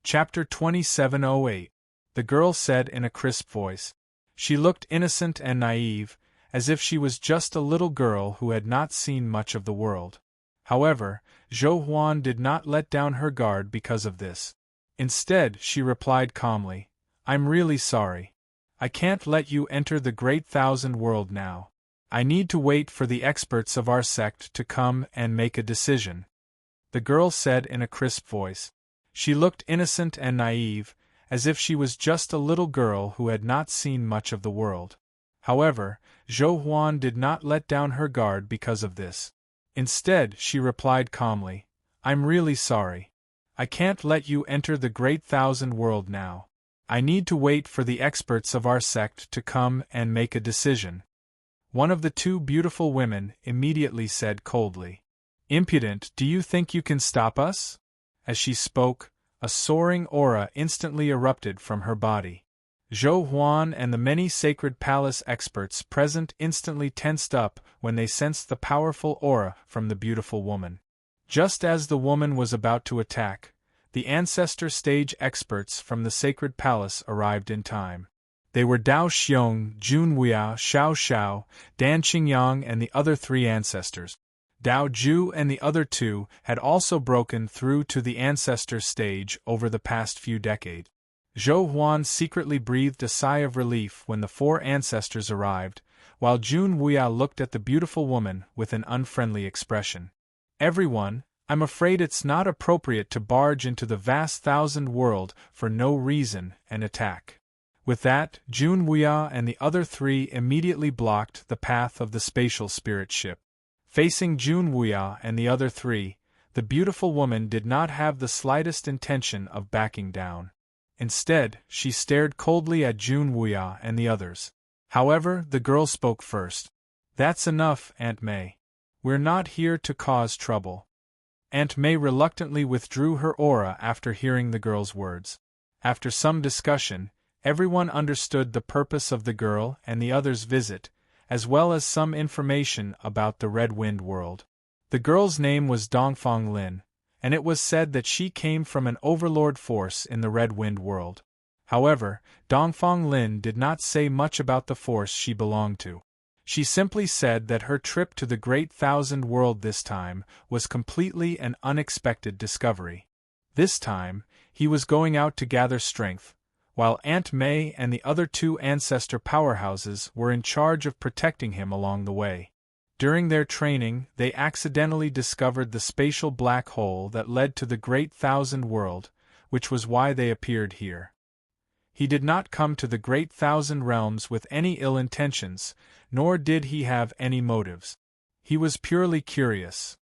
Chapter 2708. The girl said in a crisp voice. She looked innocent and naive, as if she was just a little girl who had not seen much of the world. However, Zhou Huan did not let down her guard because of this. Instead, she replied calmly, "I'm really sorry. I can't let you enter the Great Thousand World now. I need to wait for the experts of our sect to come and make a decision," the girl said in a crisp voice. She looked innocent and naive, as if she was just a little girl who had not seen much of the world. However, Zhou Huan did not let down her guard because of this. Instead, she replied calmly, "I'm really sorry. I can't let you enter the Great Thousand World now. I need to wait for the experts of our sect to come and make a decision." One of the two beautiful women immediately said coldly, "Impudent, do you think you can stop us?" As she spoke, a soaring aura instantly erupted from her body. Zhou Huan and the many sacred palace experts present instantly tensed up when they sensed the powerful aura from the beautiful woman. Just as the woman was about to attack, the ancestor stage experts from the sacred palace arrived in time. They were Dao Xiong, Jun Wuya, Xiao Xiao, Dan Qingyang and the other three ancestors. Dao Ju and the other two had also broken through to the ancestor stage over the past few decades. Zhou Huan secretly breathed a sigh of relief when the four ancestors arrived, while Jun Wuya looked at the beautiful woman with an unfriendly expression. "Everyone, I'm afraid it's not appropriate to barge into the vast thousand world for no reason and attack." With that, Jun Wuya and the other three immediately blocked the path of the spatial spirit ship. Facing Jun Wuya and the other three, the beautiful woman did not have the slightest intention of backing down. Instead, she stared coldly at Jun Wuya and the others. However, the girl spoke first. "That's enough, Aunt May. We're not here to cause trouble." Aunt May reluctantly withdrew her aura after hearing the girl's words. After some discussion, everyone understood the purpose of the girl and the others' visit, as well as some information about the Red Wind world. The girl's name was Dongfang Lin, and it was said that she came from an overlord force in the Red Wind world. However, Dongfang Lin did not say much about the force she belonged to. She simply said that her trip to the Great Thousand World this time was completely an unexpected discovery. This time, he was going out to gather strength, while Aunt May and the other two ancestor powerhouses were in charge of protecting him along the way. During their training, they accidentally discovered the spatial black hole that led to the Great Thousand World, which was why they appeared here. He did not come to the Great Thousand Realms with any ill intentions, nor did he have any motives. He was purely curious.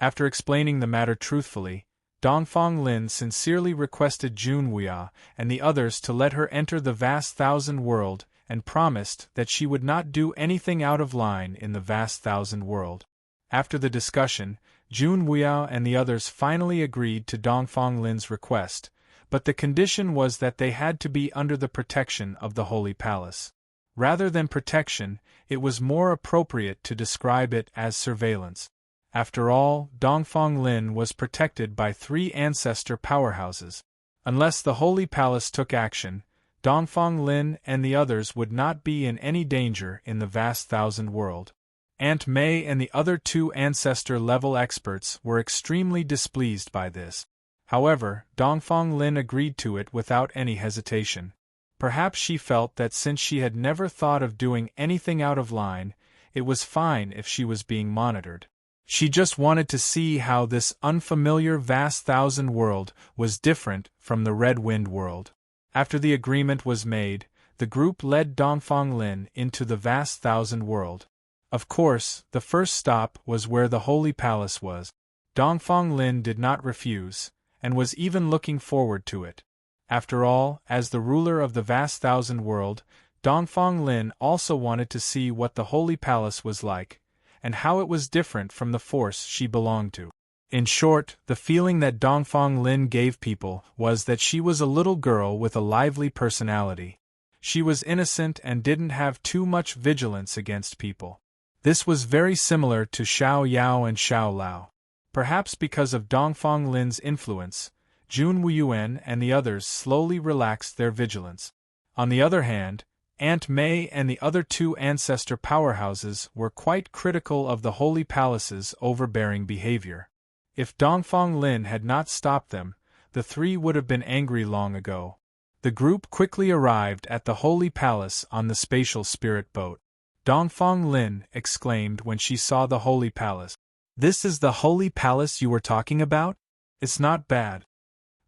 After explaining the matter truthfully, Dongfang Lin sincerely requested Jun Wuya and the others to let her enter the vast thousand world and promised that she would not do anything out of line in the vast thousand world. After the discussion, Jun Wuya and the others finally agreed to Dongfang Lin's request, but the condition was that they had to be under the protection of the Holy Palace. Rather than protection, it was more appropriate to describe it as surveillance. After all, Dongfang Lin was protected by three ancestor powerhouses. Unless the Holy Palace took action, Dongfang Lin and the others would not be in any danger in the vast thousand world. Aunt May and the other two ancestor-level experts were extremely displeased by this. However, Dongfang Lin agreed to it without any hesitation. Perhaps she felt that since she had never thought of doing anything out of line, it was fine if she was being monitored. She just wanted to see how this unfamiliar vast thousand world was different from the Red Wind world. After the agreement was made, the group led Dongfang Lin into the vast thousand world. Of course, the first stop was where the Holy Palace was. Dongfang Lin did not refuse, and was even looking forward to it. After all, as the ruler of the vast thousand world, Dongfang Lin also wanted to see what the Holy Palace was like, and how it was different from the force she belonged to. In short, the feeling that Dongfang Lin gave people was that she was a little girl with a lively personality. She was innocent and didn't have too much vigilance against people. This was very similar to Xiao Yao and Xiao Lao. Perhaps because of Dongfang Lin's influence, Jun Wuyuan and the others slowly relaxed their vigilance. On the other hand, Aunt May and the other two ancestor powerhouses were quite critical of the Holy Palace's overbearing behavior. If Dongfang Lin had not stopped them, the three would have been angry long ago. The group quickly arrived at the Holy Palace on the spatial spirit boat. Dongfang Lin exclaimed when she saw the Holy Palace. "This is the Holy Palace you were talking about? It's not bad."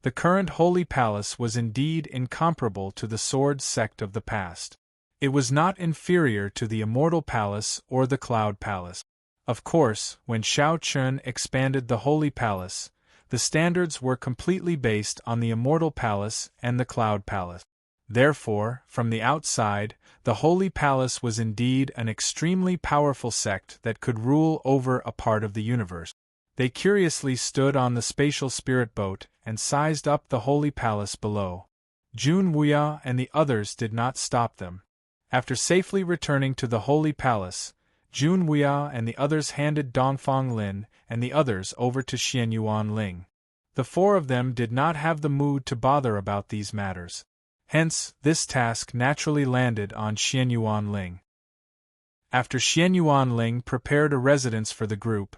The current Holy Palace was indeed incomparable to the Sword sect of the past. It was not inferior to the Immortal Palace or the Cloud Palace. Of course, when Shao Chun expanded the Holy Palace, the standards were completely based on the Immortal Palace and the Cloud Palace. Therefore, from the outside, the Holy Palace was indeed an extremely powerful sect that could rule over a part of the universe. They curiously stood on the spatial spirit boat and sized up the Holy Palace below. Jun Wuya and the others did not stop them. After safely returning to the Holy Palace, Jun Wuya and the others handed Dongfang Lin and the others over to Xianyuan Ling. The four of them did not have the mood to bother about these matters. Hence, this task naturally landed on Xianyuan Ling. After Xianyuan Ling prepared a residence for the group,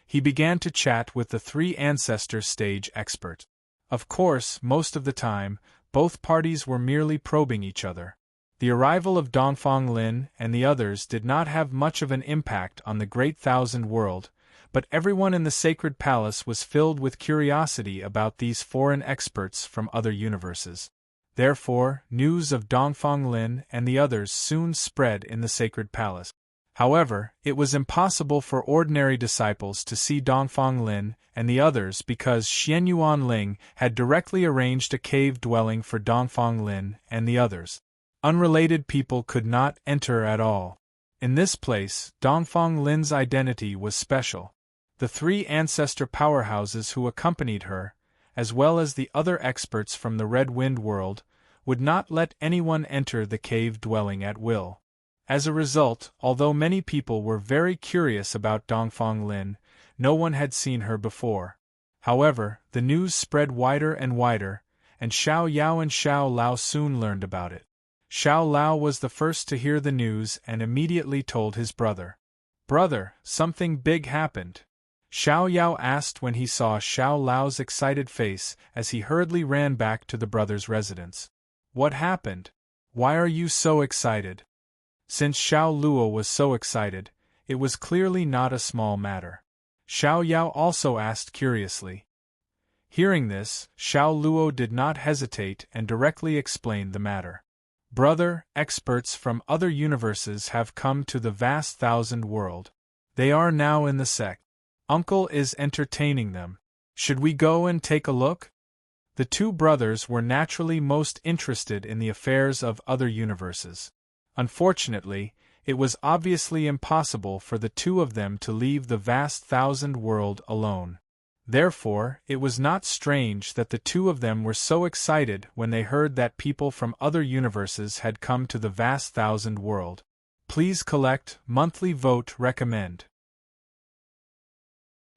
he began to chat with the three ancestor stage experts. Of course, most of the time, both parties were merely probing each other. The arrival of Dongfang Lin and the others did not have much of an impact on the Great Thousand World, but everyone in the Sacred Palace was filled with curiosity about these foreign experts from other universes. Therefore, news of Dongfang Lin and the others soon spread in the Sacred Palace. However, it was impossible for ordinary disciples to see Dongfang Lin and the others because Xianyuan Ling had directly arranged a cave dwelling for Dongfang Lin and the others. Unrelated people could not enter at all. In this place, Dongfang Lin's identity was special. The three ancestor powerhouses who accompanied her, as well as the other experts from the Red Wind world, would not let anyone enter the cave dwelling at will. As a result, although many people were very curious about Dongfang Lin, no one had seen her before. However, the news spread wider and wider, and Xiao Yao and Xiao Lao soon learned about it. Xiao Lao was the first to hear the news and immediately told his brother. "Brother, something big happened." Xiao Yao asked when he saw Xiao Lao's excited face as he hurriedly ran back to the brother's residence. "What happened? Why are you so excited?" Since Xiao Luo was so excited, it was clearly not a small matter. Xiao Yao also asked curiously. Hearing this, Xiao Luo did not hesitate and directly explained the matter. "Brother, experts from other universes have come to the vast thousand world. They are now in the sect. Uncle is entertaining them. Should we go and take a look?" The two brothers were naturally most interested in the affairs of other universes. Unfortunately, it was obviously impossible for the two of them to leave the vast thousand world alone. Therefore, it was not strange that the two of them were so excited when they heard that people from other universes had come to the vast thousand world. Please collect, monthly vote recommend.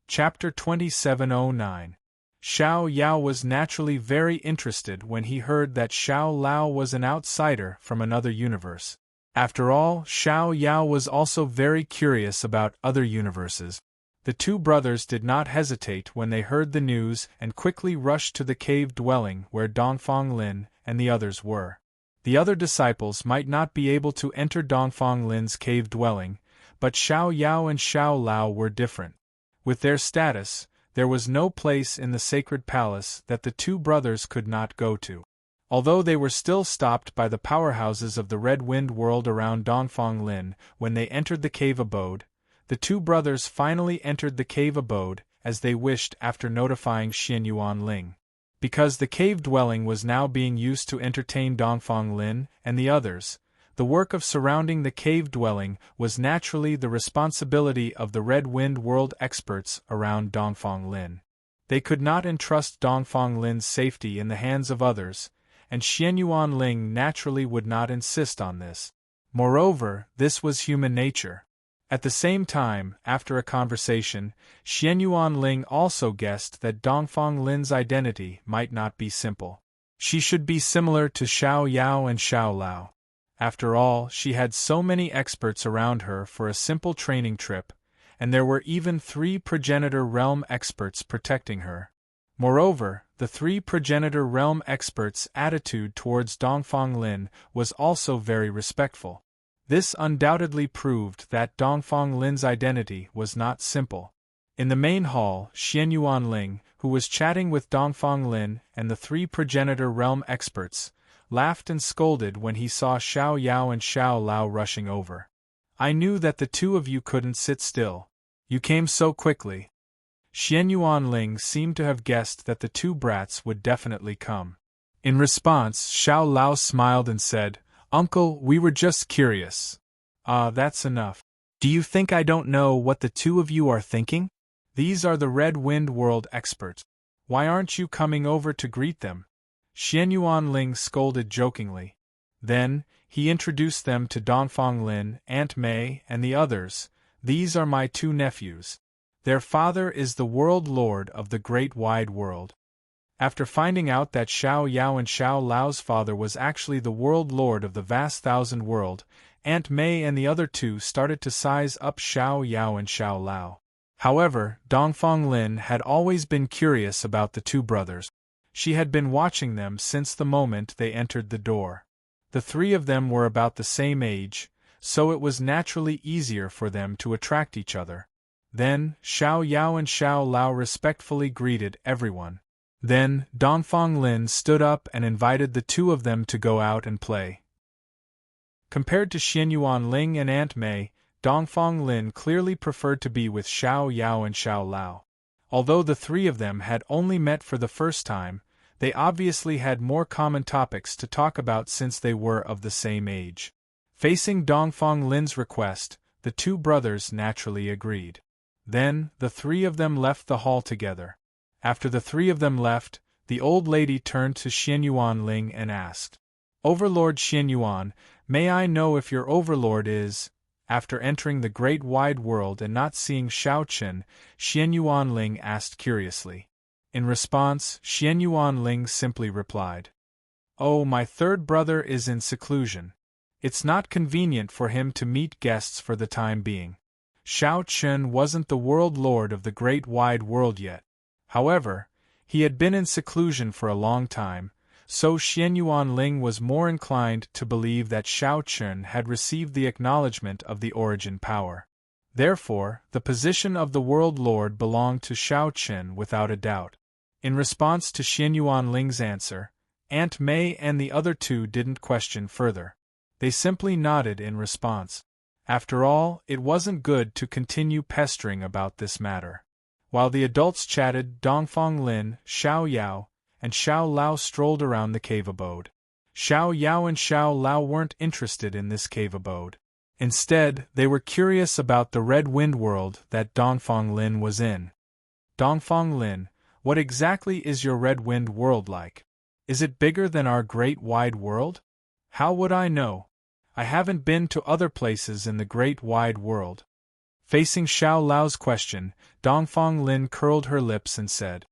Chapter 2709. Xiao Yao was naturally very interested when he heard that Xiao Lao was an outsider from another universe. After all, Xiao Yao was also very curious about other universes. The two brothers did not hesitate when they heard the news and quickly rushed to the cave dwelling where Dongfang Lin and the others were. The other disciples might not be able to enter Dongfang Lin's cave dwelling, but Xiao Yao and Xiao Lao were different. With their status, there was no place in the sacred palace that the two brothers could not go to. Although they were still stopped by the powerhouses of the Red Wind world around Dongfang Lin when they entered the cave abode, the two brothers finally entered the cave abode, as they wished after notifying Xianyuan Ling. Because the cave dwelling was now being used to entertain Dongfang Lin and the others, the work of surrounding the cave dwelling was naturally the responsibility of the Red Wind world experts around Dongfang Lin. They could not entrust Dongfang Lin's safety in the hands of others, and Xianyuan Ling naturally would not insist on this. Moreover, this was human nature. At the same time, after a conversation, Xianyuan Ling also guessed that Dongfang Lin's identity might not be simple. She should be similar to Xiao Yao and Xiao Lao. After all, she had so many experts around her for a simple training trip, and there were even 3 progenitor realm experts protecting her. Moreover, the 3 progenitor realm experts' attitude towards Dongfang Lin was also very respectful. This undoubtedly proved that Dongfang Lin's identity was not simple. In the main hall, Xianyuan Ling, who was chatting with Dongfang Lin and the 3 progenitor realm experts, laughed and scolded when he saw Xiao Yao and Xiao Lao rushing over. I knew that the 2 of you couldn't sit still. You came so quickly. Xianyuan Ling seemed to have guessed that the 2 brats would definitely come. In response, Xiao Lao smiled and said, "Uncle, we were just curious." "Ah, that's enough. Do you think I don't know what the 2 of you are thinking? These are the Red Wind World experts. Why aren't you coming over to greet them?" Xianyuan Ling scolded jokingly. Then, he introduced them to Dongfang Lin, Aunt Mei, and the others. "These are my 2 nephews. Their father is the World Lord of the Great Wide World." After finding out that Xiao Yao and Xiao Lao's father was actually the World Lord of the vast thousand world, Aunt Mei and the other 2 started to size up Xiao Yao and Xiao Lao. However, Dongfang Lin had always been curious about the 2 brothers. She had been watching them since the moment they entered the door. The 3 of them were about the same age, so it was naturally easier for them to attract each other. Then, Xiao Yao and Xiao Lao respectfully greeted everyone. Then, Dongfang Lin stood up and invited the 2 of them to go out and play. Compared to Xianyuan Ling and Aunt Mei, Dongfang Lin clearly preferred to be with Xiao Yao and Xiao Lao. Although the 3 of them had only met for the first time, they obviously had more common topics to talk about since they were of the same age. Facing Dongfang Lin's request, the 2 brothers naturally agreed. Then, the 3 of them left the hall together. After the 3 of them left, the old lady turned to Xianyuan Ling and asked, "Overlord Xianyuan, may I know if your overlord is—" After entering the great wide world and not seeing Shao Chen, Xianyuan Ling asked curiously. In response, Xianyuan Ling simply replied, "Oh, my 3rd brother is in seclusion. It's not convenient for him to meet guests for the time being. Shao Chen wasn't the world lord of the great wide world yet. However, he had been in seclusion for a long time, so Xianyuan Ling was more inclined to believe that Shao Chen had received the acknowledgement of the origin power. Therefore, the position of the World Lord belonged to Shao Chen without a doubt." In response to Xianyuan Ling's answer, Aunt Mei and the other 2 didn't question further. They simply nodded in response. After all, it wasn't good to continue pestering about this matter. While the adults chatted, Dongfang Lin, Xiao Yao, and Xiao Lao strolled around the cave abode. Xiao Yao and Xiao Lao weren't interested in this cave abode. Instead, they were curious about the Red Wind World that Dongfang Lin was in. "Dongfang Lin, what exactly is your Red Wind World like? Is it bigger than our Great Wide World?" "How would I know? I haven't been to other places in the Great Wide World." Facing Xiao Lao's question, Dongfang Lin curled her lips and said,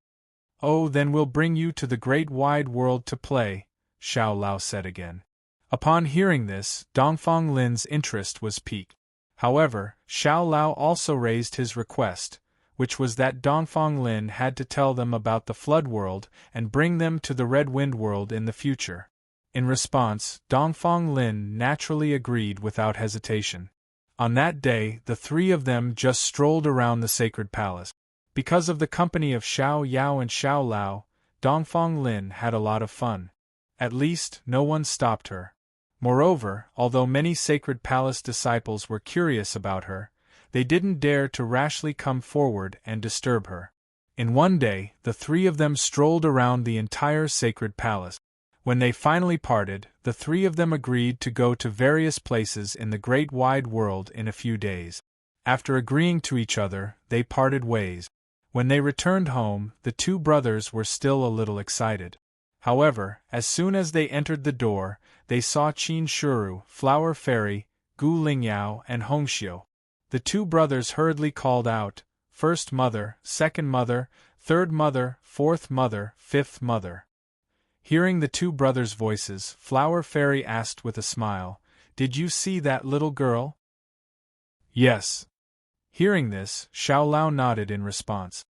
"Oh, then we'll bring you to the Great Wide World to play," Xiao Lao said again. Upon hearing this, Dongfang Lin's interest was piqued. However, Xiao Lao also raised his request, which was that Dongfang Lin had to tell them about the Flood World and bring them to the Red Wind World in the future. In response, Dongfang Lin naturally agreed without hesitation. On that day, the 3 of them just strolled around the sacred palace. Because of the company of Xiao Yao and Xiao Lao, Dongfang Lin had a lot of fun. At least, no one stopped her. Moreover, although many sacred palace disciples were curious about her, they didn't dare to rashly come forward and disturb her. In one day, the 3 of them strolled around the entire sacred palace. When they finally parted, the 3 of them agreed to go to various places in the great wide world in a few days. After agreeing to each other, they parted ways. When they returned home, the 2 brothers were still a little excited. However, as soon as they entered the door, they saw Qin Shuru, Flower Fairy, Gu Lingyao, and Hongxiu. The two brothers hurriedly called out, "First mother, second mother, third mother, fourth mother, fifth mother." Hearing the two brothers' voices, Flower Fairy asked with a smile, "Did you see that little girl?" "Yes." Hearing this, Xiao Lao nodded in response.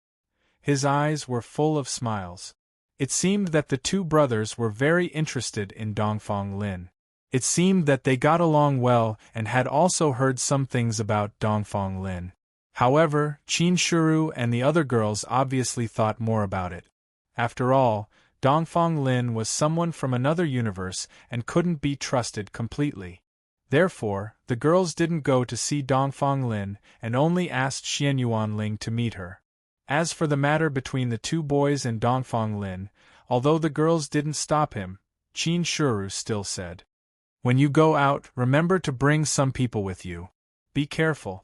His eyes were full of smiles. It seemed that the two brothers were very interested in Dongfang Lin. It seemed that they got along well and had also heard some things about Dongfang Lin. However, Qin Shuru and the other girls obviously thought more about it. After all, Dongfang Lin was someone from another universe and couldn't be trusted completely. Therefore, the girls didn't go to see Dongfang Lin and only asked Xian Yuanling to meet her. As for the matter between the two boys and Dongfang Lin, although the girls didn't stop him, Qin Shuru still said, "When you go out, remember to bring some people with you. Be careful."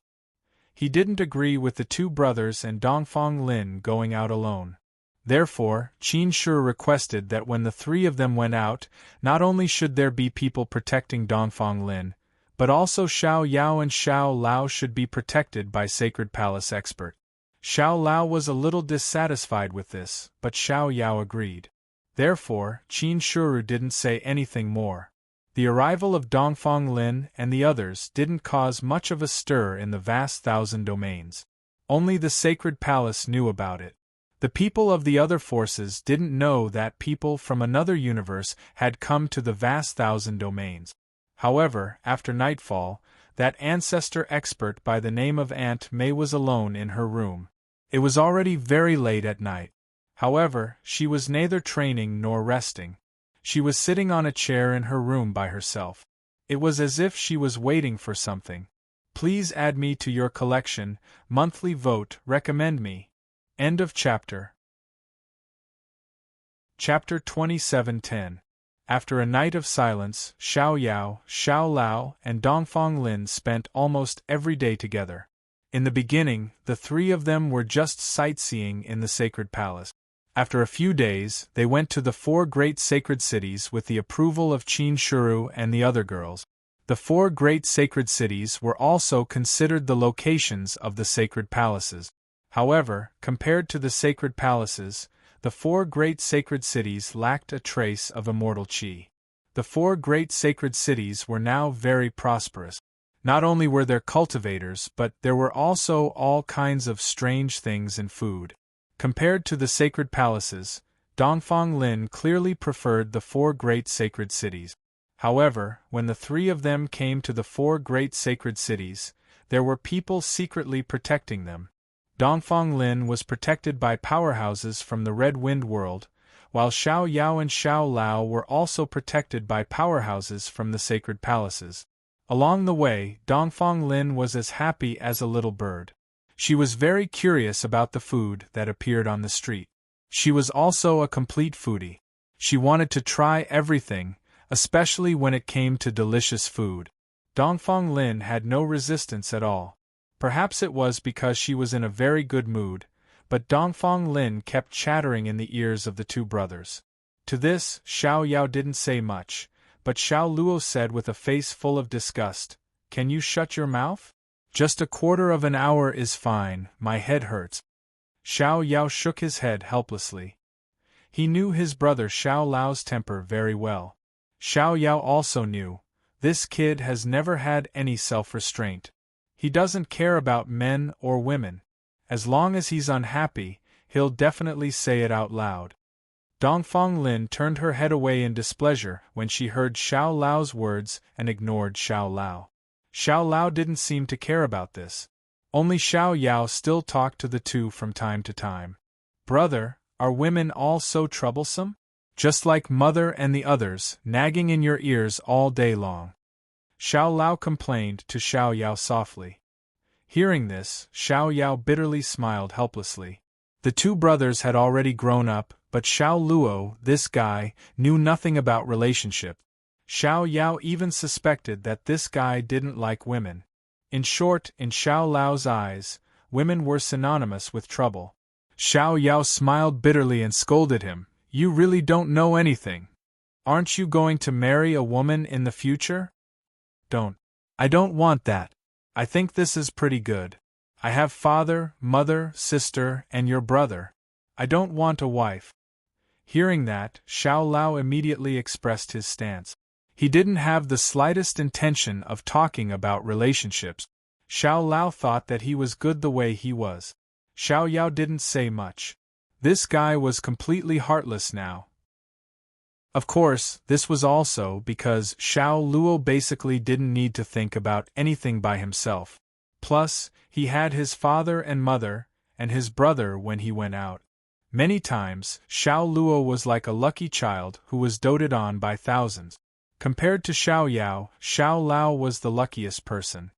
He didn't agree with the two brothers and Dongfang Lin going out alone. Therefore, Qin Shuru requested that when the three of them went out, not only should there be people protecting Dongfang Lin, but also Xiao Yao and Xiao Lao should be protected by Sacred Palace expert. Xiao Lao was a little dissatisfied with this, but Xiao Yao agreed. Therefore, Qin Shuru didn't say anything more. The arrival of Dongfang Lin and the others didn't cause much of a stir in the vast thousand domains. Only the Sacred Palace knew about it. The people of the other forces didn't know that people from another universe had come to the vast thousand domains. However, after nightfall, that ancestor expert by the name of Aunt May was alone in her room. It was already very late at night. However, she was neither training nor resting. She was sitting on a chair in her room by herself. It was as if she was waiting for something. Please add me to your collection, monthly vote, recommend me. End of chapter. Chapter 27:10. After a night of silence, Xiao Yao, Xiao Lao, and Dongfang Lin spent almost every day together. In the beginning, the three of them were just sightseeing in the Sacred Palace. After a few days, they went to the 4 great sacred cities with the approval of Qin Shuru and the other girls. The 4 great sacred cities were also considered the locations of the sacred palaces. However, compared to the sacred palaces, the 4 great sacred cities lacked a trace of immortal qi. The 4 great sacred cities were now very prosperous. Not only were there cultivators, but there were also all kinds of strange things in food. Compared to the sacred palaces, Dongfang Lin clearly preferred the 4 great sacred cities. However, when the 3 of them came to the 4 great sacred cities, there were people secretly protecting them. Dongfang Lin was protected by powerhouses from the Red Wind world, while Xiao Yao and Xiao Lao were also protected by powerhouses from the sacred palaces. Along the way, Dongfang Lin was as happy as a little bird. She was very curious about the food that appeared on the street. She was also a complete foodie. She wanted to try everything, especially when it came to delicious food. Dongfang Lin had no resistance at all. Perhaps it was because she was in a very good mood, but Dongfang Lin kept chattering in the ears of the 2 brothers. To this, Xiao Yao didn't say much, but Xiao Luo said with a face full of disgust, "Can you shut your mouth? Just a quarter of an hour is fine, my head hurts." Xiao Yao shook his head helplessly. He knew his brother Xiao Lao's temper very well. Xiao Yao also knew, this kid has never had any self-restraint. He doesn't care about men or women. As long as he's unhappy, he'll definitely say it out loud. Dongfang Lin turned her head away in displeasure when she heard Xiao Lao's words and ignored Xiao Lao. Xiao Lao didn't seem to care about this. Only Xiao Yao still talked to the 2 from time to time. "Brother, are women all so troublesome? Just like mother and the others, nagging in your ears all day long?" Xiao Lao complained to Xiao Yao softly. Hearing this, Xiao Yao bitterly smiled helplessly. The 2 brothers had already grown up, but Xiao Luo, this guy, knew nothing about relationship. Xiao Yao even suspected that this guy didn't like women. In short, in Xiao Lao's eyes, women were synonymous with trouble. Xiao Yao smiled bitterly and scolded him, "You really don't know anything. Aren't you going to marry a woman in the future?" I don't want that. I think this is pretty good. I have father, mother, sister, and your brother. I don't want a wife. Hearing that, Xiao Lao immediately expressed his stance. He didn't have the slightest intention of talking about relationships. Xiao Lao thought that he was good the way he was. Xiao Yao didn't say much. This guy was completely heartless now. Of course, this was also because Xiao Luo basically didn't need to think about anything by himself. Plus, he had his father and mother, and his brother when he went out. Many times, Xiao Luo was like a lucky child who was doted on by thousands. Compared to Xiao Yao, Xiao Lao was the luckiest person.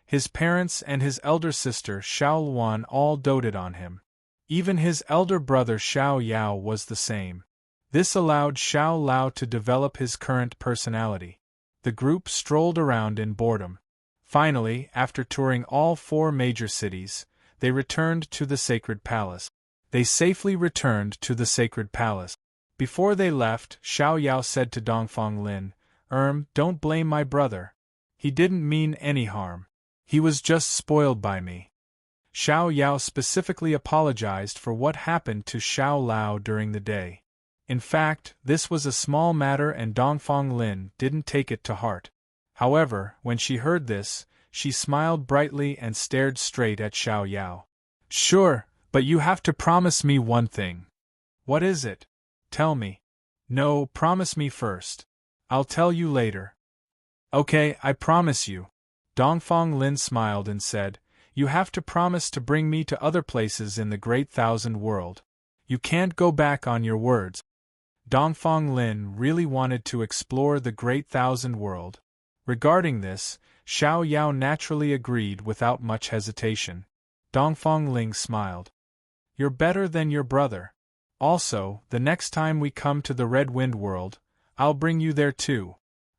His parents and his elder sister Xiao Luan all doted on him. Even his elder brother Xiao Yao was the same. This allowed Xiao Lao to develop his current personality. The group strolled around in boredom. Finally, after touring all 4 major cities, they returned to the sacred palace. They safely returned to the sacred palace. Before they left, Xiao Yao said to Dongfang Lin, don't blame my brother. He didn't mean any harm. He was just spoiled by me. Xiao Yao specifically apologized for what happened to Xiao Lao during the day. In fact, this was a small matter and Dongfang Lin didn't take it to heart. However, when she heard this, she smiled brightly and stared straight at Xiao Yao. Sure, but you have to promise me one thing. What is it? Tell me. No, promise me first. I'll tell you later. Okay, I promise you. Dongfang Lin smiled and said, You have to promise to bring me to other places in the Great Thousand World. You can't go back on your words. Dongfang Lin really wanted to explore the Great Thousand World. Regarding this, Xiao Yao naturally agreed without much hesitation. Dongfang Ling smiled. You're better than your brother. Also, the next time we come to the Red Wind World, I'll bring you there too.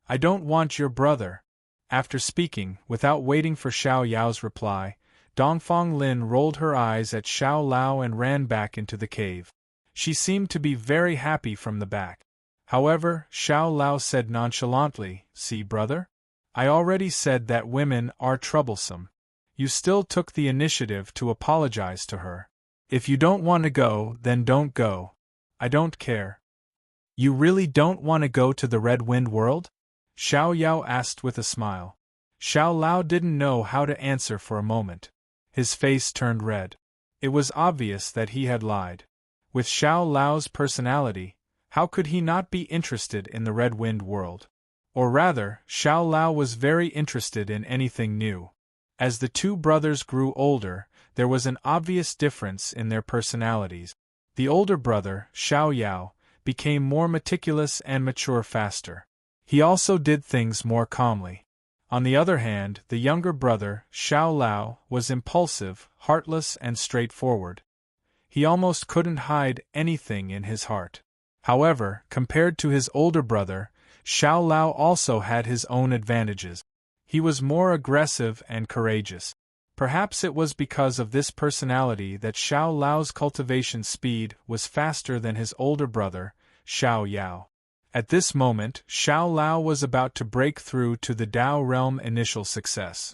I don't want your brother. After speaking, without waiting for Xiao Yao's reply, Dongfang Lin rolled her eyes at Xiao Lao and ran back into the cave. She seemed to be very happy from the back. However, Xiao Lao said nonchalantly, See, brother? I already said that women are troublesome. You still took the initiative to apologize to her. If you don't want to go, then don't go. I don't care. You really don't want to go to the Red Wind World? Xiao Yao asked with a smile. Xiao Lao didn't know how to answer for a moment. His face turned red. It was obvious that he had lied. With Xiao Lao's personality, how could he not be interested in the Red Wind World? Or rather, Xiao Lao was very interested in anything new. As the 2 brothers grew older, there was an obvious difference in their personalities. The older brother, Xiao Yao, became more meticulous and mature faster. He also did things more calmly. On the other hand, the younger brother, Xiao Lao, was impulsive, heartless, and straightforward. He almost couldn't hide anything in his heart. However, compared to his older brother, Xiao Lao also had his own advantages. He was more aggressive and courageous. Perhaps it was because of this personality that Xiao Lao's cultivation speed was faster than his older brother, Xiao Yao. At this moment, Xiao Lao was about to break through to the Dao realm initial success.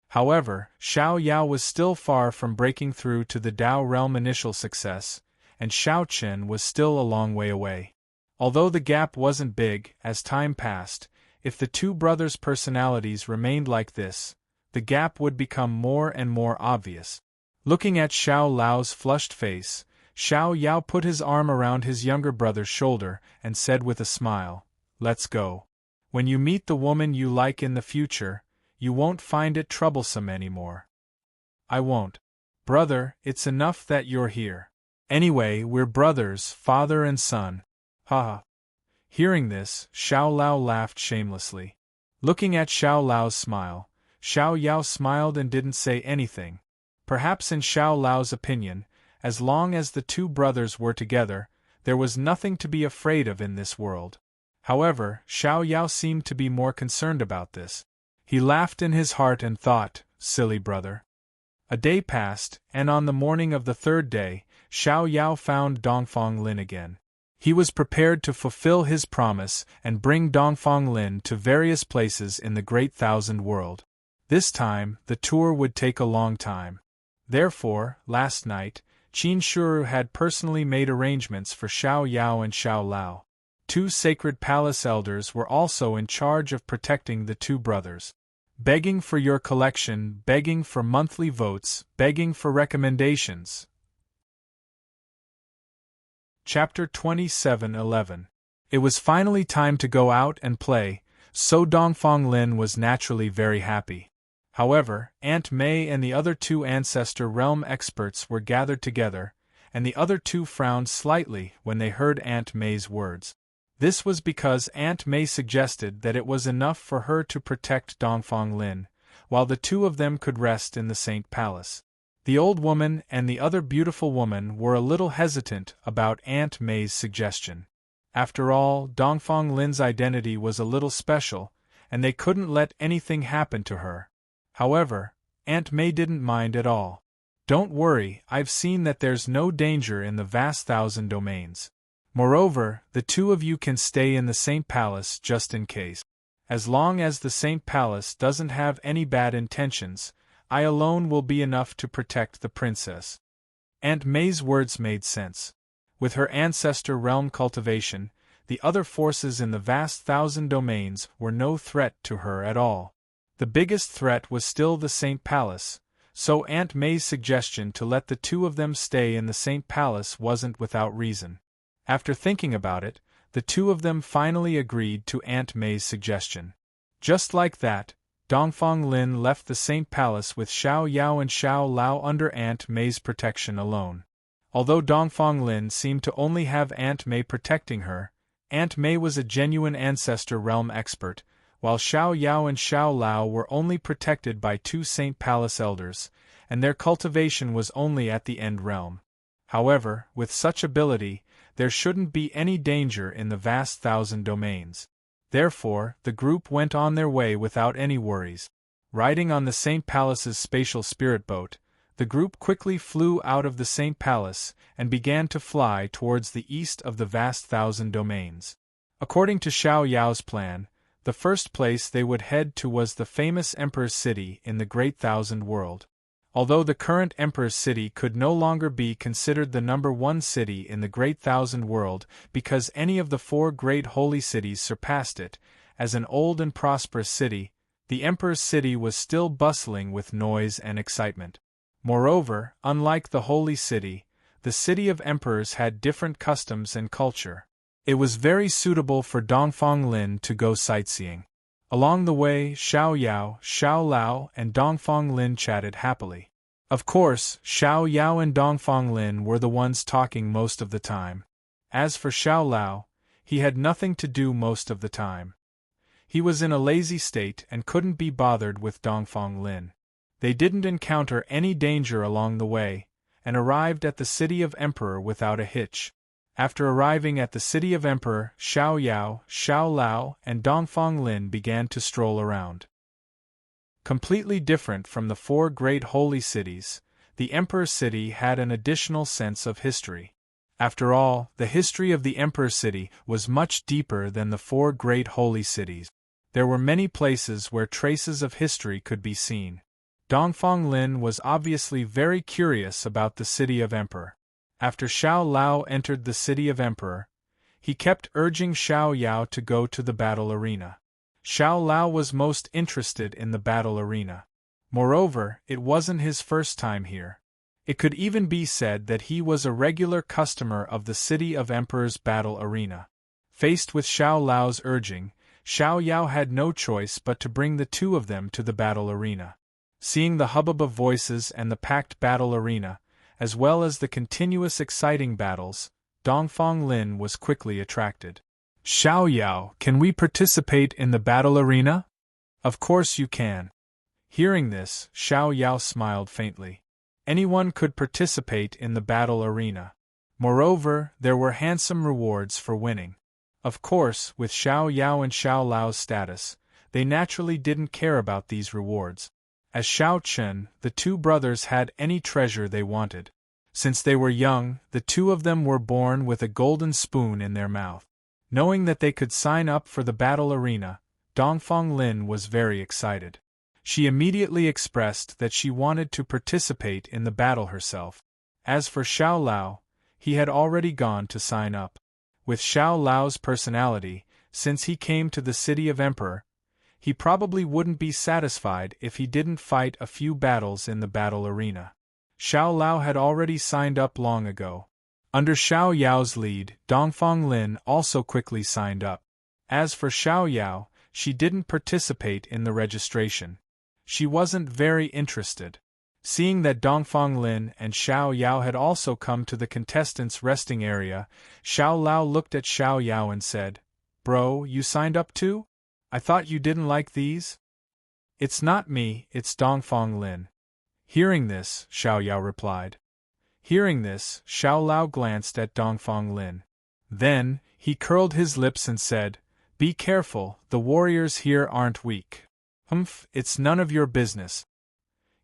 However, Xiao Yao was still far from breaking through to the Dao realm initial success, and Xiao Chen was still a long way away. Although the gap wasn't big, as time passed, if the 2 brothers' personalities remained like this, the gap would become more and more obvious. Looking at Xiao Lao's flushed face, Xiao Yao put his arm around his younger brother's shoulder and said with a smile, Let's go. When you meet the woman you like in the future, you won't find it troublesome anymore. I won't. Brother, it's enough that you're here. Anyway, we're brothers, father and son. Haha. Hearing this, Xiao Lao laughed shamelessly. Looking at Xiao Lao's smile, Xiao Yao smiled and didn't say anything. Perhaps in Xiao Lao's opinion, as long as the 2 brothers were together, there was nothing to be afraid of in this world. However, Xiao Yao seemed to be more concerned about this. He laughed in his heart and thought, Silly brother. A day passed, and on the morning of the 3rd day, Xiao Yao found Dongfang Lin again. He was prepared to fulfill his promise and bring Dongfang Lin to various places in the Great Thousand World. This time, the tour would take a long time. Therefore, last night, Qin Shuru had personally made arrangements for Xiao Yao and Xiao Lao. Two sacred palace elders were also in charge of protecting the two brothers. Begging for your collection, begging for monthly votes, begging for recommendations. Chapter 27:11. It was finally time to go out and play, so Dongfang Lin was naturally very happy. However, Aunt May and the other two Ancestor Realm experts were gathered together, and the other two frowned slightly when they heard Aunt May's words. This was because Aunt May suggested that it was enough for her to protect Dongfang Lin, while the two of them could rest in the Saint Palace. The old woman and the other beautiful woman were a little hesitant about Aunt May's suggestion. After all, Dongfang Lin's identity was a little special, and they couldn't let anything happen to her. However, Aunt May didn't mind at all. Don't worry, I've seen that there's no danger in the vast 1,000 domains. Moreover, the two of you can stay in the Saint Palace just in case. As long as the Saint Palace doesn't have any bad intentions, I alone will be enough to protect the princess. Aunt May's words made sense. With her Ancestor Realm cultivation, the other forces in the vast 1,000 domains were no threat to her at all. The biggest threat was still the Saint Palace, so Aunt May's suggestion to let the two of them stay in the Saint Palace wasn't without reason. After thinking about it, the two of them finally agreed to Aunt May's suggestion. Just like that, Dongfang Lin left the Saint Palace with Xiao Yao and Xiao Lao under Aunt May's protection alone. Although Dongfang Lin seemed to only have Aunt May protecting her, Aunt May was a genuine Ancestor Realm expert, while Xiao Yao and Xiao Lao were only protected by two Saint Palace elders, and their cultivation was only at the End Realm. However, with such ability, there shouldn't be any danger in the vast 1,000 domains. Therefore, the group went on their way without any worries. Riding on the Saint Palace's spatial spirit boat, the group quickly flew out of the Saint Palace and began to fly towards the east of the vast 1,000 domains. According to Xiao Yao's plan, the first place they would head to was the famous Emperor's City in the Great Thousand World. Although the current Emperor's City could no longer be considered the #1 city in the Great Thousand World because any of the 4 great holy cities surpassed it, as an old and prosperous city, the Emperor's City was still bustling with noise and excitement. Moreover, unlike the Holy City, the City of Emperors had different customs and culture. It was very suitable for Dongfang Lin to go sightseeing. Along the way, Xiao Yao, Xiao Lao, and Dongfang Lin chatted happily. Of course, Xiao Yao and Dongfang Lin were the ones talking most of the time. As for Xiao Lao, he had nothing to do most of the time. He was in a lazy state and couldn't be bothered with Dongfang Lin. They didn't encounter any danger along the way, and arrived at the City of Emperor without a hitch. After arriving at the City of Emperor, Xiao Yao, Xiao Lao, and Dongfang Lin began to stroll around. Completely different from the 4 great holy cities, the Emperor's City had an additional sense of history. After all, the history of the Emperor's City was much deeper than the 4 great holy cities. There were many places where traces of history could be seen. Dongfang Lin was obviously very curious about the City of Emperor. After Xiao Lao entered the City of Emperor, he kept urging Xiao Yao to go to the battle arena. Xiao Lao was most interested in the battle arena. Moreover, it wasn't his first time here. It could even be said that he was a regular customer of the City of Emperor's battle arena. Faced with Xiao Lao's urging, Xiao Yao had no choice but to bring the two of them to the battle arena. Seeing the hubbub of voices and the packed battle arena, as well as the continuous exciting battles, Dongfang Lin was quickly attracted. Xiao Yao, can we participate in the battle arena? Of course you can. Hearing this, Xiao Yao smiled faintly. Anyone could participate in the battle arena. Moreover, there were handsome rewards for winning. Of course, with Xiao Yao and Xiao Lao's status, they naturally didn't care about these rewards. As Xiao Chen, the two brothers had any treasure they wanted. Since they were young, the two of them were born with a golden spoon in their mouth. Knowing that they could sign up for the battle arena, Dongfang Lin was very excited. She immediately expressed that she wanted to participate in the battle herself. As for Xiao Lao, he had already gone to sign up. With Xiao Lao's personality, since he came to the city of Emperor, he probably wouldn't be satisfied if he didn't fight a few battles in the battle arena. Xiao Lao had already signed up long ago. Under Xiao Yao's lead, Dongfang Lin also quickly signed up. As for Xiao Yao, she didn't participate in the registration. She wasn't very interested. Seeing that Dongfang Lin and Xiao Yao had also come to the contestants' resting area, Xiao Lao looked at Xiao Yao and said, "Bro, you signed up too? I thought you didn't like these?" "It's not me, it's Dongfang Lin." Hearing this, Xiao Yao replied. Hearing this, Xiao Lao glanced at Dongfang Lin. Then, he curled his lips and said, "Be careful, the warriors here aren't weak." "Humph, it's none of your business."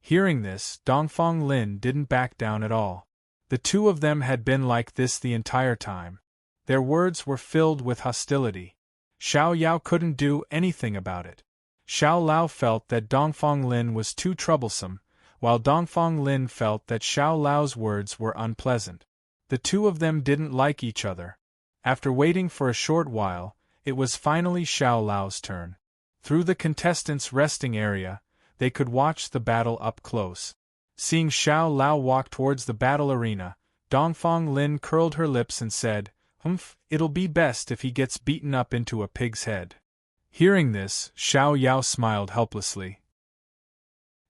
Hearing this, Dongfang Lin didn't back down at all. The two of them had been like this the entire time. Their words were filled with hostility. Xiao Yao couldn't do anything about it. Xiao Lao felt that Dongfang Lin was too troublesome, while Dongfang Lin felt that Xiao Lao's words were unpleasant. The two of them didn't like each other. After waiting for a short while, it was finally Xiao Lao's turn. Through the contestants' resting area, they could watch the battle up close. Seeing Xiao Lao walk towards the battle arena, Dongfang Lin curled her lips and said, "Humph, it'll be best if he gets beaten up into a pig's head." Hearing this, Xiao Yao smiled helplessly.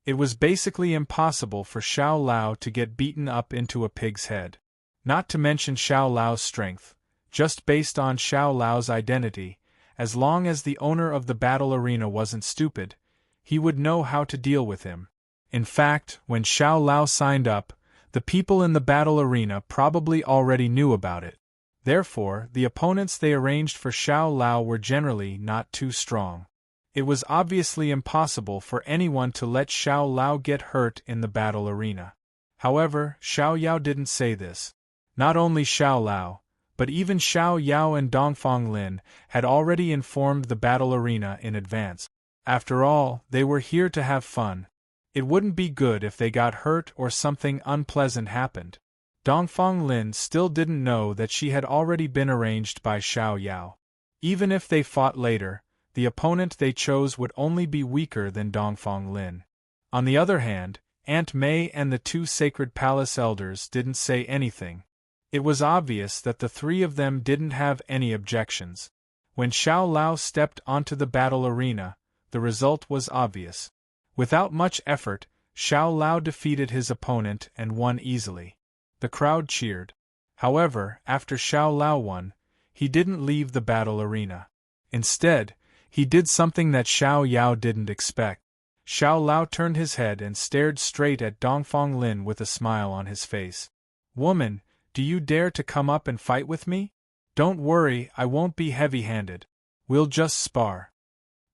It was basically impossible for Xiao Lao to get beaten up into a pig's head. Not to mention Xiao Lao's strength, just based on Xiao Lao's identity, as long as the owner of the battle arena wasn't stupid, he would know how to deal with him. In fact, when Xiao Lao signed up, the people in the battle arena probably already knew about it. Therefore, the opponents they arranged for Xiao Lao were generally not too strong. It was obviously impossible for anyone to let Xiao Lao get hurt in the battle arena. However, Xiao Yao didn't say this. Not only Xiao Lao, but even Xiao Yao and Dongfang Lin had already informed the battle arena in advance. After all, they were here to have fun. It wouldn't be good if they got hurt or something unpleasant happened. Dongfang Lin still didn't know that she had already been arranged by Xiao Yao. Even if they fought later, the opponent they chose would only be weaker than Dongfang Lin. On the other hand, Aunt Mei and the two Sacred Palace elders didn't say anything. It was obvious that the three of them didn't have any objections. When Xiao Lao stepped onto the battle arena, the result was obvious. Without much effort, Xiao Lao defeated his opponent and won easily. The crowd cheered. However, after Xiao Lao won, he didn't leave the battle arena. Instead, he did something that Xiao Yao didn't expect. Xiao Lao turned his head and stared straight at Dongfang Lin with a smile on his face. "Woman, do you dare to come up and fight with me? Don't worry, I won't be heavy-handed. We'll just spar.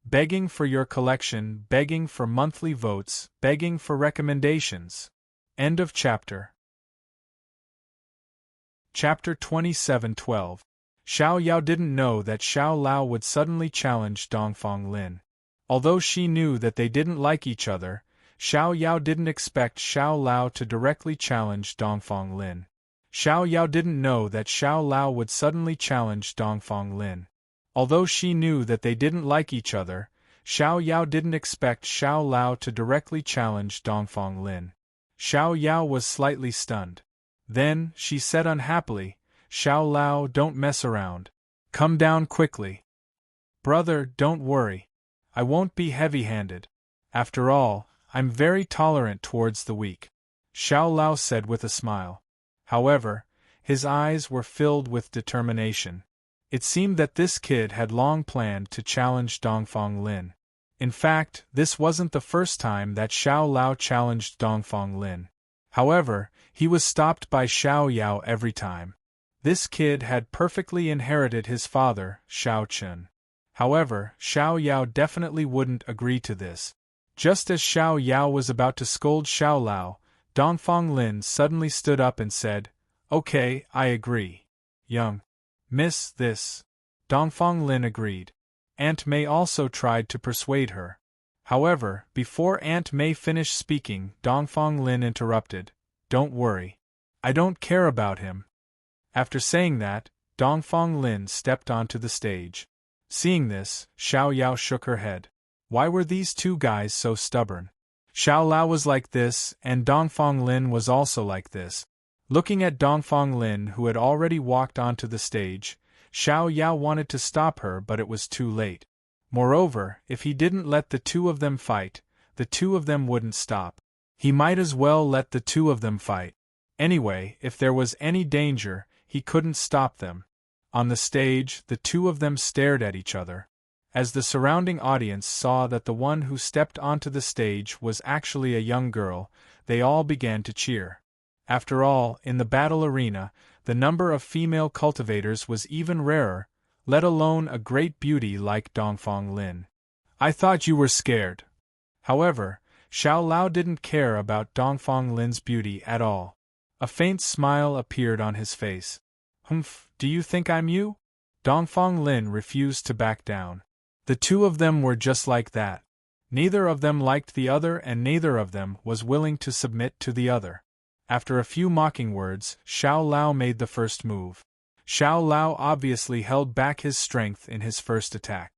Begging for your collection, begging for monthly votes, begging for recommendations." End of chapter. Chapter 27:12. Xiao Yao didn't know that Xiao Lao would suddenly challenge Dongfang Lin. Although she knew that they didn't like each other, Xiao Yao didn't expect Xiao Lao to directly challenge Dongfang Lin. Xiao Yao didn't know that Xiao Lao would suddenly challenge Dongfang Lin. Although she knew that they didn't like each other, Xiao Yao didn't expect Xiao Lao to directly challenge Dongfang Lin. Xiao Yao was slightly stunned. Then, she said unhappily, "Xiao Lao, don't mess around. Come down quickly." "Brother, don't worry. I won't be heavy-handed. After all, I'm very tolerant towards the weak," Xiao Lao said with a smile. However, his eyes were filled with determination. It seemed that this kid had long planned to challenge Dongfang Lin. In fact, this wasn't the first time that Xiao Lao challenged Dongfang Lin. However, he was stopped by Xiao Yao every time. This kid had perfectly inherited his father, Xiao Chun. However, Xiao Yao definitely wouldn't agree to this. Just as Xiao Yao was about to scold Xiao Lao, Dongfang Lin suddenly stood up and said, "Okay, I agree. Young Miss, this." Dongfang Lin agreed. Aunt Mei also tried to persuade her. However, before Aunt May finished speaking, Dongfang Lin interrupted, "Don't worry. I don't care about him." After saying that, Dongfang Lin stepped onto the stage. Seeing this, Xiao Yao shook her head. Why were these two guys so stubborn? Xiao Lao was like this, and Dongfang Lin was also like this. Looking at Dongfang Lin, who had already walked onto the stage, Xiao Yao wanted to stop her, but it was too late. Moreover, if he didn't let the two of them fight, the two of them wouldn't stop. He might as well let the two of them fight. Anyway, if there was any danger, he couldn't stop them. On the stage, the two of them stared at each other. As the surrounding audience saw that the one who stepped onto the stage was actually a young girl, they all began to cheer. After all, in the battle arena, the number of female cultivators was even rarer, let alone a great beauty like Dongfang Lin. I thought you were scared. However, Xiao Lao didn't care about Dongfang Lin's beauty at all. A faint smile appeared on his face. Humph, do you think I'm you? Dongfang Lin refused to back down. The two of them were just like that. Neither of them liked the other, and neither of them was willing to submit to the other. After a few mocking words, Xiao Lao made the first move. Xiao Lao obviously held back his strength in his first attack.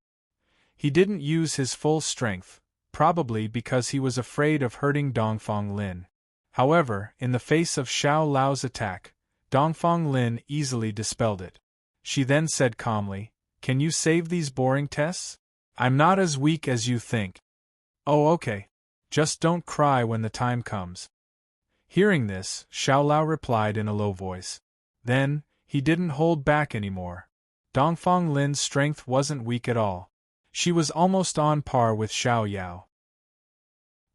He didn't use his full strength, probably because he was afraid of hurting Dongfang Lin. However, in the face of Xiao Lao's attack, Dongfang Lin easily dispelled it. She then said calmly, "Can you save these boring tests? I'm not as weak as you think." "Oh, okay. Just don't cry when the time comes." Hearing this, Xiao Lao replied in a low voice. Then, he didn't hold back anymore. Dongfang Lin's strength wasn't weak at all. She was almost on par with Xiao Yao.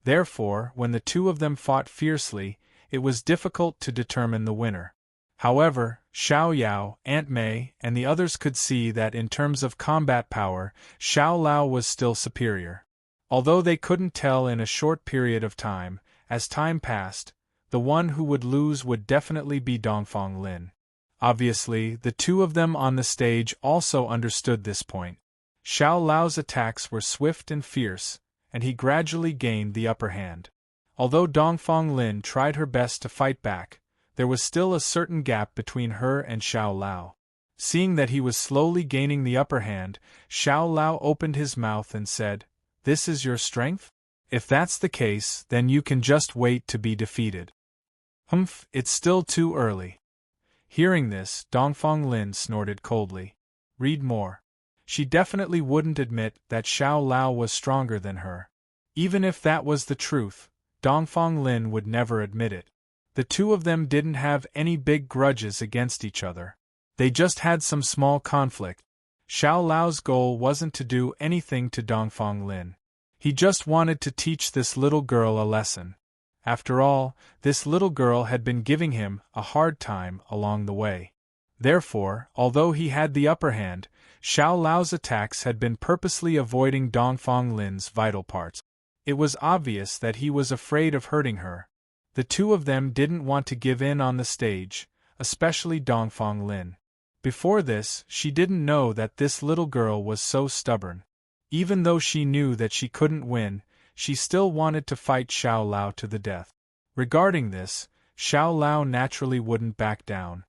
Therefore, when the two of them fought fiercely, it was difficult to determine the winner. However, Xiao Yao, Aunt May, and the others could see that in terms of combat power, Xiao Lao was still superior. Although they couldn't tell in a short period of time, as time passed, the one who would lose would definitely be Dongfang Lin. Obviously, the two of them on the stage also understood this point. Xiao Lao's attacks were swift and fierce, and he gradually gained the upper hand. Although Dongfang Lin tried her best to fight back, there was still a certain gap between her and Xiao Lao. Seeing that he was slowly gaining the upper hand, Xiao Lao opened his mouth and said, "This is your strength? If that's the case, then you can just wait to be defeated." "Humph, it's still too early." Hearing this, Dongfang Lin snorted coldly. Read more. She definitely wouldn't admit that Xiao Lao was stronger than her. Even if that was the truth, Dongfang Lin would never admit it. The two of them didn't have any big grudges against each other. They just had some small conflict. Xiao Lao's goal wasn't to do anything to Dongfang Lin. He just wanted to teach this little girl a lesson. After all, this little girl had been giving him a hard time along the way. Therefore, although he had the upper hand, Xiao Lao's attacks had been purposely avoiding Dongfang Lin's vital parts. It was obvious that he was afraid of hurting her. The two of them didn't want to give in on the stage, especially Dongfang Lin. Before this, she didn't know that this little girl was so stubborn. Even though she knew that she couldn't win, she still wanted to fight Xiao Lao to the death. Regarding this, Xiao Lao naturally wouldn't back down.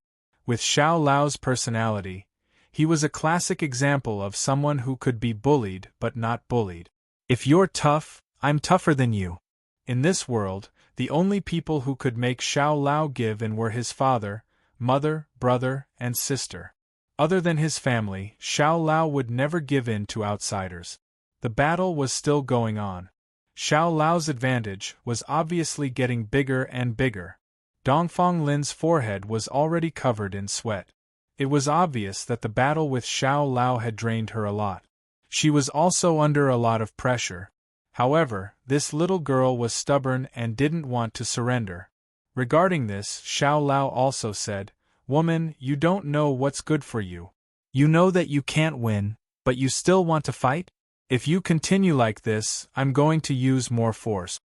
With Xiao Lao's personality, he was a classic example of someone who could be bullied but not bullied. If you're tough, I'm tougher than you. In this world, the only people who could make Xiao Lao give in were his father, mother, brother, and sister. Other than his family, Xiao Lao would never give in to outsiders. The battle was still going on. Xiao Lao's advantage was obviously getting bigger and bigger. Dongfang Lin's forehead was already covered in sweat. It was obvious that the battle with Xiao Lao had drained her a lot. She was also under a lot of pressure. However, this little girl was stubborn and didn't want to surrender. Regarding this, Xiao Lao also said, "Woman, you don't know what's good for you. You know that you can't win, but you still want to fight? If you continue like this, I'm going to use more force."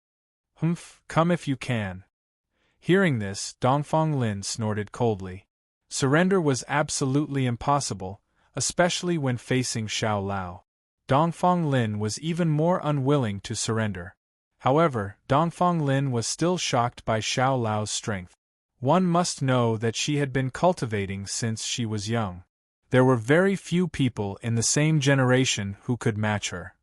"Humph, come if you can." Hearing this, Dongfang Lin snorted coldly. Surrender was absolutely impossible, especially when facing Xiao Lao. Dongfang Lin was even more unwilling to surrender. However, Dongfang Lin was still shocked by Xiao Lao's strength. One must know that she had been cultivating since she was young. There were very few people in the same generation who could match her.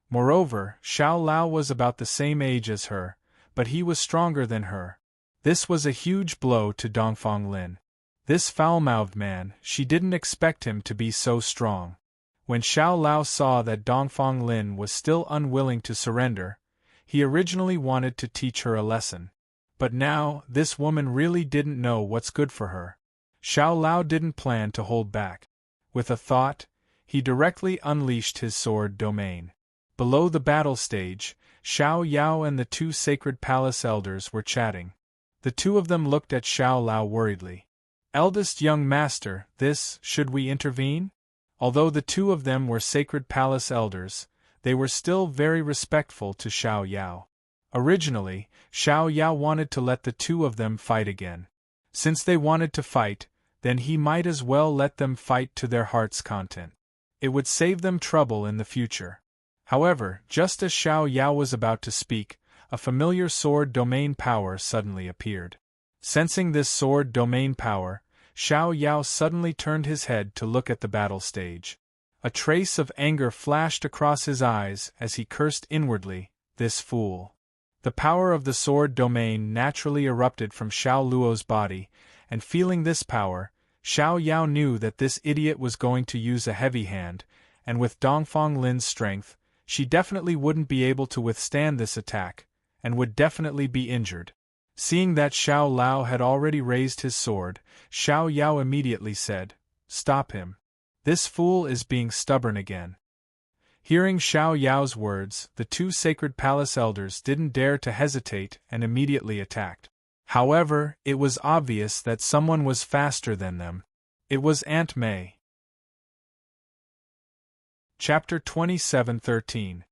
Moreover, Xiao Lao was about the same age as her, but he was stronger than her. This was a huge blow to Dongfang Lin. This foul-mouthed man, she didn't expect him to be so strong. When Xiao Lao saw that Dongfang Lin was still unwilling to surrender, he originally wanted to teach her a lesson. But now, this woman really didn't know what's good for her. Xiao Lao didn't plan to hold back. With a thought, he directly unleashed his sword domain. Below the battle stage, Xiao Yao and the two sacred palace elders were chatting. The two of them looked at Xiao Lao worriedly. "Eldest young master, should we intervene?" Although the two of them were sacred palace elders, they were still very respectful to Xiao Yao. Originally, Xiao Yao wanted to let the two of them fight again. Since they wanted to fight, then he might as well let them fight to their heart's content. It would save them trouble in the future. However, just as Xiao Yao was about to speak, a familiar sword domain power suddenly appeared. Sensing this sword domain power, Xiao Yao suddenly turned his head to look at the battle stage. A trace of anger flashed across his eyes as he cursed inwardly, "This fool." The power of the sword domain naturally erupted from Xiao Luo's body, and feeling this power, Xiao Yao knew that this idiot was going to use a heavy hand, and with Dongfang Lin's strength, she definitely wouldn't be able to withstand this attack, and would definitely be injured. Seeing that Xiao Lao had already raised his sword, Xiao Yao immediately said, "Stop him. This fool is being stubborn again." Hearing Xiao Yao's words, the two sacred palace elders didn't dare to hesitate and immediately attacked. However, it was obvious that someone was faster than them. It was Aunt May. Chapter 27:13.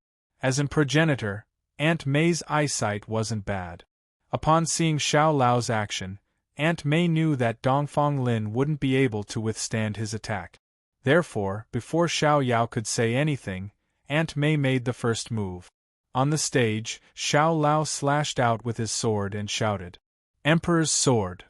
As in progenitor, Aunt May's eyesight wasn't bad. Upon seeing Xiao Lao's action, Aunt May knew that Dongfang Lin wouldn't be able to withstand his attack. Therefore, before Xiao Yao could say anything, Aunt May made the first move. On the stage, Xiao Lao slashed out with his sword and shouted, "Emperor's sword!"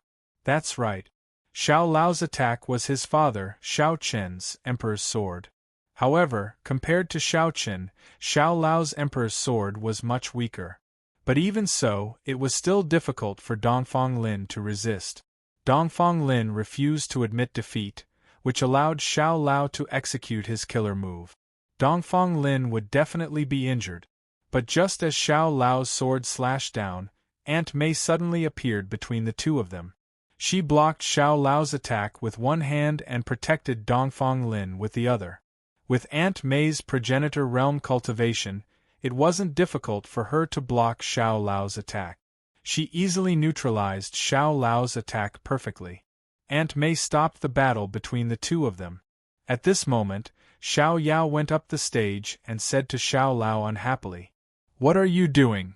That's right. Xiao Lao's attack was his father, Xiao Qin's, Emperor's sword. However, compared to Xiao Qin, Xiao Lao's Emperor's sword was much weaker. But even so, it was still difficult for Dongfang Lin to resist. Dongfang Lin refused to admit defeat, which allowed Xiao Lao to execute his killer move. Dongfang Lin would definitely be injured. But just as Xiao Lao's sword slashed down, Aunt May suddenly appeared between the two of them. She blocked Xiao Lao's attack with one hand and protected Dongfang Lin with the other. With Aunt May's progenitor realm cultivation, it wasn't difficult for her to block Xiao Lao's attack. She easily neutralized Xiao Lao's attack perfectly. Aunt May stopped the battle between the two of them. At this moment, Xiao Yao went up the stage and said to Xiao Lao unhappily, "What are you doing?"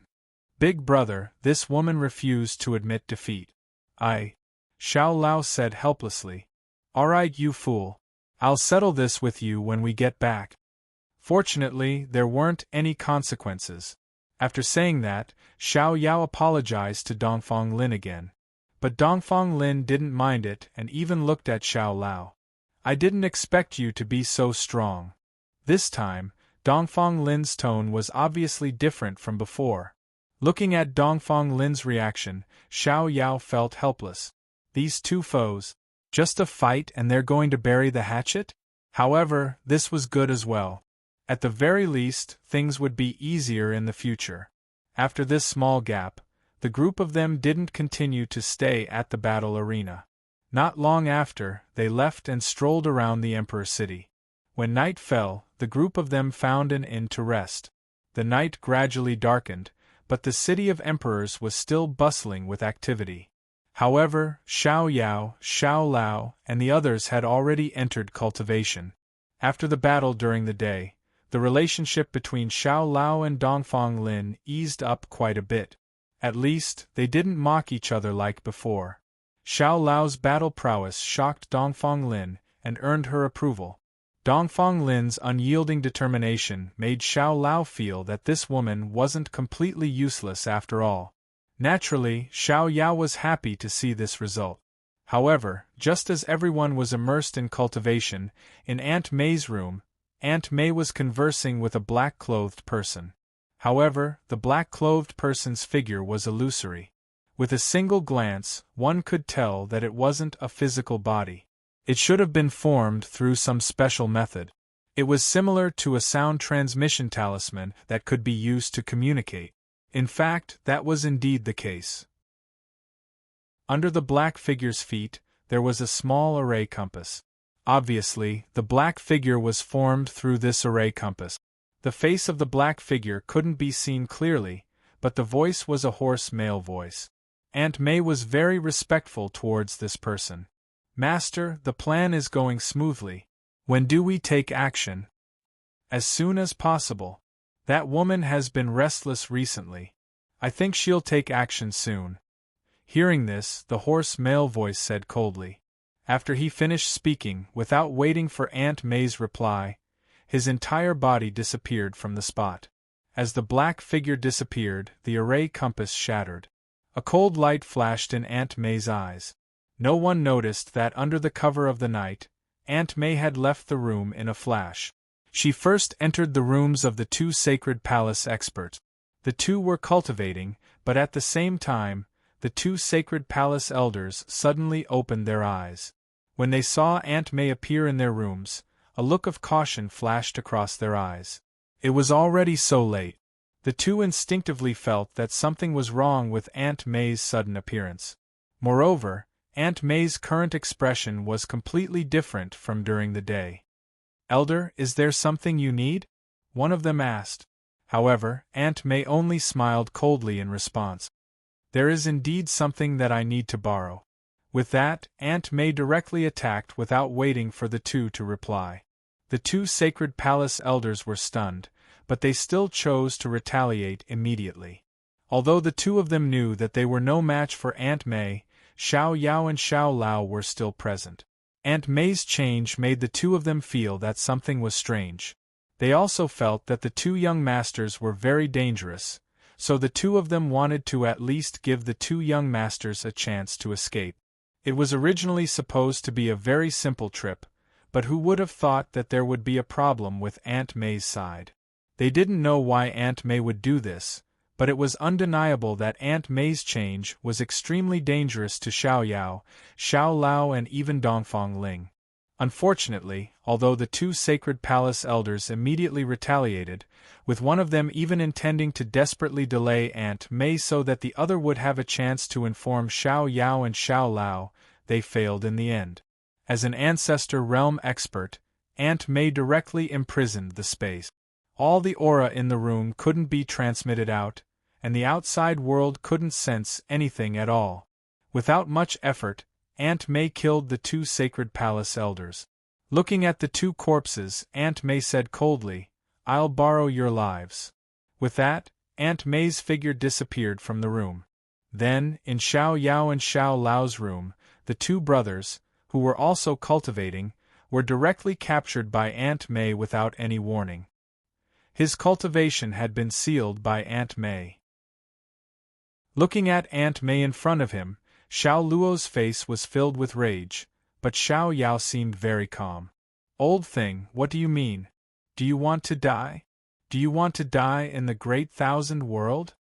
"Big brother, this woman refused to admit defeat." Xiao Lao said helplessly. "Alright, you fool. I'll settle this with you when we get back." Fortunately, there weren't any consequences. After saying that, Xiao Yao apologized to Dongfang Lin again. But Dongfang Lin didn't mind it and even looked at Xiao Lao. "I didn't expect you to be so strong." This time, Dongfang Lin's tone was obviously different from before. Looking at Dongfang Lin's reaction, Xiao Yao felt helpless. These two foes, just a fight and they're going to bury the hatchet? However, this was good as well. At the very least, things would be easier in the future. After this small gap, the group of them didn't continue to stay at the battle arena. Not long after, they left and strolled around the Emperor city. When night fell, the group of them found an inn to rest. The night gradually darkened, but the city of emperors was still bustling with activity. However, Xiao Yao, Xiao Lao, and the others had already entered cultivation. After the battle during the day, the relationship between Xiao Lao and Dongfang Lin eased up quite a bit. At least, they didn't mock each other like before. Xiao Lao's battle prowess shocked Dongfang Lin and earned her approval. Dongfang Lin's unyielding determination made Xiao Lao feel that this woman wasn't completely useless after all. Naturally, Xiao Yao was happy to see this result. However, just as everyone was immersed in cultivation, in Aunt May's room, Aunt May was conversing with a black-clothed person. However, the black-clothed person's figure was illusory. With a single glance, one could tell that it wasn't a physical body. It should have been formed through some special method. It was similar to a sound transmission talisman that could be used to communicate. In fact, that was indeed the case. Under the black figure's feet, there was a small array compass. Obviously, the black figure was formed through this array compass. The face of the black figure couldn't be seen clearly, but the voice was a hoarse male voice. Aunt May was very respectful towards this person. "Master, the plan is going smoothly. When do we take action?" "As soon as possible. That woman has been restless recently. I think she'll take action soon." Hearing this, the hoarse male voice said coldly. After he finished speaking, without waiting for Aunt May's reply, his entire body disappeared from the spot. As the black figure disappeared, the array compass shattered. A cold light flashed in Aunt May's eyes. No one noticed that under the cover of the night, Aunt May had left the room in a flash. She first entered the rooms of the two Sacred Palace experts. The two were cultivating, but at the same time, the two Sacred Palace elders suddenly opened their eyes. When they saw Aunt May appear in their rooms, a look of caution flashed across their eyes. It was already so late. The two instinctively felt that something was wrong with Aunt May's sudden appearance. Moreover, Aunt May's current expression was completely different from during the day. "Elder, is there something you need?" one of them asked. However, Aunt May only smiled coldly in response. "There is indeed something that I need to borrow." With that, Aunt May directly attacked without waiting for the two to reply. The two Sacred Palace elders were stunned, but they still chose to retaliate immediately. Although the two of them knew that they were no match for Aunt May, Xiao Yao and Xiao Lao were still present. Aunt May's change made the two of them feel that something was strange. They also felt that the two young masters were very dangerous, so the two of them wanted to at least give the two young masters a chance to escape. It was originally supposed to be a very simple trip, but who would have thought that there would be a problem with Aunt May's side? They didn't know why Aunt May would do this, but it was undeniable that Aunt May's change was extremely dangerous to Xiao Yao, Xiao Lao and even Dongfang Ling. Unfortunately, although the two Sacred Palace elders immediately retaliated, with one of them even intending to desperately delay Aunt May so that the other would have a chance to inform Xiao Yao and Xiao Lao, they failed in the end. As an Ancestor Realm expert, Aunt May directly imprisoned the space. All the aura in the room couldn't be transmitted out, and the outside world couldn't sense anything at all. Without much effort, Aunt May killed the two Sacred Palace elders. Looking at the two corpses, Aunt May said coldly, "I'll borrow your lives." With that, Aunt May's figure disappeared from the room. Then, in Xiao Yao and Xiao Lao's room, the two brothers, who were also cultivating, were directly captured by Aunt May without any warning. His cultivation had been sealed by Aunt May. Looking at Aunt May in front of him, Xiao Luo's face was filled with rage, but Xiao Yao seemed very calm. "Old thing, what do you mean? Do you want to die? Do you want to die in the Great Thousand World?"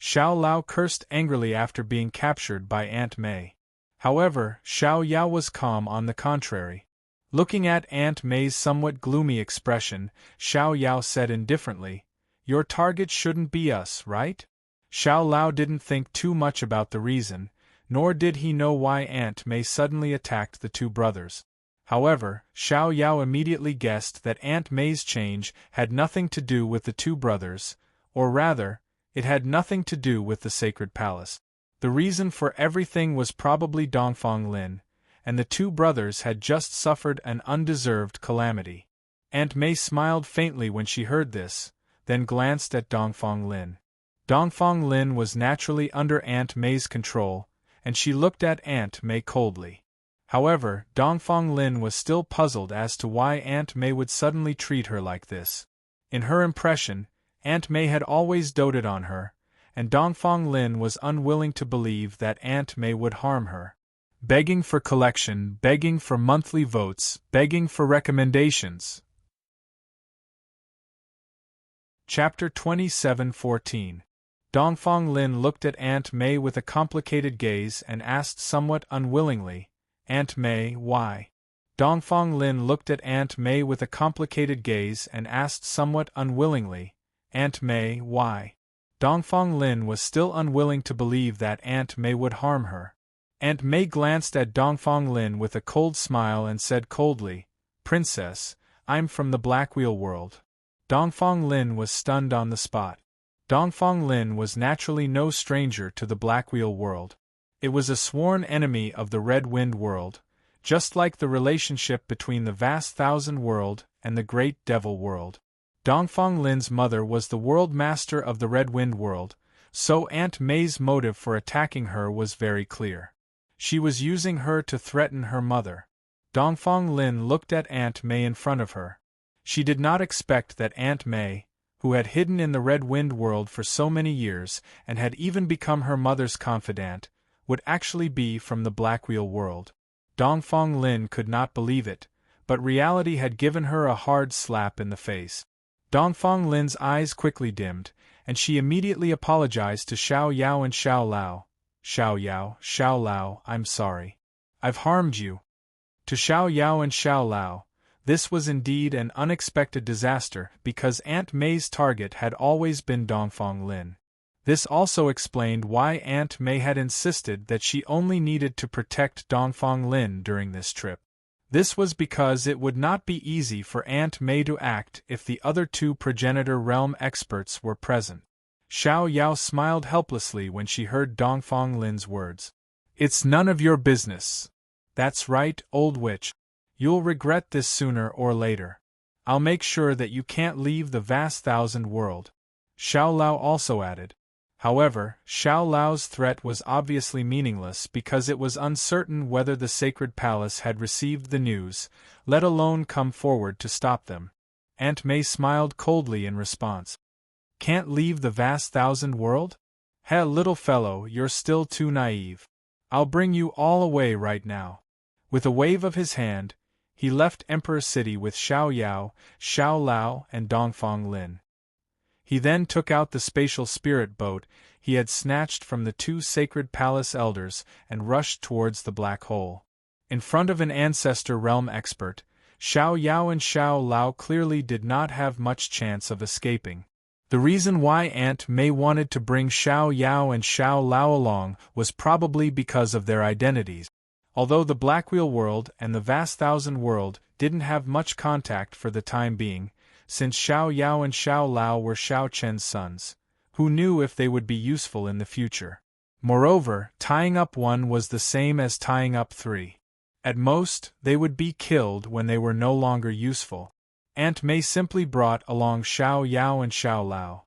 Xiao Lao cursed angrily after being captured by Aunt May. However, Xiao Yao was calm on the contrary. Looking at Aunt May's somewhat gloomy expression, Xiao Yao said indifferently, "Your target shouldn't be us, right?" Xiao Lao didn't think too much about the reason, nor did he know why Aunt May suddenly attacked the two brothers. However, Xiao Yao immediately guessed that Aunt May's change had nothing to do with the two brothers, or rather, it had nothing to do with the Sacred Palace. The reason for everything was probably Dongfang Lin, and the two brothers had just suffered an undeserved calamity. Aunt May smiled faintly when she heard this, then glanced at Dongfang Lin. Dongfang Lin was naturally under Aunt May's control, and she looked at Aunt May coldly. However, Dongfang Lin was still puzzled as to why Aunt May would suddenly treat her like this. In her impression, Aunt May had always doted on her, and Dongfang Lin was unwilling to believe that Aunt May would harm her. Begging for collection, begging for monthly votes, begging for recommendations. Chapter 27:14. Dongfang Lin looked at Aunt May with a complicated gaze and asked somewhat unwillingly, "Aunt May, why?" Dongfang Lin looked at Aunt May with a complicated gaze and asked somewhat unwillingly, "Aunt May, why?" Dongfang Lin was still unwilling to believe that Aunt May would harm her. Aunt May glanced at Dongfang Lin with a cold smile and said coldly, "Princess, I'm from the Blackwheel world." Dongfang Lin was stunned on the spot. Dongfang Lin was naturally no stranger to the Blackwheel world. It was a sworn enemy of the Red Wind world, just like the relationship between the Vast Thousand world and the Great Devil world. Dongfang Lin's mother was the world master of the Red Wind world, so Aunt May's motive for attacking her was very clear. She was using her to threaten her mother. Dongfang Lin looked at Aunt May in front of her. She did not expect that Aunt May, who had hidden in the Red Wind world for so many years and had even become her mother's confidant, would actually be from the Blackwheel world. Dongfang Lin could not believe it, but reality had given her a hard slap in the face. Dongfang Lin's eyes quickly dimmed, and she immediately apologized to Xiao Yao and Xiao Lao. "Xiao Yao, Xiao Lao, I'm sorry. I've harmed you." To Xiao Yao and Xiao Lao, this was indeed an unexpected disaster because Aunt May's target had always been Dongfang Lin. This also explained why Aunt May had insisted that she only needed to protect Dongfang Lin during this trip. This was because it would not be easy for Aunt May to act if the other two progenitor realm experts were present. Xiao Yao smiled helplessly when she heard Dongfang Lin's words. "It's none of your business." "That's right, old witch. You'll regret this sooner or later. I'll make sure that you can't leave the Vast Thousand world," Xiao Lao also added. However, Xiao Lao's threat was obviously meaningless because it was uncertain whether the Sacred Palace had received the news, let alone come forward to stop them. Aunt May smiled coldly in response. "Can't leave the Vast Thousand world? Heh, little fellow, you're still too naive. I'll bring you all away right now." With a wave of his hand, he left Emperor City with Xiao Yao, Xiao Lao, and Dongfang Lin. He then took out the spatial spirit boat he had snatched from the two Sacred Palace elders and rushed towards the black hole. In front of an ancestor realm expert, Xiao Yao and Xiao Lao clearly did not have much chance of escaping. The reason why Aunt May wanted to bring Xiao Yao and Xiao Lao along was probably because of their identities. Although the Blackwheel world and the Vast Thousand world didn't have much contact for the time being, since Xiao Yao and Xiao Lao were Xiao Chen's sons, who knew if they would be useful in the future. Moreover, tying up one was the same as tying up three. At most, they would be killed when they were no longer useful. Aunt May simply brought along Xiao Yao and Xiao Lao.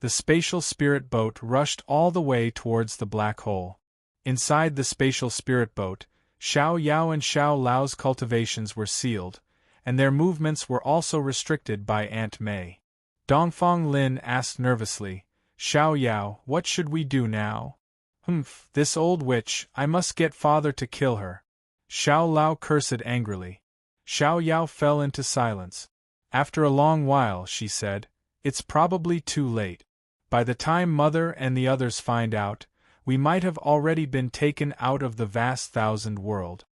The spatial spirit boat rushed all the way towards the black hole. Inside the spatial spirit boat, Xiao Yao and Xiao Lao's cultivations were sealed, and their movements were also restricted by Aunt May. Dongfang Lin asked nervously, "Xiao Yao, what should we do now?" "Humph, this old witch, I must get father to kill her." Xiao Lao cursed angrily. Xiao Yao fell into silence. After a long while, she said, "It's probably too late. By the time Mother and the others find out, we might have already been taken out of the Vast Thousand world."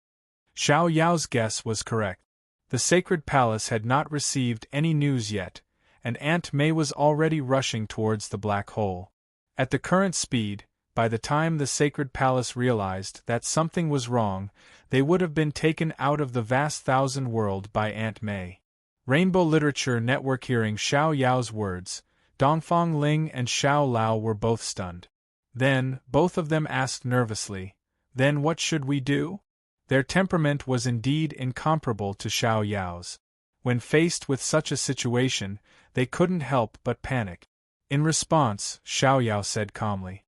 Xiao Yao's guess was correct. The Sacred Palace had not received any news yet, and Aunt May was already rushing towards the black hole. At the current speed, by the time the Sacred Palace realized that something was wrong, they would have been taken out of the Vast Thousand world by Aunt May. Rainbow Literature Network. Hearing Xiao Yao's words, Dongfang Ling and Xiao Lao were both stunned. Then, both of them asked nervously, "Then what should we do?" Their temperament was indeed incomparable to Xiao Yao's. When faced with such a situation, they couldn't help but panic. In response, Xiao Yao said calmly,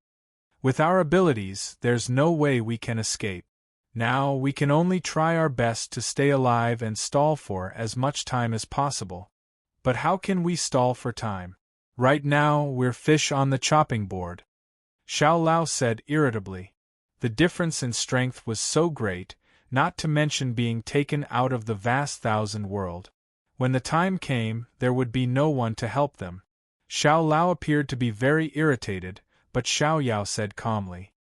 "With our abilities, there's no way we can escape. Now we can only try our best to stay alive and stall for as much time as possible. But how can we stall for time? Right now we're fish on the chopping board. Xiao Lao said irritably. The difference in strength was so great, not to mention being taken out of the vast thousand world. When the time came, there would be no one to help them. Xiao Lao appeared to be very irritated, but Xiao Yao said calmly.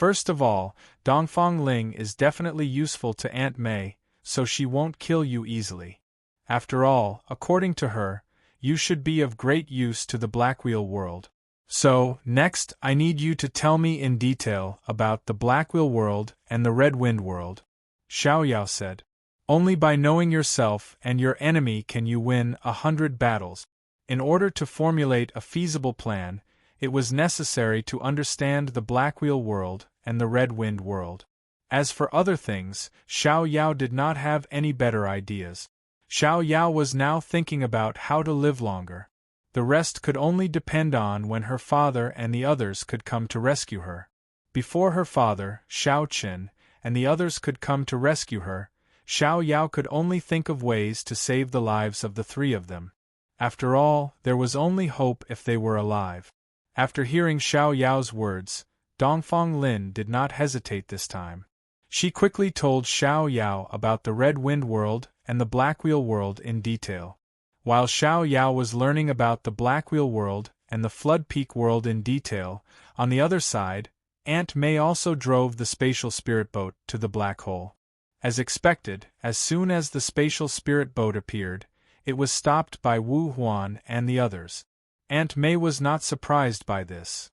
First of all, Dongfang Ling is definitely useful to Aunt May, so she won't kill you easily. After all, according to her, you should be of great use to the Blackwheel world. So, next I need you to tell me in detail about the Blackwheel world and the Red Wind world. Xiao Yao said. Only by knowing yourself and your enemy can you win 100 battles. In order to formulate a feasible plan, it was necessary to understand the Blackwheel world and the Red Wind world. As for other things, Xiao Yao did not have any better ideas. Xiao Yao was now thinking about how to live longer. The rest could only depend on when her father and the others could come to rescue her. Before her father, Xiao Qin, and the others could come to rescue her, Xiao Yao could only think of ways to save the lives of the three of them. After all, there was only hope if they were alive. After hearing Xiao Yao's words, Dongfang Lin did not hesitate this time. She quickly told Xiao Yao about the Red Wind world and the Blackwheel world in detail. While Xiao Yao was learning about the Blackwheel world and the Flood Peak world in detail, on the other side, Aunt May also drove the spatial spirit boat to the black hole. As expected, as soon as the spatial spirit boat appeared, it was stopped by Wu Huan and the others. Aunt May was not surprised by this.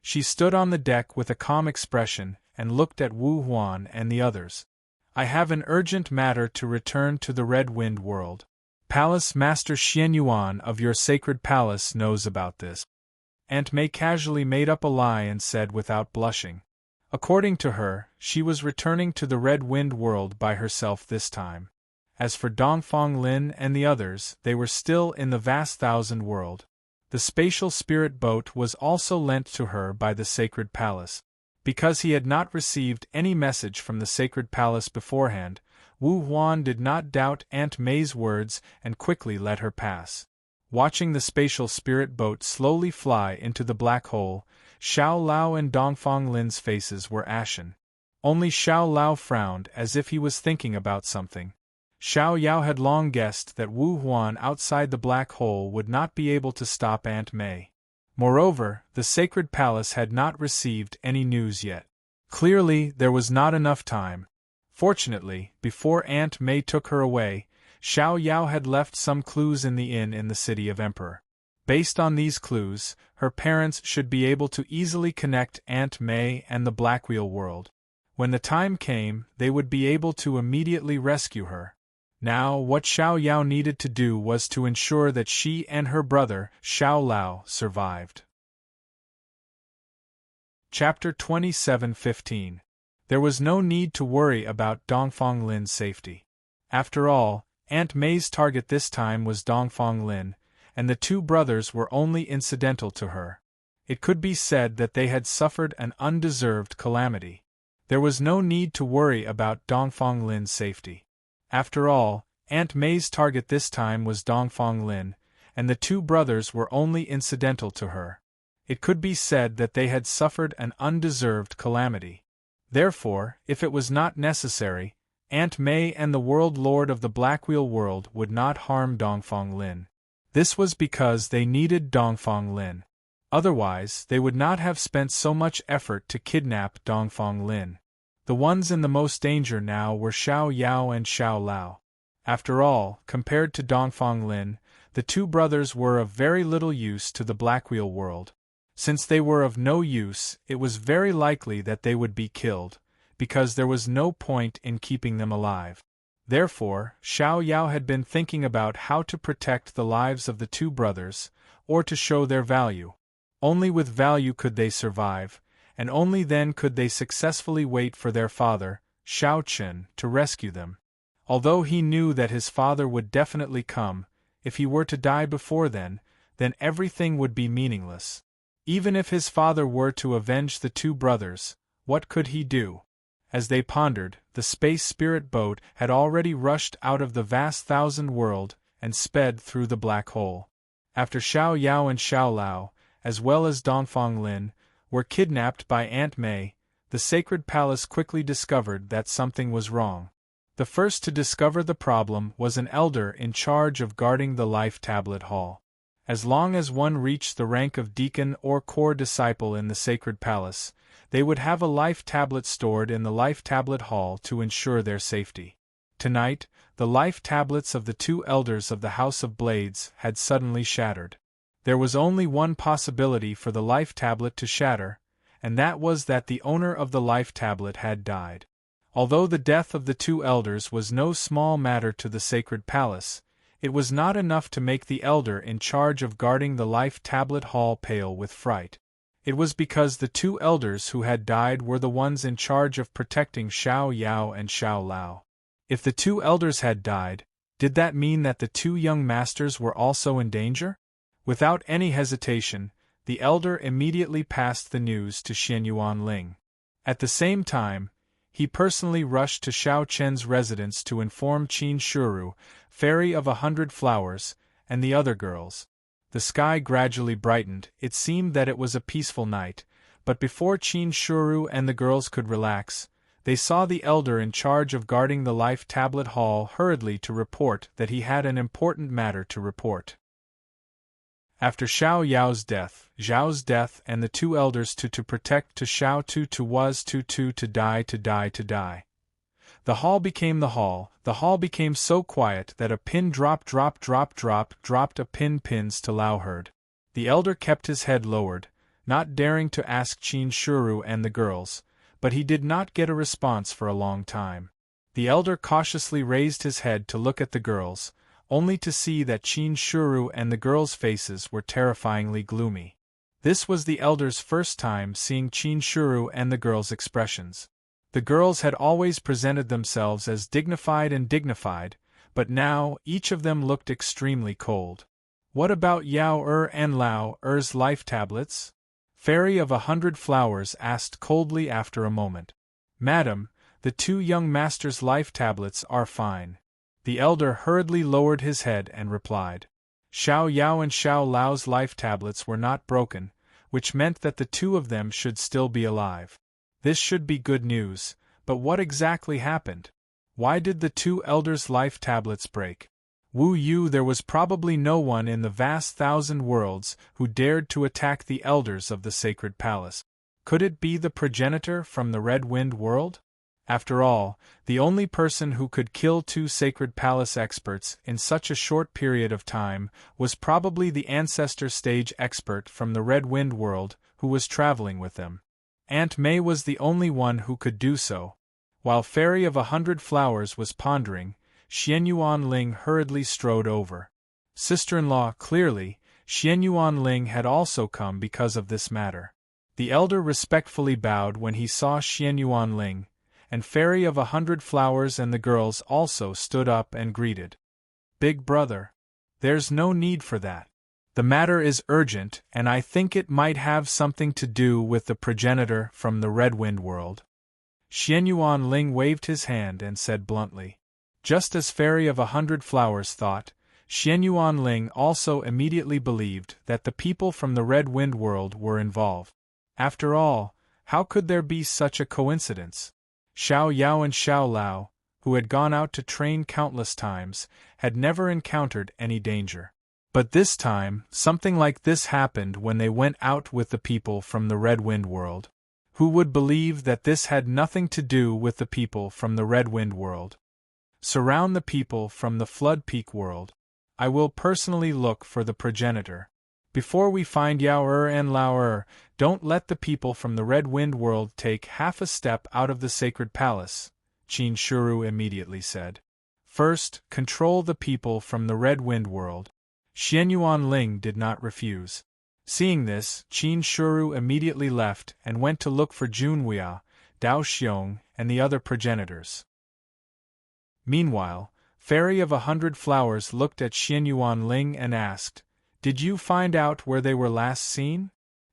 She stood on the deck with a calm expression and looked at Wu Huan and the others. I have an urgent matter to return to the Red Wind world. Palace Master Xian Yuan of your sacred palace knows about this. Aunt May casually made up a lie and said without blushing. According to her, she was returning to the Red Wind world by herself this time. As for Dongfang Lin and the others, they were still in the vast thousand world. The spatial spirit boat was also lent to her by the sacred palace. Because he had not received any message from the sacred palace beforehand, Wu Huan did not doubt Aunt May's words and quickly let her pass. Watching the spatial spirit boat slowly fly into the black hole, Xiao Lao and Dongfang Lin's faces were ashen. Only Xiao Lao frowned as if he was thinking about something. Xiao Yao had long guessed that Wu Huan outside the black hole would not be able to stop Aunt May. Moreover, the sacred palace had not received any news yet. Clearly, there was not enough time. Fortunately, before Aunt May took her away, Xiao Yao had left some clues in the inn in the city of Emperor. Based on these clues, her parents should be able to easily connect Aunt May and the Blackwheel world. When the time came, they would be able to immediately rescue her. Now, what Xiao Yao needed to do was to ensure that she and her brother, Xiao Lao, survived. Chapter 27:15. There was no need to worry about Dongfang Lin's safety. After all, Aunt May's target this time was Dongfang Lin, and the two brothers were only incidental to her. It could be said that they had suffered an undeserved calamity. There was no need to worry about Dongfang Lin's safety. After all, Aunt May's target this time was Dongfang Lin, and the two brothers were only incidental to her. It could be said that they had suffered an undeserved calamity. Therefore, if it was not necessary, Aunt May and the World Lord of the Blackwheel world would not harm Dongfang Lin. This was because they needed Dongfang Lin. Otherwise, they would not have spent so much effort to kidnap Dongfang Lin. The ones in the most danger now were Xiao Yao and Xiao Lao. After all, compared to Dongfang Lin, the two brothers were of very little use to the Blackwheel world. Since they were of no use, it was very likely that they would be killed, because there was no point in keeping them alive. Therefore, Xiao Yao had been thinking about how to protect the lives of the two brothers, or to show their value. Only with value could they survive, and only then could they successfully wait for their father, Xiao Qin, to rescue them. Although he knew that his father would definitely come, if he were to die before then everything would be meaningless. Even if his father were to avenge the two brothers, what could he do? As they pondered, the space spirit boat had already rushed out of the vast thousand world and sped through the black hole. After Xiao Yao and Xiao Lao, as well as Dongfang Lin, were kidnapped by Aunt Mei, the sacred palace quickly discovered that something was wrong. The first to discover the problem was an elder in charge of guarding the Life Tablet Hall. As long as one reached the rank of deacon or core disciple in the sacred palace, they would have a life tablet stored in the Life Tablet Hall to ensure their safety. Tonight, the life tablets of the two elders of the House of Blades had suddenly shattered. There was only one possibility for the life tablet to shatter, and that was that the owner of the life tablet had died. Although the death of the two elders was no small matter to the sacred palace, it was not enough to make the elder in charge of guarding the Life Tablet Hall pale with fright. It was because the two elders who had died were the ones in charge of protecting Xiao Yao and Xiao Lao. If the two elders had died, did that mean that the two young masters were also in danger? Without any hesitation, the elder immediately passed the news to Xianyuan Ling. At the same time, he personally rushed to Xiao Chen's residence to inform Qin Shuru, Fairy of 100 Flowers, and the other girls. The sky gradually brightened. It seemed that it was a peaceful night, but before Qin Shuru and the girls could relax, they saw the elder in charge of guarding the Life Tablet Hall hurriedly to report that he had an important matter to report. After Xiao Yao's death, Zhao's death, and the two elders to protect to Xiao Tu was to die. The hall became the hall became so quiet that a pin dropped a pins to Lao heard. The elder kept his head lowered, not daring to ask Qin Shuru and the girls, but he did not get a response for a long time. The elder cautiously raised his head to look at the girls, only to see that Qin Shuru and the girls' faces were terrifyingly gloomy. This was the elder's first time seeing Qin Shuru and the girls' expressions. The girls had always presented themselves as dignified, but now each of them looked extremely cold. What about Yao and Lao life tablets? Fairy of 100 Flowers asked coldly after a moment. Madam, the two young masters' life tablets are fine. The elder hurriedly lowered his head and replied. Xiao Yao and Xiao Lao's life tablets were not broken, which meant that the two of them should still be alive. This should be good news, but what exactly happened? Why did the two elders' life tablets break? Wu Yu, there was probably no one in the vast thousand worlds who dared to attack the elders of the sacred palace. Could it be the progenitor from the Red Wind world? After all, the only person who could kill two sacred palace experts in such a short period of time was probably the ancestor stage expert from the Red Wind world who was traveling with them. Aunt Mei was the only one who could do so. While Fairy of 100 Flowers was pondering, Xianyuan Ling hurriedly strode over. Sister-in-law, clearly, Xianyuan Ling had also come because of this matter. The elder respectfully bowed when he saw Xianyuan Ling, and Fairy of 100 Flowers and the girls also stood up and greeted. Big brother. There's no need for that. The matter is urgent, and I think it might have something to do with the progenitor from the Red Wind world. Xianyuan Ling waved his hand and said bluntly. Just as Fairy of 100 Flowers thought, Xianyuan Ling also immediately believed that the people from the Red Wind world were involved. After all, how could there be such a coincidence? Xiao Yao and Xiao Lao, who had gone out to train countless times, had never encountered any danger. But this time, something like this happened when they went out with the people from the Red Wind world. Who would believe that this had nothing to do with the people from the Red Wind world? Surround the people from the Flood Peak world. I will personally look for the progenitor. Before we find Yao and Lao, don't let the people from the Red Wind world take half a step out of the sacred palace, Qin Shuru immediately said. First, control the people from the Red Wind world. Xianyuan Ling did not refuse. Seeing this, Qin Shuru immediately left and went to look for Junwia, Dao Xiong, and the other progenitors. Meanwhile, Fairy of 100 Flowers looked at Xianyuan Ling and asked, Did you find out where they were last seen?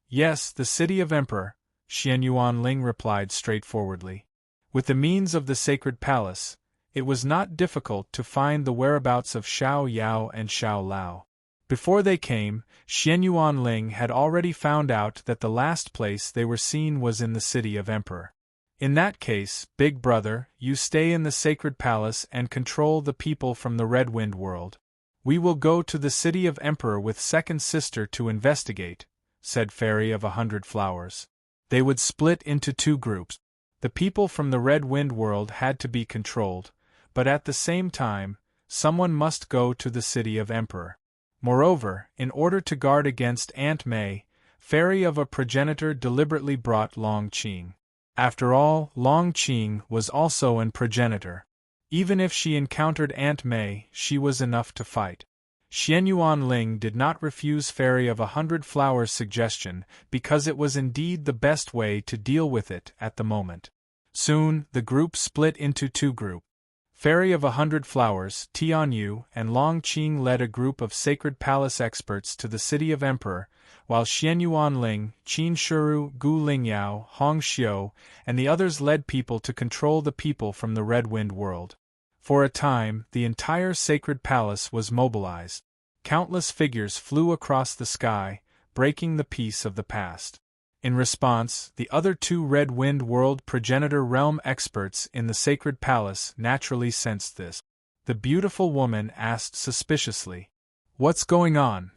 Yes, the city of Emperor, Xianyuan Ling replied straightforwardly. With the means of the sacred palace, it was not difficult to find the whereabouts of Xiao Yao and Xiao Lao. Before they came, Xian Yuanling had already found out that the last place they were seen was in the city of Emperor. In that case, Big Brother, you stay in the sacred palace and control the people from the Red Wind world. We will go to the city of Emperor with second sister to investigate, said Fairy of 100 Flowers. They would split into 2 groups. The people from the Red Wind world had to be controlled, but at the same time, someone must go to the city of Emperor. Moreover, in order to guard against Aunt May, Fairy of a Progenitor deliberately brought Long Qing. After all, Long Qing was also an progenitor. Even if she encountered Aunt May, she was enough to fight. Xian Yuanling did not refuse Fairy of 100 Flowers' suggestion because it was indeed the best way to deal with it at the moment. Soon, the group split into 2 groups. Fairy of 100 Flowers, Tianyu, and Long Qing led a group of Sacred Palace experts to the city of Emperor, while Xian Yuanling, Qin Shuru, Gu Lingyao, Hong Xiu, and the others led people to control the people from the Red Wind world. For a time, the entire Sacred Palace was mobilized. Countless figures flew across the sky, breaking the peace of the past. In response, the other 2 Red Wind World Progenitor Realm experts in the Sacred Palace naturally sensed this. The beautiful woman asked suspiciously, "What's going on?"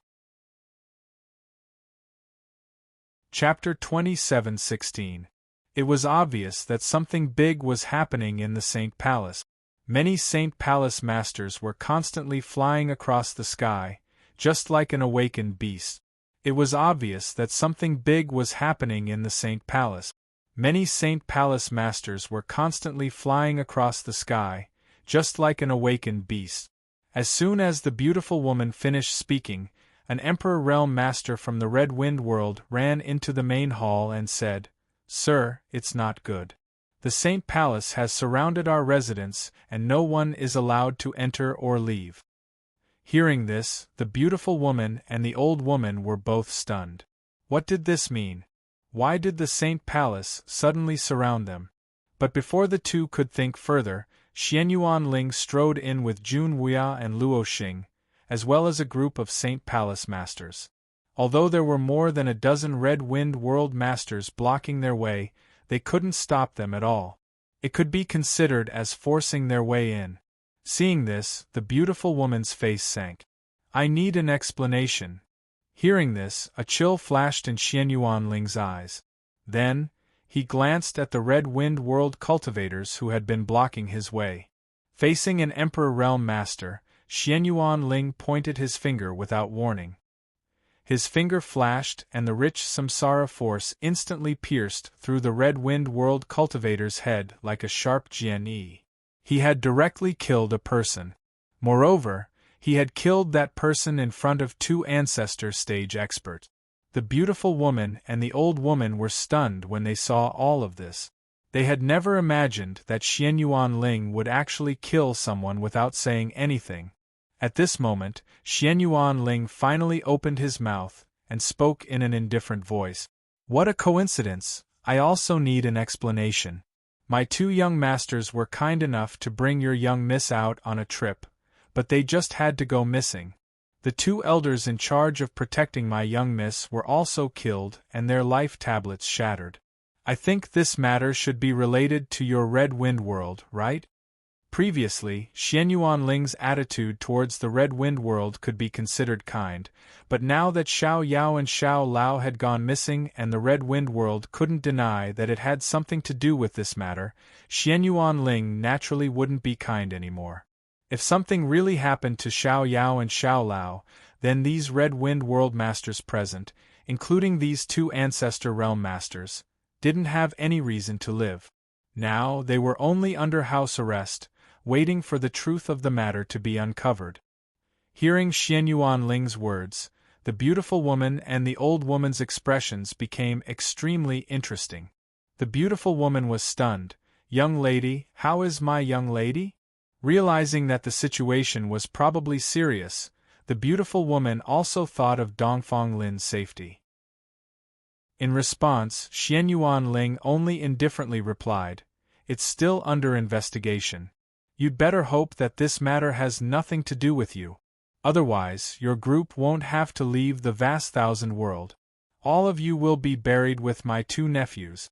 Chapter 27:16. It was obvious that something big was happening in the Saint Palace. Many Saint Palace masters were constantly flying across the sky, just like an awakened beast. It was obvious that something big was happening in the Saint Palace. Many Saint Palace masters were constantly flying across the sky, just like an awakened beast. As soon as the beautiful woman finished speaking, an Emperor Realm Master from the Red Wind world ran into the main hall and said, "Sir, it's not good. The Saint Palace has surrounded our residence and no one is allowed to enter or leave." Hearing this, the beautiful woman and the old woman were both stunned. What did this mean? Why did the Saint Palace suddenly surround them? But before the 2 could think further, Xian Yuanling strode in with Jun Wuya and Luo Xing, as well as a group of Saint Palace masters. Although there were more than a dozen Red Wind World masters blocking their way, they couldn't stop them at all. It could be considered as forcing their way in. Seeing this, the beautiful woman's face sank. "I need an explanation." Hearing this, a chill flashed in Xian Yuanling's eyes. Then, he glanced at the Red Wind World cultivators who had been blocking his way. Facing an Emperor Realm Master, Xian Yuanling pointed his finger without warning. His finger flashed and the rich samsara force instantly pierced through the Red Wind World cultivator's head like a sharp jian-yi. He had directly killed a person. Moreover, he had killed that person in front of 2 ancestor stage experts. The beautiful woman and the old woman were stunned when they saw all of this. They had never imagined that Xian Yuanling would actually kill someone without saying anything. At this moment, Xian Yuanling finally opened his mouth and spoke in an indifferent voice. "What a coincidence! I also need an explanation. My 2 young masters were kind enough to bring your young miss out on a trip, but they just had to go missing. The 2 elders in charge of protecting my young miss were also killed and their life tablets shattered. I think this matter should be related to your Red Wind world, right?" Previously, Xian Yuanling's attitude towards the Red Wind world could be considered kind, but now that Xiao Yao and Xiao Lao had gone missing and the Red Wind world couldn't deny that it had something to do with this matter, Xian Yuanling naturally wouldn't be kind anymore. If something really happened to Xiao Yao and Xiao Lao, then these Red Wind world masters present, including these 2 ancestor realm masters, didn't have any reason to live. Now they were only under house arrest, waiting for the truth of the matter to be uncovered. Hearing Xian Yuanling's words, the beautiful woman and the old woman's expressions became extremely interesting. The beautiful woman was stunned. "Young lady, how is my young lady?" Realizing that the situation was probably serious, the beautiful woman also thought of Dongfang Lin's safety. In response, Xian Yuanling only indifferently replied, It's still under investigation. You'd better hope that this matter has nothing to do with you. Otherwise, your group won't have to leave the vast thousand world. All of you will be buried with my 2 nephews.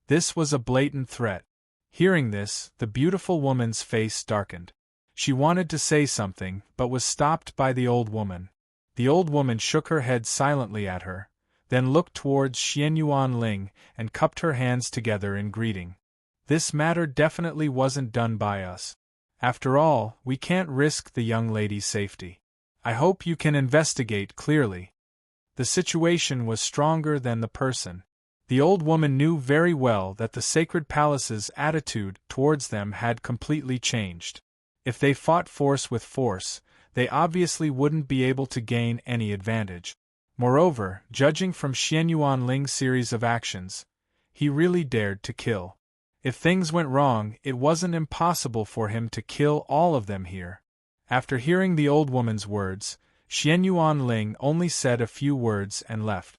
This was a blatant threat. Hearing this, the beautiful woman's face darkened. She wanted to say something, but was stopped by the old woman. The old woman shook her head silently at her, then looked towards Xianyuan Ling and cupped her hands together in greeting. This matter definitely wasn't done by us. After all, we can't risk the young lady's safety. I hope you can investigate clearly. The situation was stronger than the person. The old woman knew very well that the sacred palace's attitude towards them had completely changed. If they fought force with force, they obviously wouldn't be able to gain any advantage. Moreover, judging from Xianyuan Ling's series of actions, he really dared to kill. If things went wrong, it wasn't impossible for him to kill all of them here. After hearing the old woman's words, Xianyuan Ling only said a few words and left.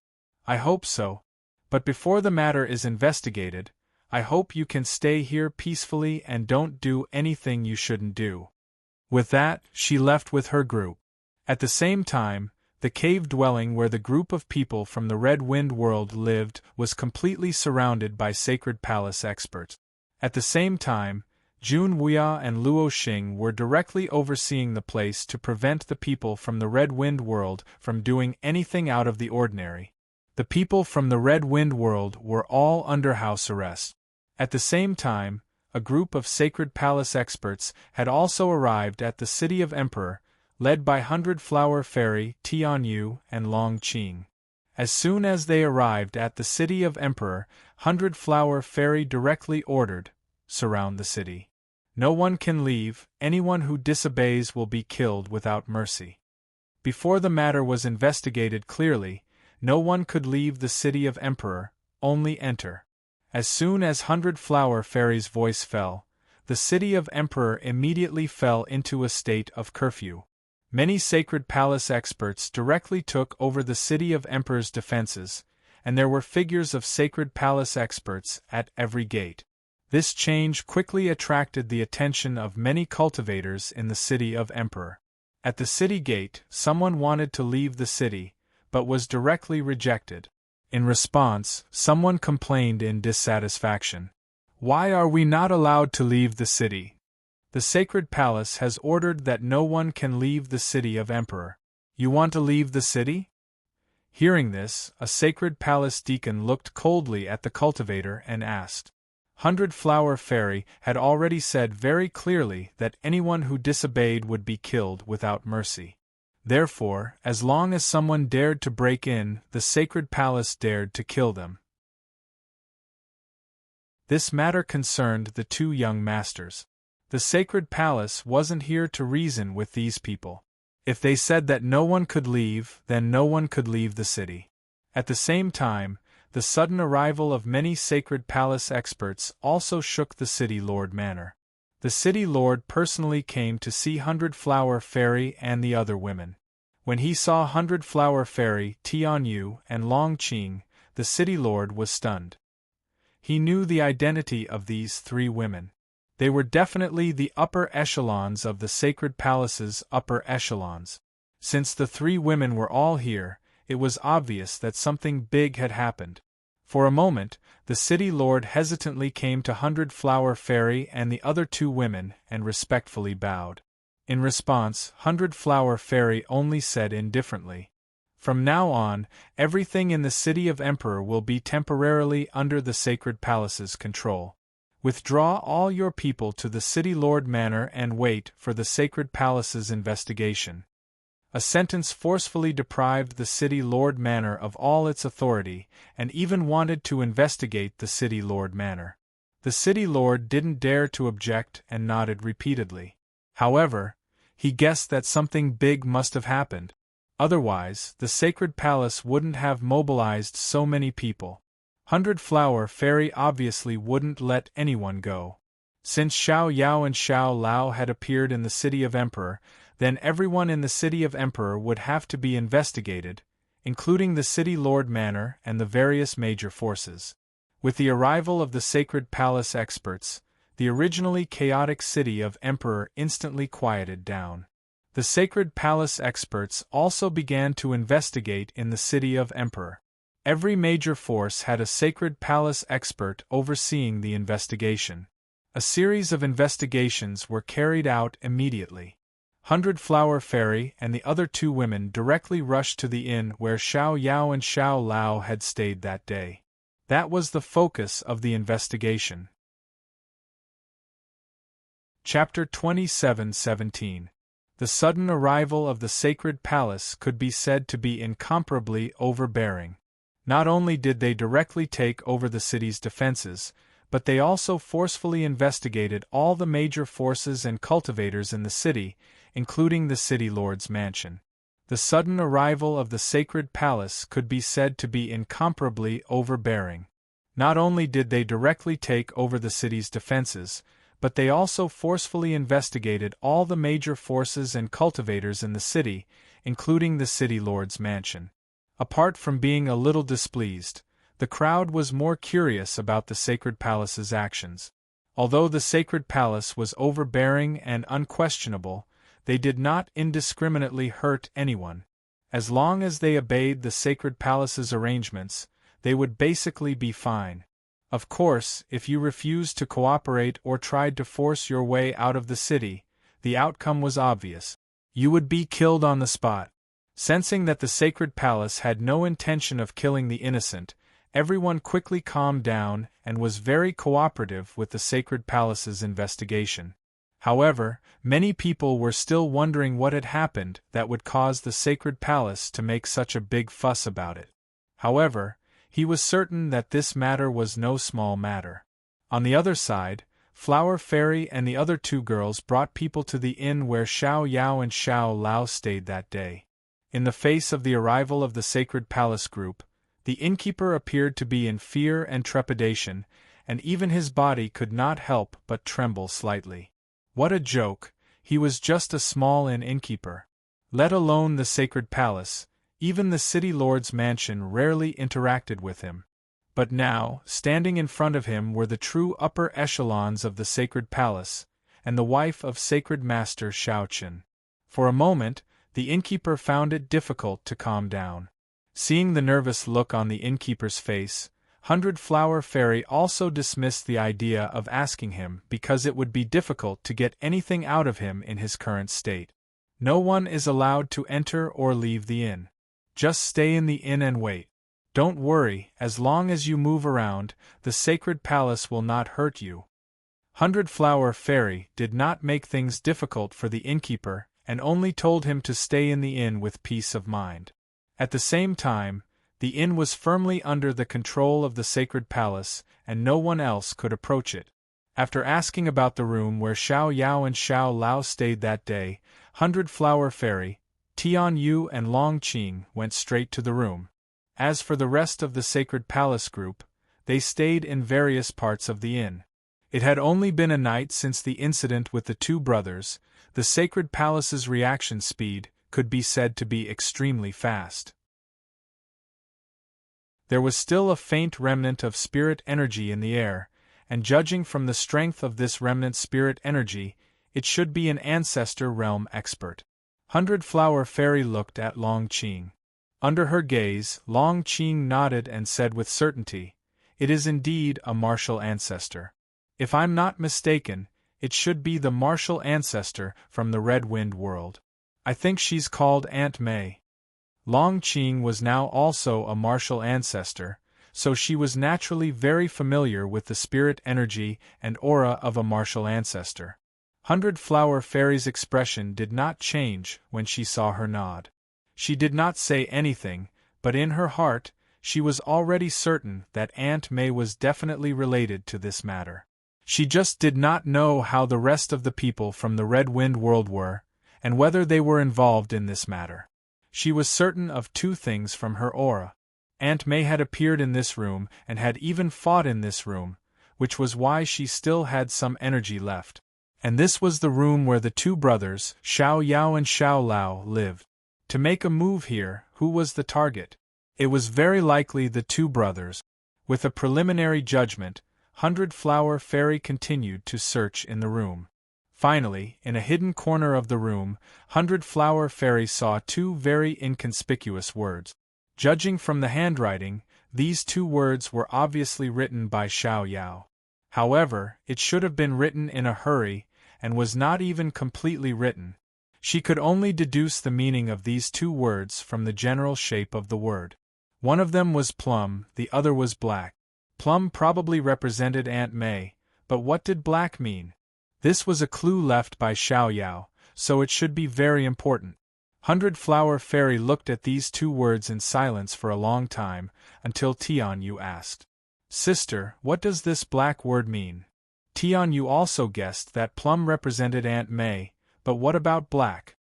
I hope so. But before the matter is investigated, I hope you can stay here peacefully and don't do anything you shouldn't do. With that, she left with her group. At the same time, the cave dwelling where the group of people from the Red Wind world lived was completely surrounded by sacred palace experts. At the same time, Jun Wuya and Luo Xing were directly overseeing the place to prevent the people from the Red Wind world from doing anything out of the ordinary. The people from the Red Wind world were all under house arrest. At the same time, a group of sacred palace experts had also arrived at the city of Emperor, led by Hundred Flower Fairy Tianyu and Long Qing. As soon as they arrived at the city of Emperor, Hundred Flower Fairy directly ordered, "Surround the city. No one can leave, anyone who disobeys will be killed without mercy." Before the matter was investigated clearly, no one could leave the city of Emperor, only enter. As soon as Hundred Flower Fairy's voice fell, the city of Emperor immediately fell into a state of curfew. Many sacred palace experts directly took over the city of Emperor's defenses, and there were figures of sacred palace experts at every gate. This change quickly attracted the attention of many cultivators in the city of Emperor. At the city gate, someone wanted to leave the city, but was directly rejected. In response, someone complained in dissatisfaction. "Why are we not allowed to leave the city? The sacred palace has ordered that no one can leave the city of Emperor. You want to leave the city?" Hearing this, a sacred palace deacon looked coldly at the cultivator and asked. Hundred Flower Fairy had already said very clearly that anyone who disobeyed would be killed without mercy. Therefore, as long as someone dared to break in, the sacred palace dared to kill them. This matter concerned the 2 young masters. The sacred palace wasn't here to reason with these people. If they said that no one could leave, then no one could leave the city. At the same time, the sudden arrival of many sacred palace experts also shook the city lord manor. The city lord personally came to see Hundred Flower Fairy and the other women. When he saw Hundred Flower Fairy, Tianyu, and Long Qing, the city lord was stunned. He knew the identity of these 3 women. They were definitely the upper echelons of the sacred palace's upper echelons. Since the 3 women were all here, it was obvious that something big had happened. For a moment, the city lord hesitantly came to Hundred Flower Fairy and the other 2 women and respectfully bowed. In response, Hundred Flower Fairy only said indifferently, "From now on, everything in the city of Emperor will be temporarily under the sacred palace's control. Withdraw all your people to the city lord manor and wait for the sacred palace's investigation." A sentence forcefully deprived the city lord manor of all its authority, and even wanted to investigate the city lord manor. The city lord didn't dare to object and nodded repeatedly. However, he guessed that something big must have happened. Otherwise, the sacred palace wouldn't have mobilized so many people. Hundred Flower Fairy obviously wouldn't let anyone go. Since Xiao Yao and Xiao Lao had appeared in the city of Emperor, then everyone in the city of Emperor would have to be investigated, including the city lord manor and the various major forces. With the arrival of the sacred palace experts, the originally chaotic city of Emperor instantly quieted down. The sacred palace experts also began to investigate in the city of Emperor. Every major force had a sacred palace expert overseeing the investigation. A series of investigations were carried out immediately. 100 Flower Fairy and the other two women directly rushed to the inn where Xiao Yao and Xiao Lao had stayed that day. That was the focus of the investigation. Chapter 27:17. The sudden arrival of the sacred palace could be said to be incomparably overbearing. Not only did they directly take over the city's defenses, but they also forcefully investigated all the major forces and cultivators in the city, including the city lord's mansion. The sudden arrival of the sacred palace could be said to be incomparably overbearing. Not only did they directly take over the city's defenses, but they also forcefully investigated all the major forces and cultivators in the city, including the city lord's mansion. Apart from being a little displeased, the crowd was more curious about the sacred palace's actions. Although the sacred palace was overbearing and unquestionable, they did not indiscriminately hurt anyone. As long as they obeyed the sacred palace's arrangements, they would basically be fine. Of course, if you refused to cooperate or tried to force your way out of the city, the outcome was obvious. You would be killed on the spot. Sensing that the sacred palace had no intention of killing the innocent, everyone quickly calmed down and was very cooperative with the sacred palace's investigation. However, many people were still wondering what had happened that would cause the sacred palace to make such a big fuss about it. However, he was certain that this matter was no small matter. On the other side, Flower Fairy and the other two girls brought people to the inn where Xiao Yao and Xiao Lao stayed that day. In the face of the arrival of the sacred palace group, the innkeeper appeared to be in fear and trepidation, and even his body could not help but tremble slightly. What a joke! He was just a small innkeeper. Let alone the sacred palace, even the city lord's mansion rarely interacted with him. But now, standing in front of him were the true upper echelons of the sacred palace, and the wife of sacred master Shaoqin. For a moment, the innkeeper found it difficult to calm down. Seeing the nervous look on the innkeeper's face, 100 Flower Fairy also dismissed the idea of asking him because it would be difficult to get anything out of him in his current state. No one is allowed to enter or leave the inn. Just stay in the inn and wait. Don't worry, as long as you move around, the sacred palace will not hurt you. 100 Flower Fairy did not make things difficult for the innkeeper and only told him to stay in the inn with peace of mind. At the same time, the inn was firmly under the control of the sacred palace, and no one else could approach it. After asking about the room where Xiao Yao and Xiao Lao stayed that day, 100 Flower Fairy, Tian Yu and Long Qing went straight to the room. As for the rest of the sacred palace group, they stayed in various parts of the inn. It had only been a night since the incident with the two brothers. The sacred palace's reaction speed could be said to be extremely fast. There was still a faint remnant of spirit energy in the air, and judging from the strength of this remnant spirit energy, it should be an ancestor realm expert. 100 Flower Fairy looked at Long Qing. Under her gaze, Long Qing nodded and said with certainty, "It is indeed a martial ancestor. If I'm not mistaken, it should be the martial ancestor from the Red Wind world. I think she's called Aunt May." Long Qing was now also a martial ancestor, so she was naturally very familiar with the spirit energy and aura of a martial ancestor. 100 Flower Fairy's expression did not change when she saw her nod. She did not say anything, but in her heart, she was already certain that Aunt May was definitely related to this matter. She just did not know how the rest of the people from the Red Wind world were, and whether they were involved in this matter. She was certain of two things from her aura. Aunt May had appeared in this room and had even fought in this room, which was why she still had some energy left. And this was the room where the two brothers, Xiao Yao and Xiao Lao, lived. To make a move here, who was the target? It was very likely the two brothers. With a preliminary judgment, Hundred Flower Fairy continued to search in the room. Finally, in a hidden corner of the room, Hundred Flower Fairy saw two very inconspicuous words. Judging from the handwriting, these two words were obviously written by Xiao Yao. However, it should have been written in a hurry, and was not even completely written. She could only deduce the meaning of these two words from the general shape of the word. One of them was plum, the other was black. Plum probably represented Aunt May, but what did black mean? This was a clue left by Xiao Yao, so it should be very important. Hundred Flower Fairy looked at these two words in silence for a long time, until Tian Yu asked, "Sister, what does this black word mean?" Tian Yu also guessed that plum represented Aunt May, but what about black?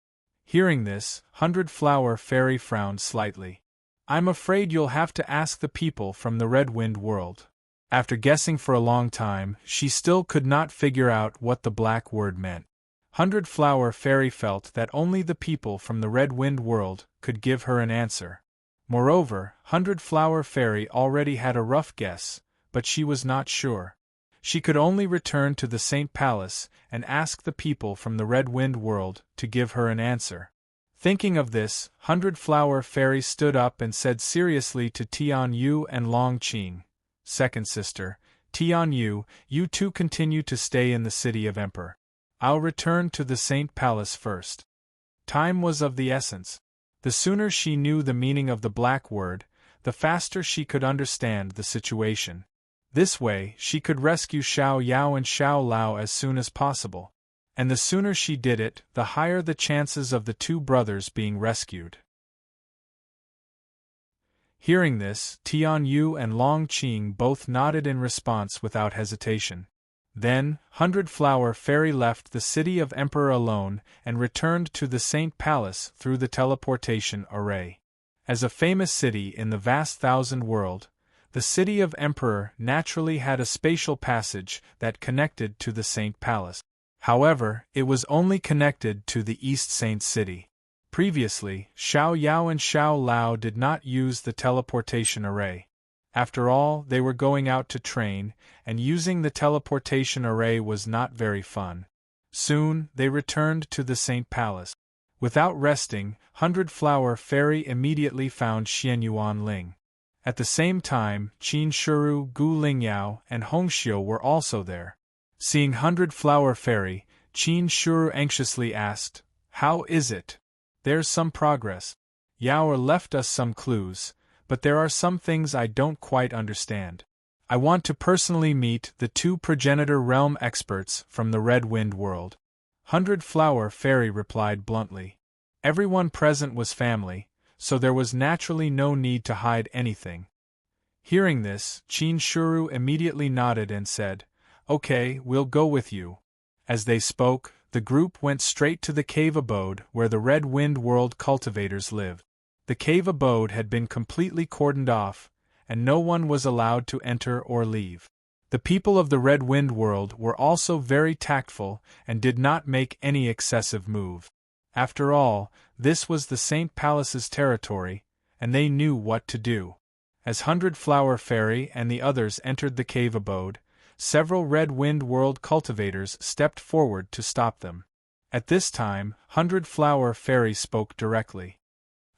Hearing this, Hundred Flower Fairy frowned slightly. "I'm afraid you'll have to ask the people from the Red Wind world." After guessing for a long time, she still could not figure out what the black word meant. Hundred Flower Fairy felt that only the people from the Red Wind world could give her an answer. Moreover, Hundred Flower Fairy already had a rough guess, but she was not sure. She could only return to the Saint Palace and ask the people from the Red Wind world to give her an answer. Thinking of this, Hundred Flower Fairy stood up and said seriously to Tian Yu and Long Qing, "Second sister, Tian Yu, you two continue to stay in the city of Emperor. I'll return to the Saint Palace first." Time was of the essence. The sooner she knew the meaning of the black word, the faster she could understand the situation. This way, she could rescue Xiao Yao and Xiao Lao as soon as possible. And the sooner she did it, the higher the chances of the two brothers being rescued. Hearing this, Tian Yu and Long Qing both nodded in response without hesitation. Then, Hundred Flower Fairy left the city of Emperor alone and returned to the Saint Palace through the teleportation array. As a famous city in the vast thousand world, the city of Emperor naturally had a spatial passage that connected to the Saint Palace. However, it was only connected to the East Saint City. Previously, Xiao Yao and Xiao Lao did not use the teleportation array. After all, they were going out to train, and using the teleportation array was not very fun. Soon, they returned to the Saint Palace. Without resting, Hundred Flower Fairy immediately found Xianyuan Ling. At the same time, Qin Shuru, Gu Lingyao, and Hongxiu were also there. Seeing Hundred Flower Fairy, Qin Shuru anxiously asked, "How is it? There's some progress. Yao left us some clues, but there are some things I don't quite understand. I want to personally meet the two progenitor realm experts from the Red Wind world." Hundred Flower Fairy replied bluntly. Everyone present was family, so there was naturally no need to hide anything. Hearing this, Qin Shuru immediately nodded and said, "Okay, we'll go with you." As they spoke, the group went straight to the cave abode where the Red Wind world cultivators lived. The cave abode had been completely cordoned off, and no one was allowed to enter or leave. The people of the Red Wind world were also very tactful and did not make any excessive move. After all, this was the Saint Palace's territory, and they knew what to do. As Hundred Flower Fairy and the others entered the cave abode, several Red Wind world cultivators stepped forward to stop them. At this time, Hundred Flower Fairy spoke directly.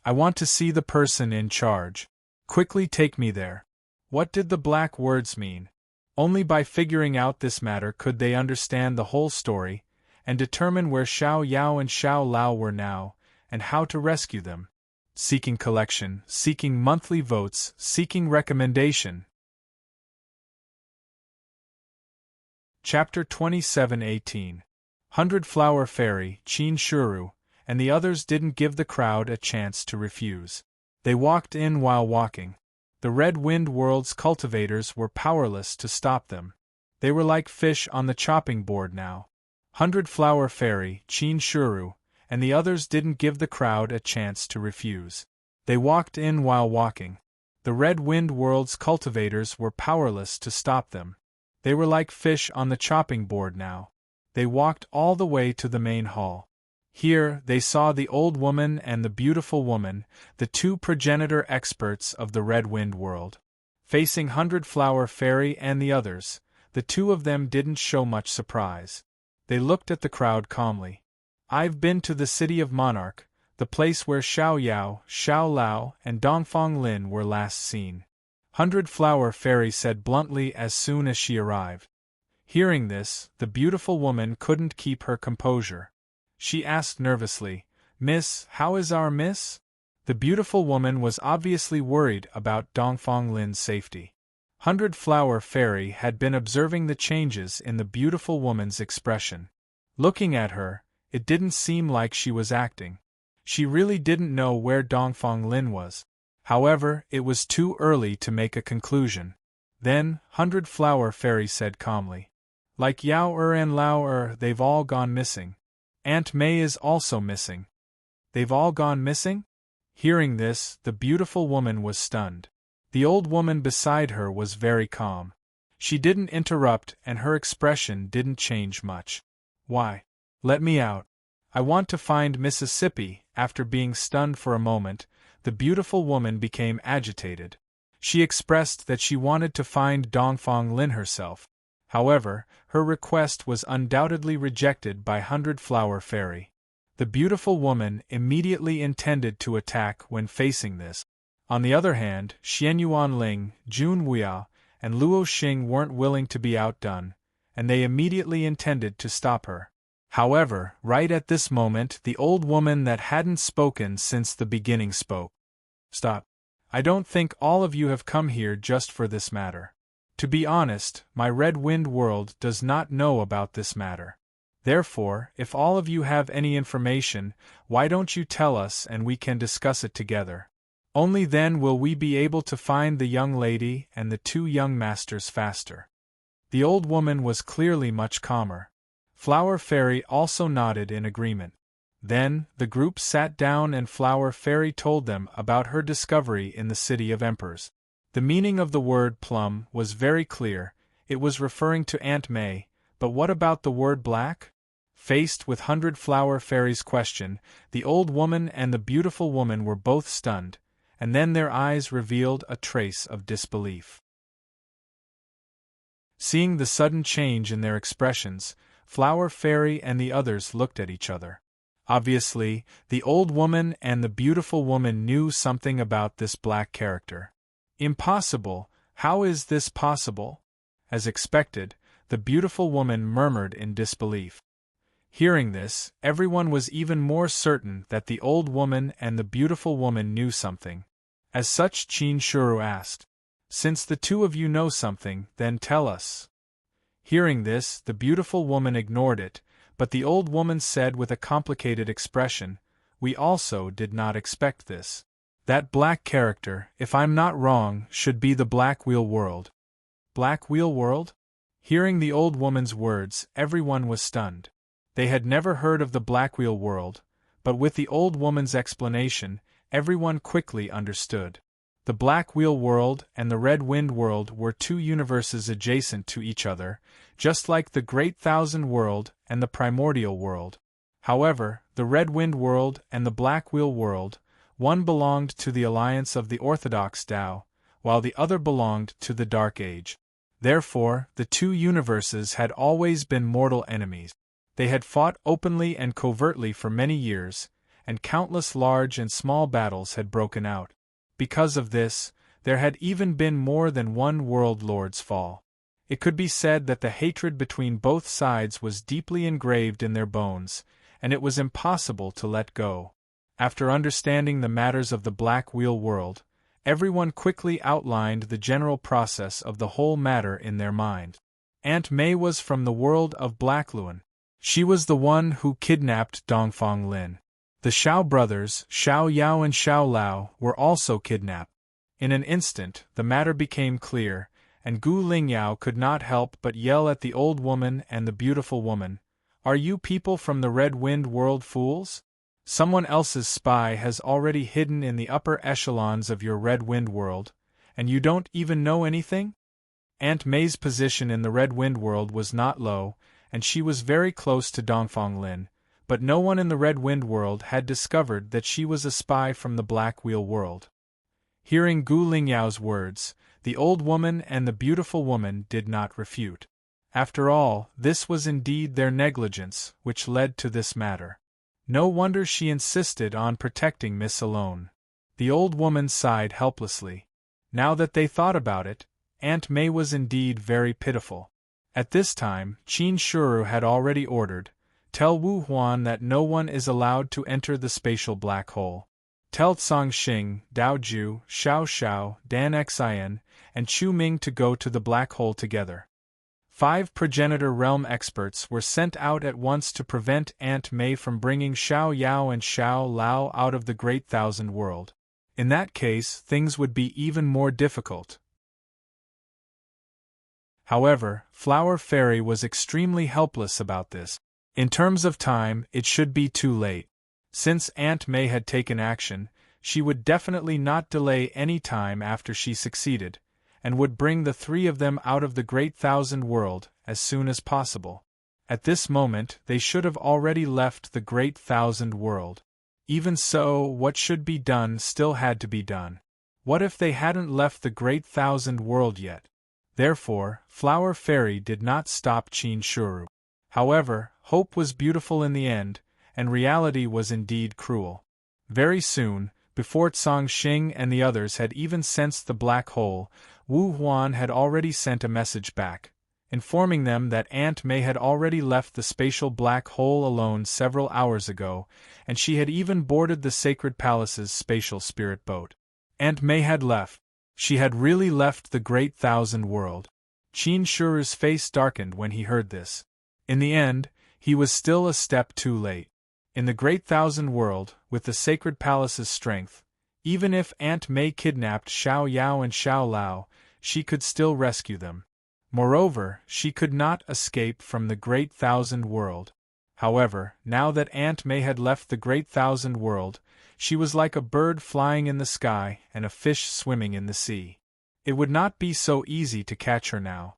"I want to see the person in charge. Quickly take me there." What did the black words mean? Only by figuring out this matter could they understand the whole story, and determine where Xiao Yao and Xiao Lao were now, and how to rescue them. Seeking collection, seeking monthly votes, seeking recommendation. Chapter 27:18. Hundred Flower Fairy, Qin Shuru, and the others didn't give the crowd a chance to refuse. They walked in while walking. The Red Wind world's cultivators were powerless to stop them. They were like fish on the chopping board now. Hundred Flower Fairy, Qin Shuru, and the others didn't give the crowd a chance to refuse. They walked in while walking. The Red Wind world's cultivators were powerless to stop them. They were like fish on the chopping board now. They walked all the way to the main hall. Here, they saw the old woman and the beautiful woman, the two progenitor experts of the Red Wind world. Facing Hundred Flower Fairy and the others, the two of them didn't show much surprise. They looked at the crowd calmly. "I've been to the city of Monarch, the place where Xiao Yao, Xiao Lao, and Dongfang Lin were last seen," 100-Flower Fairy said bluntly as soon as she arrived. Hearing this, the beautiful woman couldn't keep her composure. She asked nervously, "Miss, how is our miss?" The beautiful woman was obviously worried about Dongfang Lin's safety. 100-Flower Fairy had been observing the changes in the beautiful woman's expression. Looking at her, it didn't seem like she was acting. She really didn't know where Dongfang Lin was. However, it was too early to make a conclusion. Then, 100-Flower Fairy said calmly, "Like Yao and Lao they've all gone missing. Aunt May is also missing." "They've all gone missing?" Hearing this, the beautiful woman was stunned. The old woman beside her was very calm. She didn't interrupt and her expression didn't change much. "Why? Let me out. I want to find Mississippi." After being stunned for a moment, the beautiful woman became agitated. She expressed that she wanted to find Dongfang Lin herself. However, her request was undoubtedly rejected by 100-Flower Fairy. The beautiful woman immediately intended to attack when facing this. On the other hand, Xian Yuanling, Jun Wuya, and Luo Xing weren't willing to be outdone, and they immediately intended to stop her. However, right at this moment, the old woman that hadn't spoken since the beginning spoke. "Stop. I don't think all of you have come here just for this matter. To be honest, my Red Wind world does not know about this matter. Therefore, if all of you have any information, why don't you tell us and we can discuss it together? Only then will we be able to find the young lady and the two young masters faster." The old woman was clearly much calmer. Flower Fairy also nodded in agreement. Then, the group sat down and Flower Fairy told them about her discovery in the City of Emperors. The meaning of the word plum was very clear. It was referring to Aunt May, but what about the word black? Faced with 100-Flower Fairy's question, the old woman and the beautiful woman were both stunned, and then their eyes revealed a trace of disbelief. Seeing the sudden change in their expressions, Flower Fairy and the others looked at each other. Obviously, the old woman and the beautiful woman knew something about this black character. "Impossible! How is this possible?" As expected, the beautiful woman murmured in disbelief. Hearing this, everyone was even more certain that the old woman and the beautiful woman knew something. As such, Qin Shuru asked, "Since the two of you know something, then tell us." Hearing this, the beautiful woman ignored it, but the old woman said with a complicated expression, "We also did not expect this. That black character, if I'm not wrong, should be the Black Wheel World." Black Wheel World? Hearing the old woman's words, everyone was stunned. They had never heard of the Black Wheel World, but with the old woman's explanation, everyone quickly understood. The Black Wheel World and the Red Wind World were two universes adjacent to each other, just like the Great Thousand World and the Primordial World. However, the Red Wind World and the Black Wheel World, one belonged to the Alliance of the Orthodox Tao, while the other belonged to the Dark Age. Therefore, the two universes had always been mortal enemies. They had fought openly and covertly for many years, and countless large and small battles had broken out. Because of this, there had even been more than one world lord's fall. It could be said that the hatred between both sides was deeply engraved in their bones, and it was impossible to let go. After understanding the matters of the Black Wheel World, everyone quickly outlined the general process of the whole matter in their mind. Aunt May was from the world of Blackluan. She was the one who kidnapped Dongfang Lin. The Xiao brothers, Xiao Yao and Xiao Lao, were also kidnapped. In an instant, the matter became clear, and Gu Lingyao could not help but yell at the old woman and the beautiful woman, "Are you people from the Red Wind World fools? Someone else's spy has already hidden in the upper echelons of your Red Wind World, and you don't even know anything?" Aunt May's position in the Red Wind World was not low, and she was very close to Dongfang Lin, but no one in the Red Wind World had discovered that she was a spy from the Black Wheel World. Hearing Gu Lingyao's words, the old woman and the beautiful woman did not refute. After all, this was indeed their negligence which led to this matter. No wonder she insisted on protecting Miss Alone. The old woman sighed helplessly. Now that they thought about it, Aunt May was indeed very pitiful. At this time, Qin Shuru had already ordered, "Tell Wu Huan that no one is allowed to enter the spatial black hole. Tell Tsang Xing, Dao Ju, Xiao Xiao, Dan Xian, and Chu Ming to go to the black hole together." 5 progenitor realm experts were sent out at once to prevent Aunt May from bringing Xiao Yao and Xiao Lao out of the Great Thousand World. In that case, things would be even more difficult. However, Flower Fairy was extremely helpless about this. In terms of time, it should be too late. Since Aunt May had taken action, she would definitely not delay any time after she succeeded, and would bring the 3 of them out of the Great Thousand World as soon as possible. At this moment, they should have already left the Great Thousand World. Even so, what should be done still had to be done. What if they hadn't left the Great Thousand World yet? Therefore, Flower Fairy did not stop Qin Shuru. However, hope was beautiful in the end, and reality was indeed cruel. Very soon, before Tsang Xing and the others had even sensed the black hole, Wu Huan had already sent a message back, informing them that Aunt May had already left the spatial black hole alone several hours ago, and she had even boarded the Sacred Palace's spatial spirit boat. Aunt May had left. She had really left the Great Thousand World. Qin Shuru's face darkened when he heard this. In the end, he was still a step too late. In the Great Thousand World, with the Sacred Palace's strength, even if Aunt May kidnapped Xiao Yao and Xiao Lao, she could still rescue them. Moreover, she could not escape from the Great Thousand World. However, now that Aunt May had left the Great Thousand World, she was like a bird flying in the sky and a fish swimming in the sea. It would not be so easy to catch her now.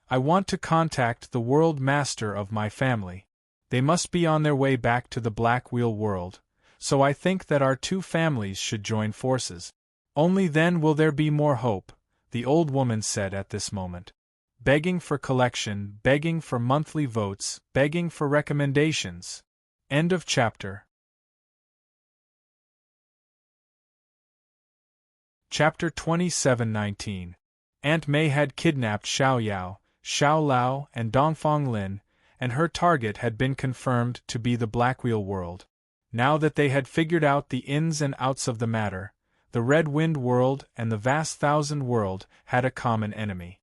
I want to contact the World Master of my family. They must be on their way back to the Black Wheel World, so I think that our 2 families should join forces. Only then will there be more hope, the old woman said at this moment. Begging for collection, begging for monthly votes, begging for recommendations. End of chapter. Chapter 27:19. Aunt May had kidnapped Xiao Yao, Xiao Lao, and Dongfang Lin, and her target had been confirmed to be the Blackwheel World. Now that they had figured out the ins and outs of the matter, the Red Wind World and the Vast Thousand World had a common enemy.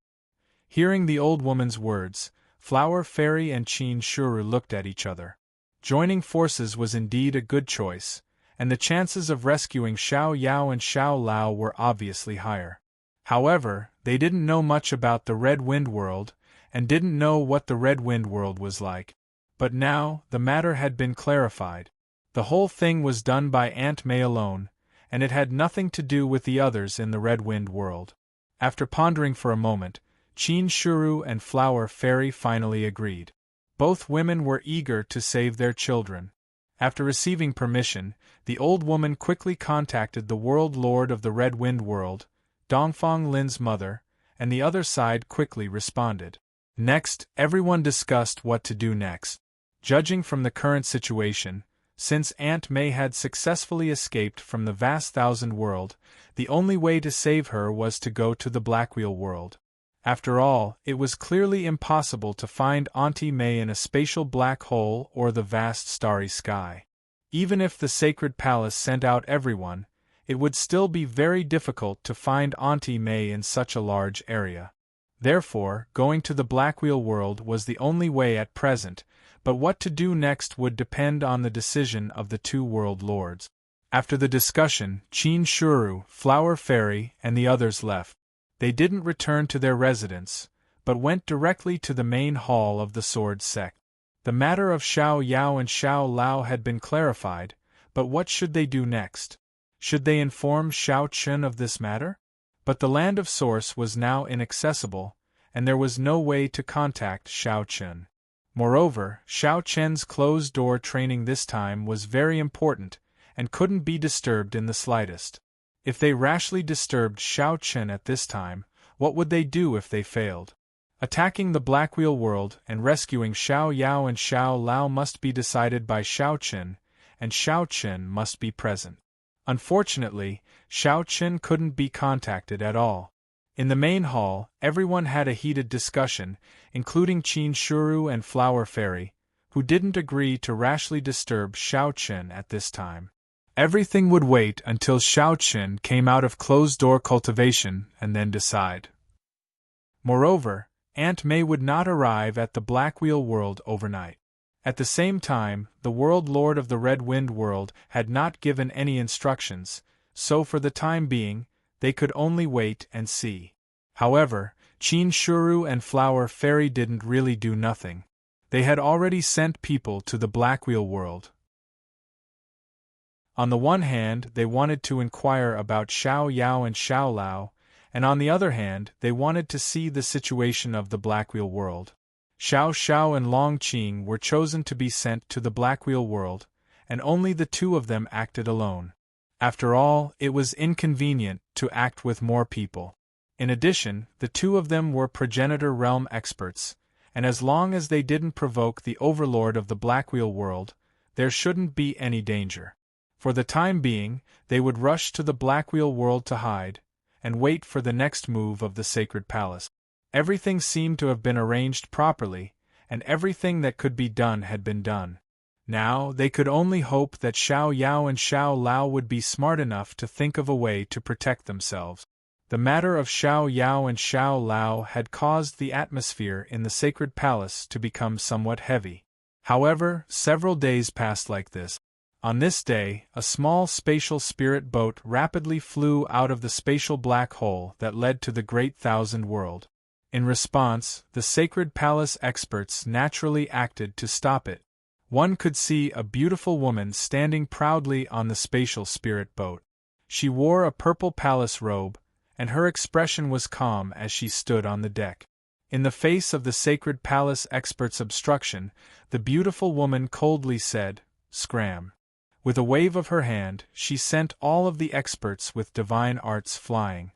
Hearing the old woman's words, Flower Fairy and Qin Shuru looked at each other. Joining forces was indeed a good choice, and the chances of rescuing Xiao Yao and Xiao Lao were obviously higher. However, they didn't know much about the Red Wind World, and didn't know what the Red Wind World was like. But now, the matter had been clarified. The whole thing was done by Aunt May alone, and it had nothing to do with the others in the Red Wind World. After pondering for a moment, Qin Shuru and Flower Fairy finally agreed. Both women were eager to save their children. After receiving permission, the old woman quickly contacted the World Lord of the Red Wind World, Dongfang Lin's mother, and the other side quickly responded. Next, everyone discussed what to do next. Judging from the current situation, since Aunt May had successfully escaped from the Vast Thousand World, the only way to save her was to go to the Blackwheel World. After all, it was clearly impossible to find Auntie May in a spatial black hole or the vast starry sky. Even if the Sacred Palace sent out everyone, it would still be very difficult to find Auntie May in such a large area. Therefore, going to the Blackwheel World was the only way at present, but what to do next would depend on the decision of the 2 World Lords. After the discussion, Qin Shuru, Flower Fairy, and the others left. They didn't return to their residence, but went directly to the main hall of the Sword Sect. The matter of Xiao Yao and Xiao Lao had been clarified, but what should they do next? Should they inform Xiao Chun of this matter? But the Land of Source was now inaccessible, and there was no way to contact Xiao Chun. Moreover, Xiao Chen's closed-door training this time was very important, and couldn't be disturbed in the slightest. If they rashly disturbed Xiao Chen at this time, what would they do if they failed? Attacking the Blackwheel world and rescuing Xiao Yao and Xiao Lao must be decided by Xiao Qin, and Xiao Qin must be present. Unfortunately, Xiao Qin couldn't be contacted at all. In the main hall, everyone had a heated discussion, including Qin Shuru and Flower Fairy, who didn't agree to rashly disturb Xiao Qin at this time. Everything would wait until Xiao Qin came out of closed-door cultivation and then decide. Moreover, Aunt May would not arrive at the Blackwheel world overnight. At the same time, the World Lord of the Red Wind world had not given any instructions, so for the time being, they could only wait and see. However, Qin Shuru and Flower Fairy didn't really do nothing. They had already sent people to the Blackwheel world. On the one hand, they wanted to inquire about Xiao Yao and Xiao Lao, and on the other hand, they wanted to see the situation of the Blackwheel world. Xiao Xiao and Long Qing were chosen to be sent to the Blackwheel world, and only the two of them acted alone. After all, it was inconvenient to act with more people. In addition, the two of them were progenitor realm experts, and as long as they didn't provoke the overlord of the Blackwheel world, there shouldn't be any danger. For the time being, they would rush to the Blackwheel world to hide, and wait for the next move of the Sacred Palace. Everything seemed to have been arranged properly, and everything that could be done had been done. Now, they could only hope that Xiao Yao and Xiao Lao would be smart enough to think of a way to protect themselves. The matter of Xiao Yao and Xiao Lao had caused the atmosphere in the Sacred Palace to become somewhat heavy. However, several days passed like this. On this day, a small spatial spirit boat rapidly flew out of the spatial black hole that led to the Great Thousand World. In response, the Sacred Palace experts naturally acted to stop it. One could see a beautiful woman standing proudly on the spatial spirit boat. She wore a purple palace robe, and her expression was calm as she stood on the deck. In the face of the Sacred Palace experts' obstruction, the beautiful woman coldly said, "Scram." With a wave of her hand, she sent all of the experts with divine arts flying.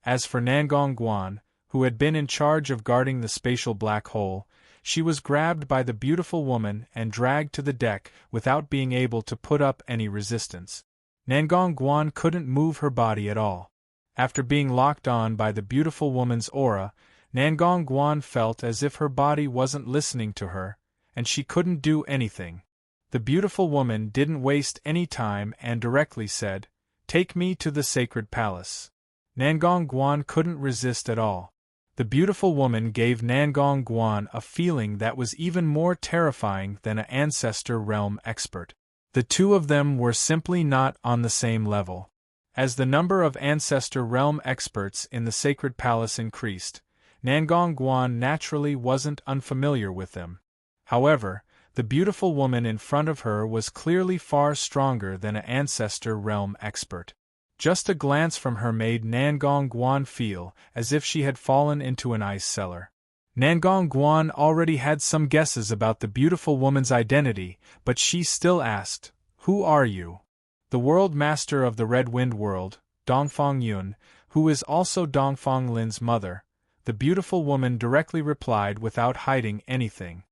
As for Nangong Guan, who had been in charge of guarding the spatial black hole, she was grabbed by the beautiful woman and dragged to the deck without being able to put up any resistance. Nangong Guan couldn't move her body at all. After being locked on by the beautiful woman's aura, Nangong Guan felt as if her body wasn't listening to her, and she couldn't do anything. The beautiful woman didn't waste any time and directly said, "Take me to the Sacred Palace." Nangong Guan couldn't resist at all. The beautiful woman gave Nangong Guan a feeling that was even more terrifying than an ancestor realm expert. The two of them were simply not on the same level. As the number of ancestor realm experts in the Sacred Palace increased, Nangong Guan naturally wasn't unfamiliar with them. However, the beautiful woman in front of her was clearly far stronger than an ancestor realm expert. Just a glance from her made Nangong Guan feel as if she had fallen into an ice cellar. Nangong Guan already had some guesses about the beautiful woman's identity, but she still asked, "Who are you?" The World Master of the Red Wind World, Dongfang Yun, who is also Dongfang Lin's mother, the beautiful woman directly replied without hiding anything.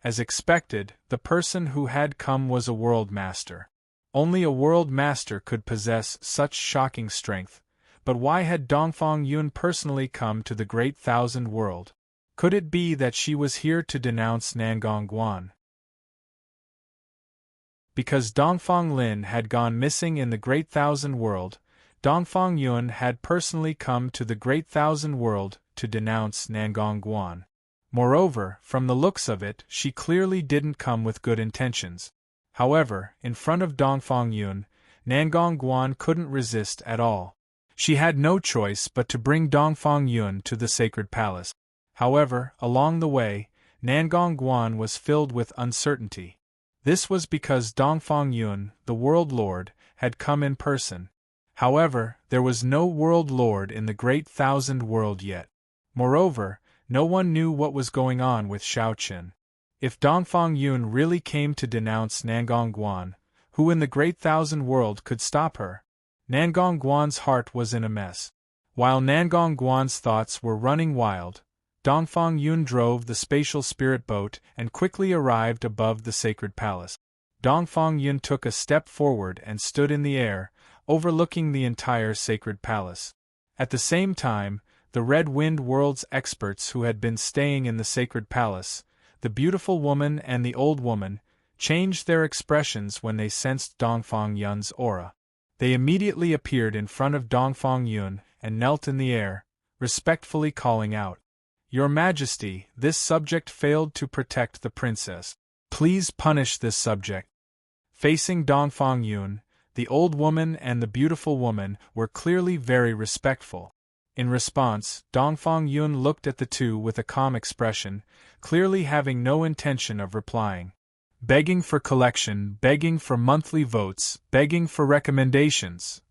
As expected, the person who had come was a World Master. Only a World Master could possess such shocking strength, but why had Dongfang Yun personally come to the Great Thousand World? Could it be that she was here to denounce Nangong Guan? Because Dongfang Lin had gone missing in the Great Thousand World, Dongfang Yun had personally come to the Great Thousand World to denounce Nangong Guan. Moreover, from the looks of it, she clearly didn't come with good intentions. However, in front of Dongfang Yun, Nangong Guan couldn't resist at all. She had no choice but to bring Dongfang Yun to the Sacred Palace. However, along the way, Nangong Guan was filled with uncertainty. This was because Dongfang Yun, the World Lord, had come in person. However, there was no World Lord in the Great Thousand World yet. Moreover, no one knew what was going on with Xiao Qin. If Dongfang Yun really came to denounce Nangong Guan, who in the Great Thousand World could stop her? Nangong Guan's heart was in a mess. While Nangong Guan's thoughts were running wild, Dongfang Yun drove the spatial spirit boat and quickly arrived above the sacred palace. Dongfang Yun took a step forward and stood in the air, overlooking the entire sacred palace. At the same time, the Red Wind World's experts who had been staying in the sacred palace, the beautiful woman and the old woman, changed their expressions when they sensed Dongfang Yun's aura. They immediately appeared in front of Dongfang Yun and knelt in the air, respectfully calling out, "Your Majesty, this subject failed to protect the princess. Please punish this subject." Facing Dongfang Yun, the old woman and the beautiful woman were clearly very respectful. In response, Dongfang Yun looked at the two with a calm expression, clearly having no intention of replying. Begging for collection, begging for monthly votes, begging for recommendations.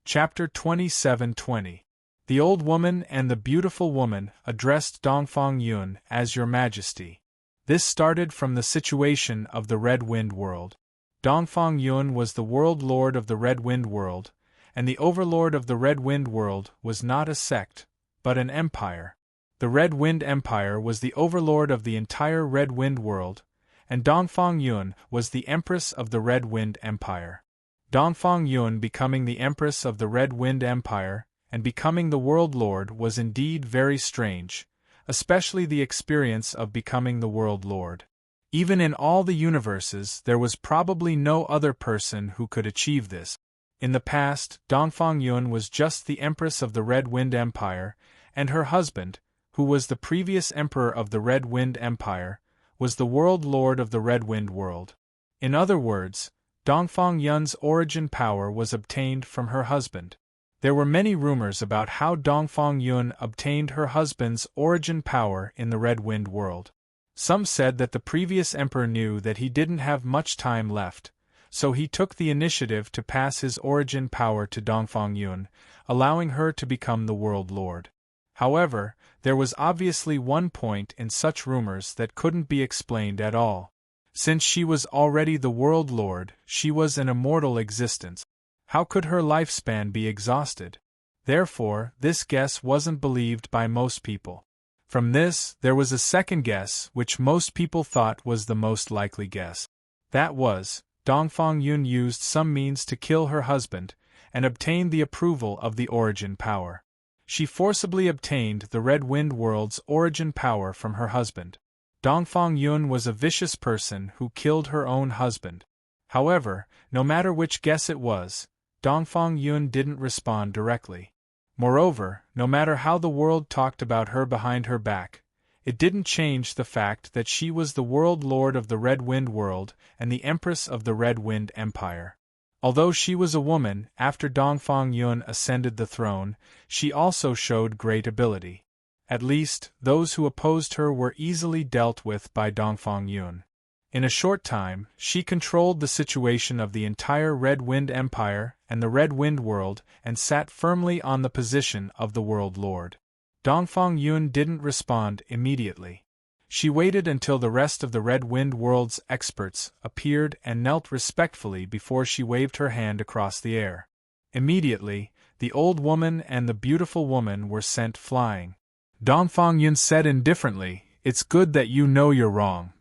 Chapter 27:20. The old woman and the beautiful woman addressed Dongfang Yun as Your Majesty. This started from the situation of the Red Wind World. Dongfang Yun was the world lord of the Red Wind World, and the overlord of the Red Wind World was not a sect, but an empire. The Red Wind Empire was the overlord of the entire Red Wind World, and Dongfang Yun was the empress of the Red Wind Empire. Dongfang Yun becoming the empress of the Red Wind Empire and becoming the world lord was indeed very strange, especially the experience of becoming the world lord. Even in all the universes there was probably no other person who could achieve this. In the past, Dongfang Yun was just the empress of the Red Wind Empire, and her husband, who was the previous emperor of the Red Wind Empire, was the world lord of the Red Wind World. In other words, Dongfang Yun's origin power was obtained from her husband. There were many rumors about how Dongfang Yun obtained her husband's origin power in the Red Wind World. Some said that the previous emperor knew that he didn't have much time left, so he took the initiative to pass his origin power to Dongfang Yun, allowing her to become the world lord. However, there was obviously one point in such rumors that couldn't be explained at all. Since she was already the world lord, she was an immortal existence. How could her lifespan be exhausted? Therefore, this guess wasn't believed by most people. From this, there was a second guess which most people thought was the most likely guess. That was, Dongfang Yun used some means to kill her husband, and obtained the approval of the origin power. She forcibly obtained the Red Wind World's origin power from her husband. Dongfang Yun was a vicious person who killed her own husband. However, no matter which guess it was, Dongfang Yun didn't respond directly. Moreover, no matter how the world talked about her behind her back, it didn't change the fact that she was the world lord of the Red Wind World and the empress of the Red Wind Empire. Although she was a woman, after Dongfang Yun ascended the throne, she also showed great ability. At least, those who opposed her were easily dealt with by Dongfang Yun. In a short time, she controlled the situation of the entire Red Wind Empire and the Red Wind World and sat firmly on the position of the World Lord. Dongfang Yun didn't respond immediately. She waited until the rest of the Red Wind World's experts appeared and knelt respectfully before she waved her hand across the air. Immediately, the old woman and the beautiful woman were sent flying. Dongfang Yun said indifferently, "It's good that you know you're wrong."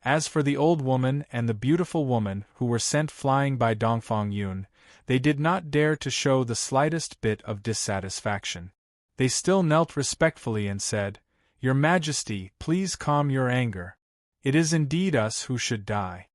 As for the old woman and the beautiful woman who were sent flying by Dongfang Yun, they did not dare to show the slightest bit of dissatisfaction. They still knelt respectfully and said, "Your Majesty, please calm your anger. It is indeed us who should die."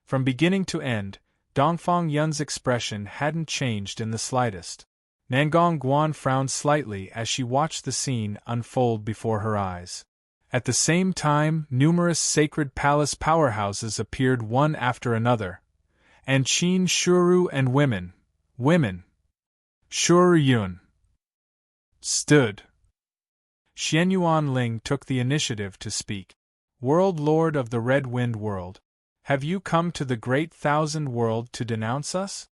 From beginning to end, Dongfang Yun's expression hadn't changed in the slightest. Nangong Guan frowned slightly as she watched the scene unfold before her eyes. At the same time, numerous sacred palace powerhouses appeared one after another. And Qin Shuru and women. Shuru Yun stood. Xianyuan Ling took the initiative to speak. "World Lord of the Red Wind World, have you come to the Great Thousand World to denounce us?"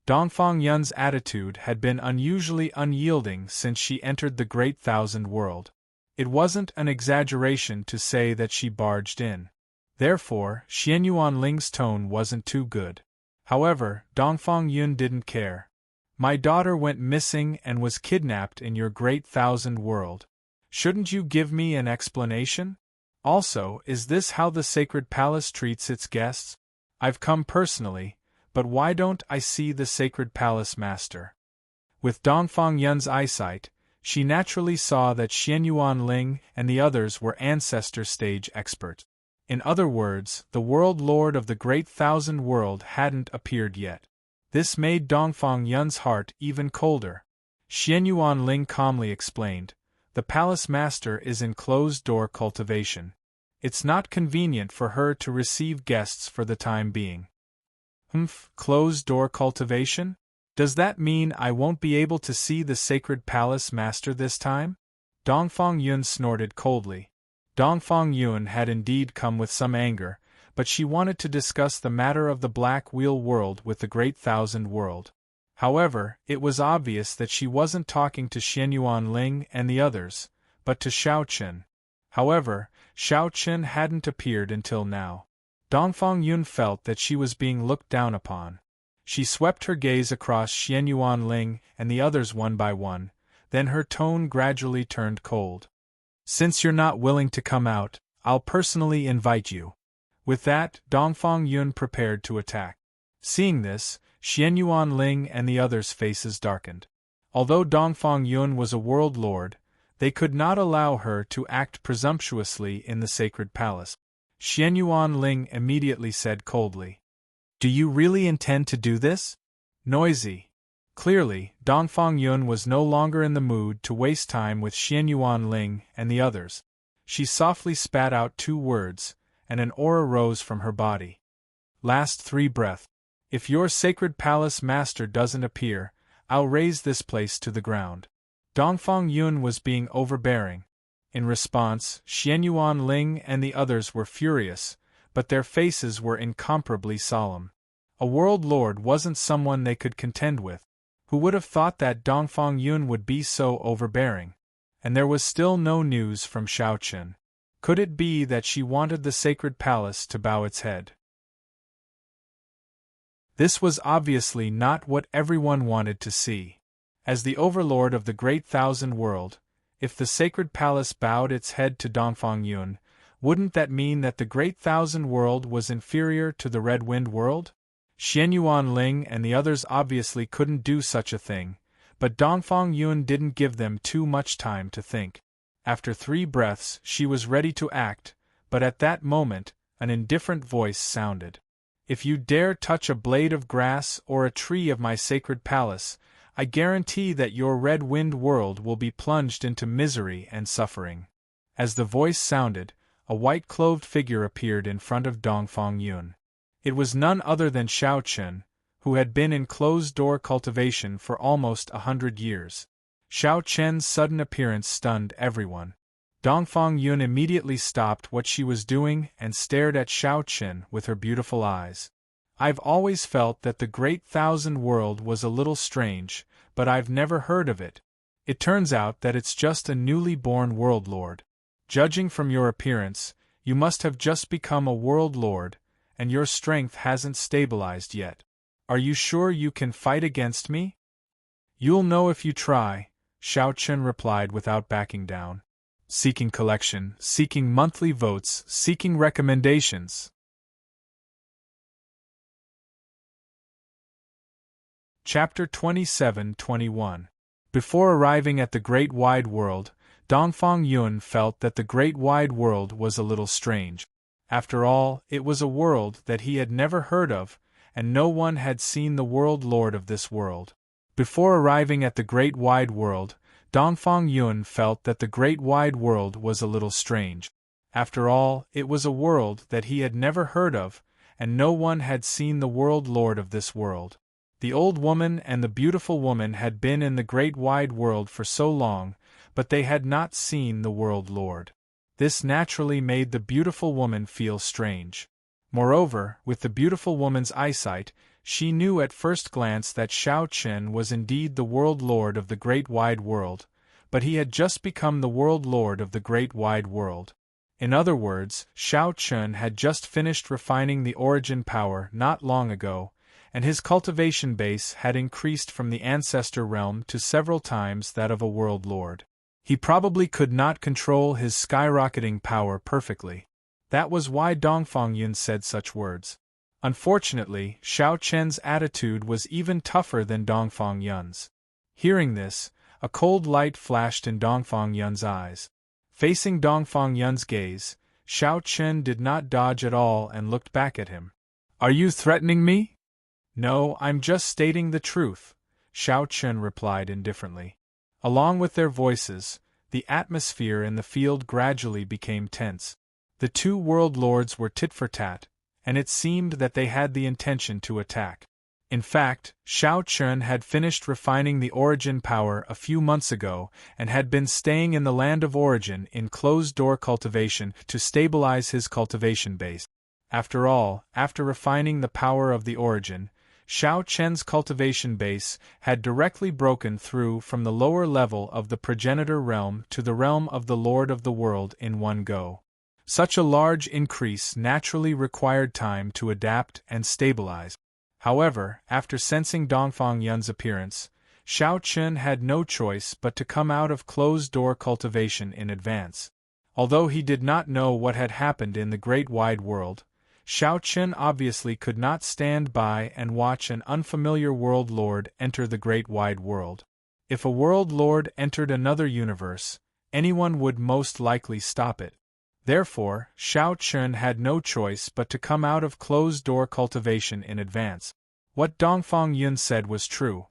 Dongfang Yun's attitude had been unusually unyielding since she entered the Great Thousand World. It wasn't an exaggeration to say that she barged in. Therefore, Xianyuan Ling's tone wasn't too good. However, Dongfang Yun didn't care. My daughter went missing and was kidnapped in your great thousand world. Shouldn't you give me an explanation? Also, is this how the sacred palace treats its guests? I've come personally, but why don't I see the sacred palace master? With Dongfang Yun's eyesight, she naturally saw that Xianyuan Ling and the others were ancestor stage experts. In other words, the world lord of the great thousand world hadn't appeared yet. This made Dongfang Yun's heart even colder. Xianyuan Ling calmly explained, the palace master is in closed-door cultivation. It's not convenient for her to receive guests for the time being. Closed-door cultivation? Does that mean I won't be able to see the sacred palace master this time? Dongfang Yun snorted coldly. Dongfang Yun had indeed come with some anger, but she wanted to discuss the matter of the Black Wheel world with the Great Thousand World. However, it was obvious that she wasn't talking to Xianyuan Ling and the others, but to Xiao Qin. However, Xiao Qin hadn't appeared until now. Dongfang Yun felt that she was being looked down upon. She swept her gaze across Xianyuan Ling and the others one by one, then her tone gradually turned cold. Since you're not willing to come out, I'll personally invite you. With that, Dongfang Yun prepared to attack. Seeing this, Xianyuan Ling and the others' faces darkened. Although Dongfang Yun was a world lord, they could not allow her to act presumptuously in the sacred palace. Xianyuan Ling immediately said coldly, "Do you really intend to do this?" Noisy. Clearly, Dongfang Yun was no longer in the mood to waste time with Xianyuan Ling and the others. She softly spat out 2 words, and an aura rose from her body. Last 3 breaths. If your sacred palace master doesn't appear, I'll raze this place to the ground. Dongfang Yun was being overbearing. In response, Xianyuan Ling and the others were furious, but their faces were incomparably solemn. A world lord wasn't someone they could contend with. Who would have thought that Dongfang Yun would be so overbearing? And there was still no news from Xiao Qin. Could it be that she wanted the sacred palace to bow its head? This was obviously not what everyone wanted to see. As the overlord of the Great Thousand World, if the sacred palace bowed its head to Dongfang Yun, wouldn't that mean that the Great Thousand World was inferior to the Red Wind World? Xianyuan Ling and the others obviously couldn't do such a thing, but Dongfang Yun didn't give them too much time to think. After 3 breaths, she was ready to act, but at that moment, an indifferent voice sounded. If you dare touch a blade of grass or a tree of my sacred palace, I guarantee that your Red Wind World will be plunged into misery and suffering. As the voice sounded, a white-clothed figure appeared in front of Dongfang Yun. It was none other than Xiao Qin, who had been in closed-door cultivation for almost 100 years. Xiao Qin's sudden appearance stunned everyone. Dongfang Yun immediately stopped what she was doing and stared at Xiao Qin with her beautiful eyes. I've always felt that the Great Thousand World was a little strange, but I've never heard of it. It turns out that it's just a newly born world lord. Judging from your appearance, you must have just become a world lord, and your strength hasn't stabilized yet. Are you sure you can fight against me? You'll know if you try, Xiao Qin replied without backing down. Seeking collection, seeking monthly votes, seeking recommendations. Chapter 27-21. Before arriving at the Great Wide World, Dongfang Yun felt that the Great Wide World was a little strange. After all, it was a world that he had never heard of, and no one had seen the world lord of this world. Before arriving at the Great Wide World, Dongfang Yun felt that the Great Wide World was a little strange. After all, it was a world that he had never heard of, and no one had seen the world lord of this world. The old woman and the beautiful woman had been in the Great Wide World for so long, but they had not seen the world lord. This naturally made the beautiful woman feel strange. Moreover, with the beautiful woman's eyesight, she knew at first glance that Xiao Qin was indeed the world lord of the Great Wide World, but he had just become the world lord of the Great Wide World. In other words, Xiao Qin had just finished refining the origin power not long ago, and his cultivation base had increased from the ancestor realm to several times that of a world lord. He probably could not control his skyrocketing power perfectly. That was why Dongfang Yun said such words. Unfortunately, Xiao Chen's attitude was even tougher than Dongfang Yun's. Hearing this, a cold light flashed in Dongfang Yun's eyes. Facing Dongfang Yun's gaze, Xiao Chen did not dodge at all and looked back at him. "Are you threatening me?" "No, I'm just stating the truth," Xiao Chen replied indifferently. Along with their voices, the atmosphere in the field gradually became tense. The two world lords were tit for tat, and it seemed that they had the intention to attack. In fact, Xiao Chen had finished refining the origin power a few months ago and had been staying in the land of origin in closed-door cultivation to stabilize his cultivation base. After all, after refining the power of the origin, Xiao Chen's cultivation base had directly broken through from the lower level of the progenitor realm to the realm of the Lord of the World in one go. Such a large increase naturally required time to adapt and stabilize. However, after sensing Dongfang Yun's appearance, Xiao Chen had no choice but to come out of closed-door cultivation in advance. Although he did not know what had happened in the great wide world, Xiao Chen obviously could not stand by and watch an unfamiliar world lord enter the great wide world. If a world lord entered another universe, anyone would most likely stop it. Therefore, Xiao Chen had no choice but to come out of closed-door cultivation in advance. What Dongfang Yun said was true.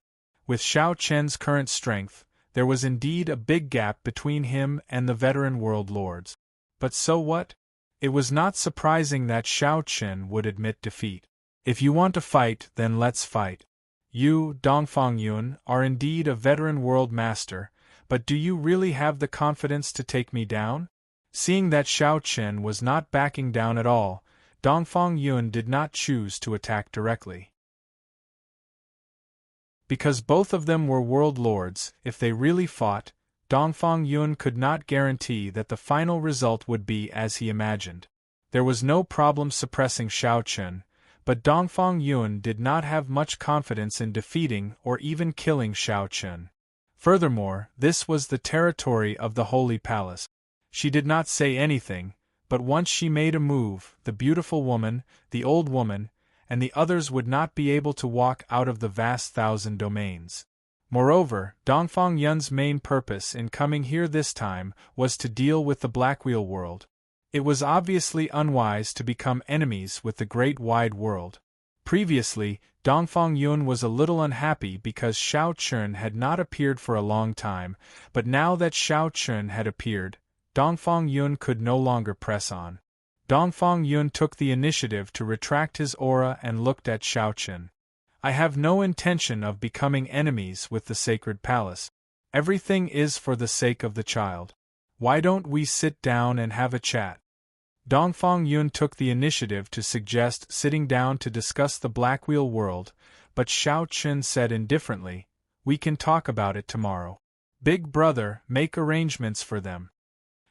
With Xiao Chen's current strength, there was indeed a big gap between him and the veteran world lords. But so what? It was not surprising that Xiao Chen would admit defeat. "If you want to fight, then let's fight. You, Dongfang Yun, are indeed a veteran world master, but do you really have the confidence to take me down?" Seeing that Xiao Chen was not backing down at all, Dongfang Yun did not choose to attack directly. Because both of them were world lords, if they really fought, Dongfang Yun could not guarantee that the final result would be as he imagined. There was no problem suppressing Xiao Chen, but Dongfang Yun did not have much confidence in defeating or even killing Xiao Chen. Furthermore, this was the territory of the Holy Palace. She did not say anything, but once she made a move, the beautiful woman, the old woman, and the others would not be able to walk out of the vast thousand domains. Moreover, Dongfang Yun's main purpose in coming here this time was to deal with the Blackwheel world. It was obviously unwise to become enemies with the great wide world. Previously, Dongfang Yun was a little unhappy because Xiao Chen had not appeared for a long time, but now that Xiao Chen had appeared, Dongfang Yun could no longer press on. Dongfang Yun took the initiative to retract his aura and looked at Xiao Chen. "I have no intention of becoming enemies with the sacred palace. Everything is for the sake of the child. Why don't we sit down and have a chat?" Dongfang Yun took the initiative to suggest sitting down to discuss the Blackwheel world, but Xiao Chen said indifferently, "We can talk about it tomorrow. Big brother, make arrangements for them."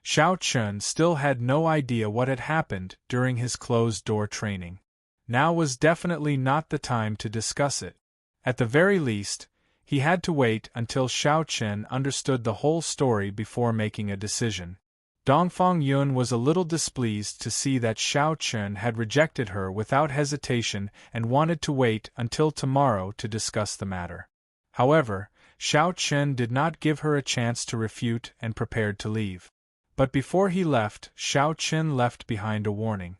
Xiao Chen still had no idea what had happened during his closed-door training. Now was definitely not the time to discuss it. At the very least, he had to wait until Xiao Chen understood the whole story before making a decision. Dongfang Yun was a little displeased to see that Xiao Chen had rejected her without hesitation and wanted to wait until tomorrow to discuss the matter. However, Xiao Chen did not give her a chance to refute and prepared to leave. But before he left, Xiao Chen left behind a warning.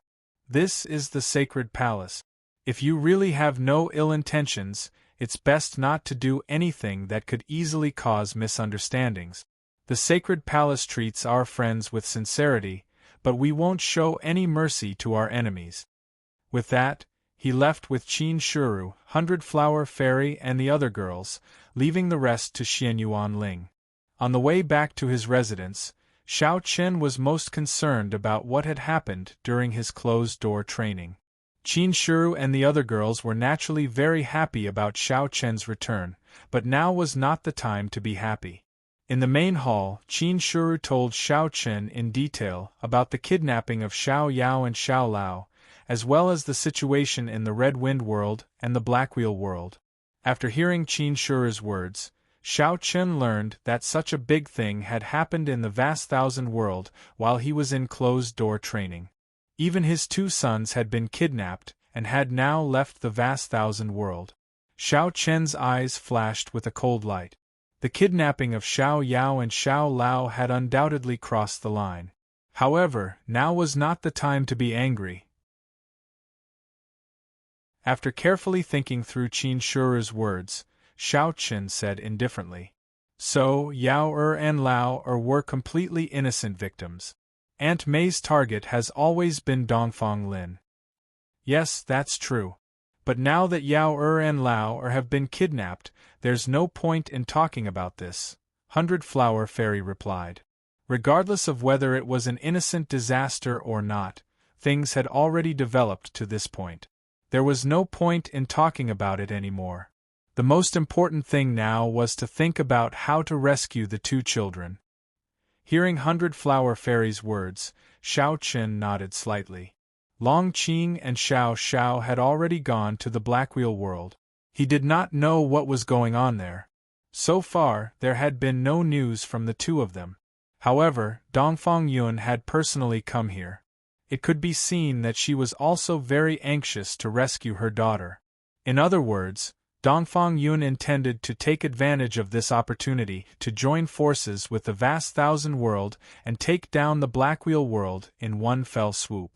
"This is the sacred palace. If you really have no ill intentions, it's best not to do anything that could easily cause misunderstandings. The sacred palace treats our friends with sincerity, but we won't show any mercy to our enemies." With that, he left with Qin Shuru, 100-Flower Fairy and the other girls, leaving the rest to Xianyuan Ling. On the way back to his residence, Xiao Chen was most concerned about what had happened during his closed-door training. Qin Shuru and the other girls were naturally very happy about Xiao Chen's return, but now was not the time to be happy. In the main hall, Qin Shuru told Xiao Chen in detail about the kidnapping of Xiao Yao and Xiao Lao, as well as the situation in the Red Wind world and the Black Wheel world. After hearing Qin Shi's words, Xiao Chen learned that such a big thing had happened in the vast thousand world while he was in closed-door training. Even his 2 sons had been kidnapped and had now left the vast thousand world. Xiao Chen's eyes flashed with a cold light. The kidnapping of Xiao Yao and Xiao Lao had undoubtedly crossed the line. However, now was not the time to be angry. After carefully thinking through Qin Shi's words, Xiao Chen said indifferently, "So, Yao and Lao were completely innocent victims. Aunt Mei's target has always been Dongfang Lin." "Yes, that's true. But now that Yao and Lao have been kidnapped, there's no point in talking about this," 100 Flower Fairy replied. Regardless of whether it was an innocent disaster or not, things had already developed to this point. There was no point in talking about it anymore. The most important thing now was to think about how to rescue the 2 children. Hearing 100 Flower Fairy's words, Xiao Chen nodded slightly. Long Qing and Xiao Xiao had already gone to the Black Wheel world. He did not know what was going on there. So far, there had been no news from the 2 of them. However, Dongfang Yun had personally come here. It could be seen that she was also very anxious to rescue her daughter. In other words, Dongfang Yun intended to take advantage of this opportunity to join forces with the vast thousand world and take down the Black Wheel world in one fell swoop.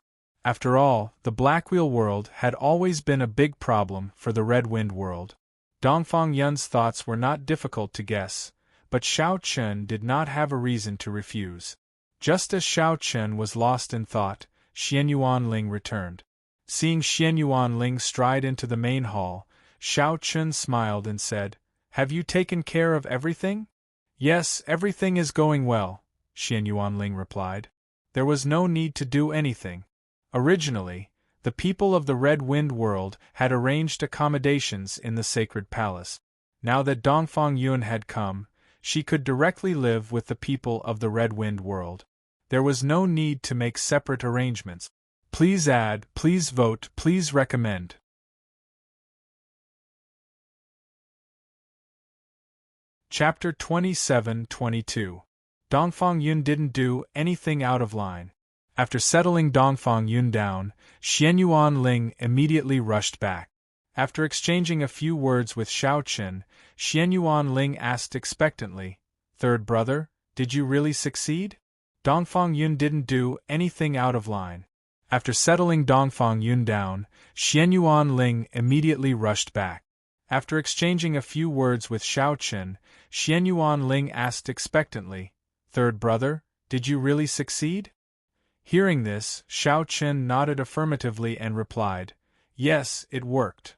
After all, the Black Wheel world had always been a big problem for the Red Wind world. Dongfang Yun's thoughts were not difficult to guess, but Xiao Chen did not have a reason to refuse. Just as Xiao Chen was lost in thought, Xian Yuanling returned. Seeing Xian Yuanling stride into the main hall, Xiao Chen smiled and said, "Have you taken care of everything?" "Yes, everything is going well," Xian Yuanling replied. There was no need to do anything. Originally, the people of the Red Wind world had arranged accommodations in the sacred palace. Now that Dongfang Yun had come, she could directly live with the people of the Red Wind world. There was no need to make separate arrangements. Please add, please vote, please recommend. Chapter 27-22. Dongfang Yun didn't do anything out of line. After settling Dongfang Yun down, Xian Yuanling immediately rushed back. After exchanging a few words with Xiao Chen, Xian Yuanling asked expectantly, "Third brother, did you really succeed?" Dongfang Yun didn't do anything out of line. After settling Dongfang Yun down, Xian Yuanling immediately rushed back. After exchanging a few words with Xiao Chen, Xian Yuanling asked expectantly, "Third brother, did you really succeed?" Hearing this, Xiao Chen nodded affirmatively and replied, "Yes, it worked."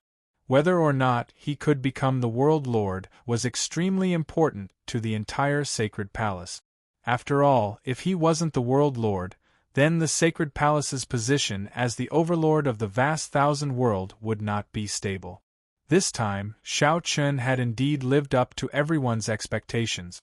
Whether or not he could become the World Lord was extremely important to the entire Sacred Palace. After all, if he wasn't the World Lord, then the Sacred Palace's position as the Overlord of the vast thousand world would not be stable. This time, Xiao Chen had indeed lived up to everyone's expectations.